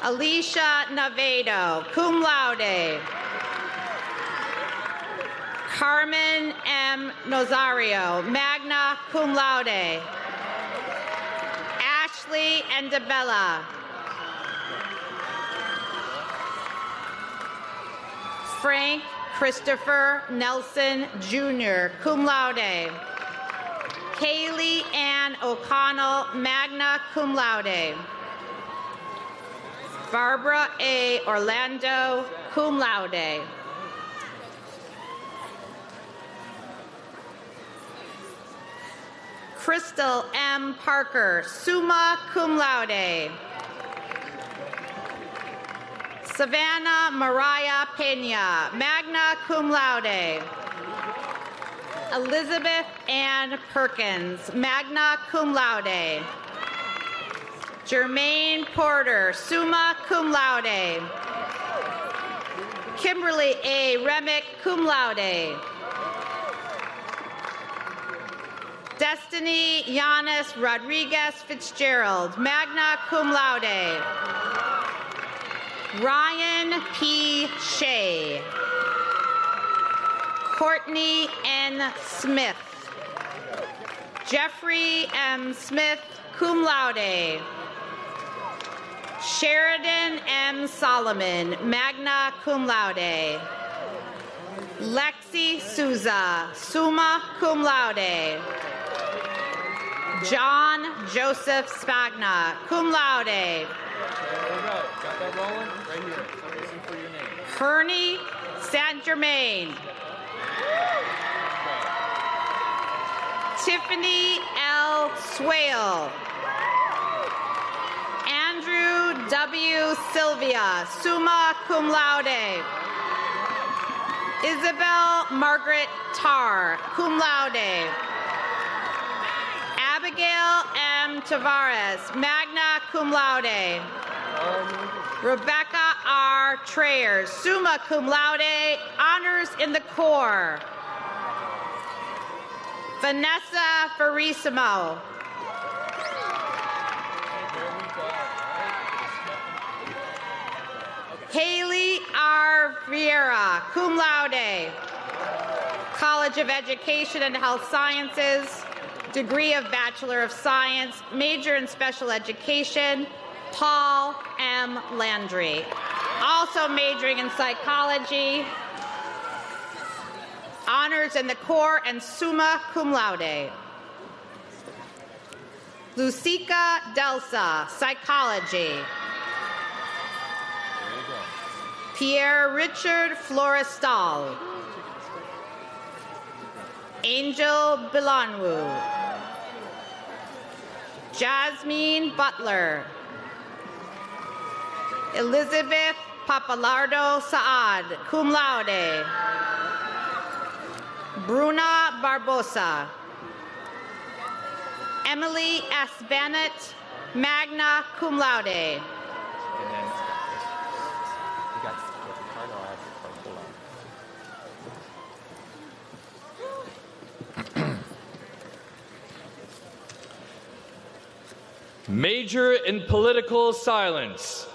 Speaker 12: Alicia Navedo, cum laude. Carmen M. Nozario, magna cum laude. Ashley Endabella. Frank Christopher Nelson Jr., cum laude. Kaylee Ann O'Connell, magna cum laude. Barbara A. Orlando, cum laude. Crystal M. Parker, summa cum laude. Savannah Mariah Pena, magna cum laude. Elizabeth Ann Perkins, magna cum laude. Jermaine Porter, summa cum laude. Kimberly A. Remick, cum laude. Destiny Yanis Rodriguez Fitzgerald, magna cum laude. Ryan P. Shea. Courtney N. Smith. Jeffrey M. Smith, cum laude. Sheridan M. Solomon, magna cum laude. Lexi Souza, summa cum laude. John Joseph Spagna, cum laude.
Speaker 10: There we go. Got that rolling? Right here. Listen for your name.
Speaker 12: Hernie Saint Germain. Tiffany L. Swale. Andrew W. Sylvia, summa cum laude. Isabel Margaret Tarr, cum laude. Abigail M. Tavares, magna cum laude. Rebecca R. Trayer, summa cum laude, honors in the Corps. Vanessa Farissimo. Haley R. Vieira, cum laude. College of Education and Health Sciences, degree of Bachelor of Science, major in Special Education, Paul M. Landry. Also majoring in psychology, honors in the Corps, and summa cum laude. Lucica Delsa, psychology. Pierre Richard Florestal. Angel Bilanwu. Jasmine Butler. Elizabeth Papalardo Saad, cum laude. Bruna Barbosa. Emily S. Bennett, magna cum laude.
Speaker 10: And then you got the final answer. Hold on.
Speaker 9: Major in political science.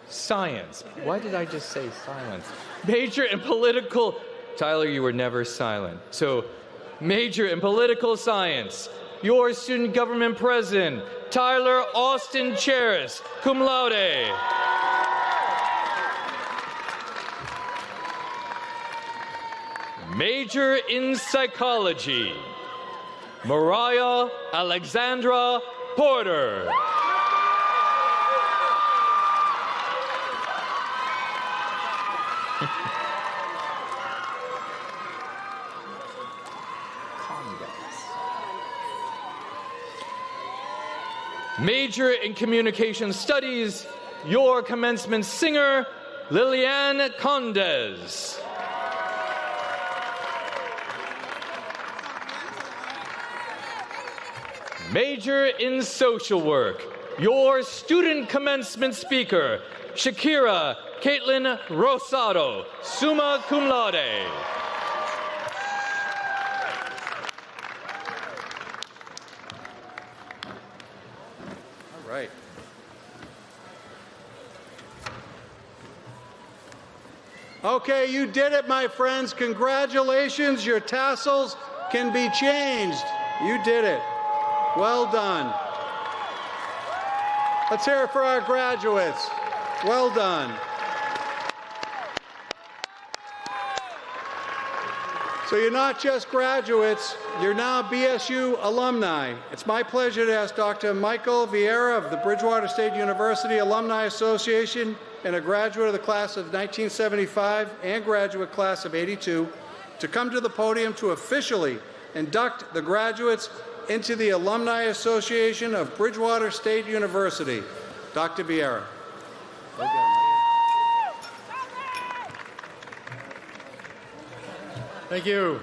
Speaker 9: Science. Why did I just say silence? Major in political... Tyler, you were never silent. So, major in political science. Your student government president, Tyler Austin Cheris, cum laude. Major in psychology, Mariah Alexandra Porter. Major in communication studies, your commencement singer, Liliane Condes. Major in social work, your student commencement speaker, Shakira Caitlin Rosado, summa cum laude.
Speaker 4: All right. Okay, you did it, my friends. Congratulations. Your tassels can be changed. You did it. Well done. Let's hear it for our graduates. Well done. So you're not just graduates, you're now BSU alumni. It's my pleasure to ask Dr. Michael Vieira of the Bridgewater State University Alumni Association and a graduate of the class of 1975 and graduate class of 82 to come to the podium to officially induct the graduates into the Alumni Association of Bridgewater State University. Dr. Vieira.
Speaker 13: Thank you.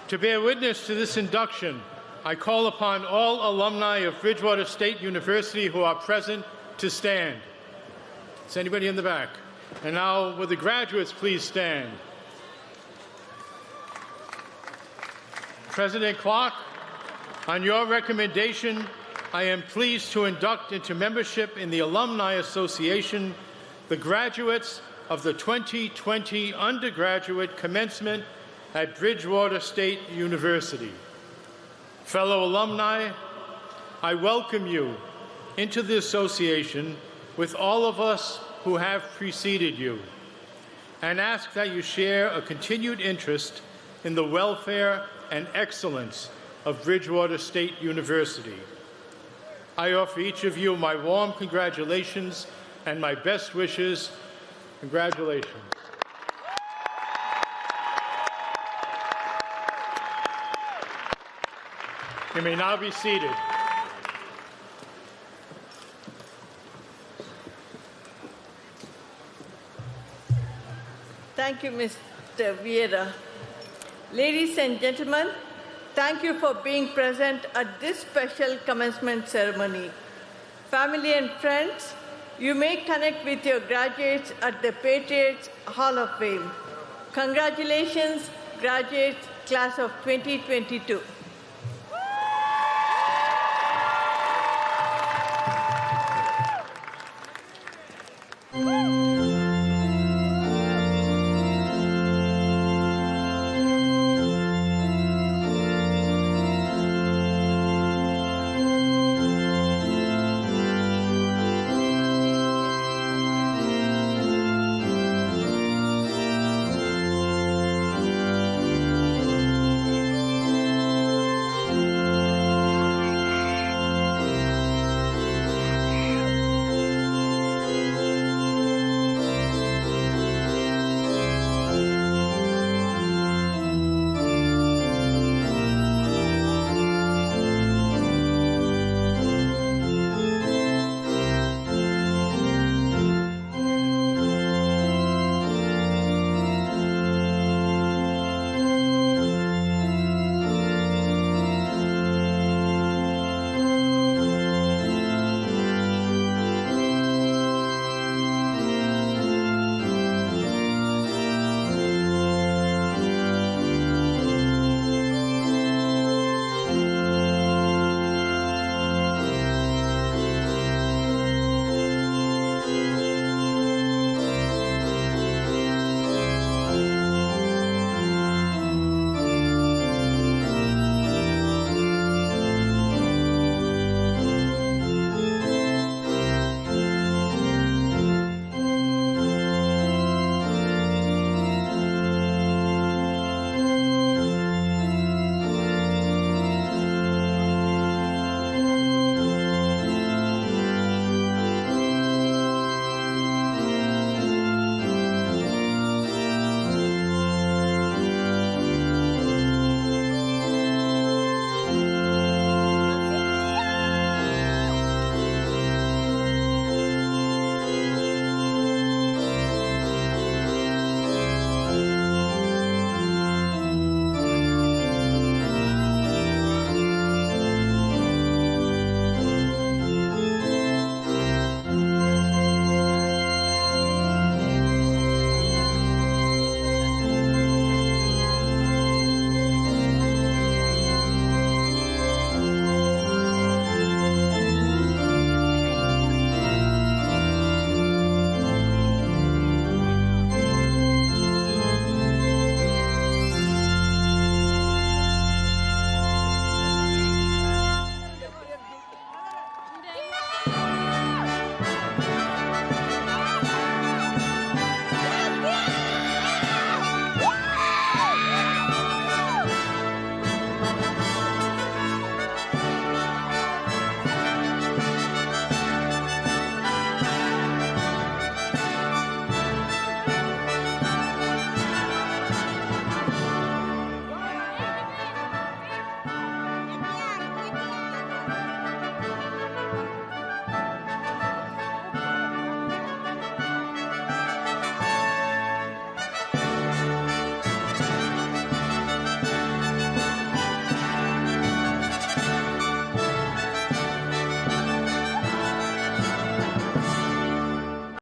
Speaker 13: To bear witness to this induction, I call upon all alumni of Bridgewater State University who are present to stand. Is anybody in the back? And now, will the graduates please stand? President Clark, on your recommendation, I am pleased to induct into membership in the Alumni Association the graduates of the 2020 undergraduate commencement at Bridgewater State University. Fellow alumni, I welcome you into the association with all of us who have preceded you and ask that you share a continued interest in the welfare and excellence of Bridgewater State University. I offer each of you my warm congratulations and my best wishes. Congratulations. You may now be seated.
Speaker 1: Thank you, Mr. Vieira. Ladies and gentlemen, thank you for being present at this special commencement ceremony. Family and friends, you may connect with your graduates at the Patriots Hall of Fame. Congratulations, graduates, class of 2022.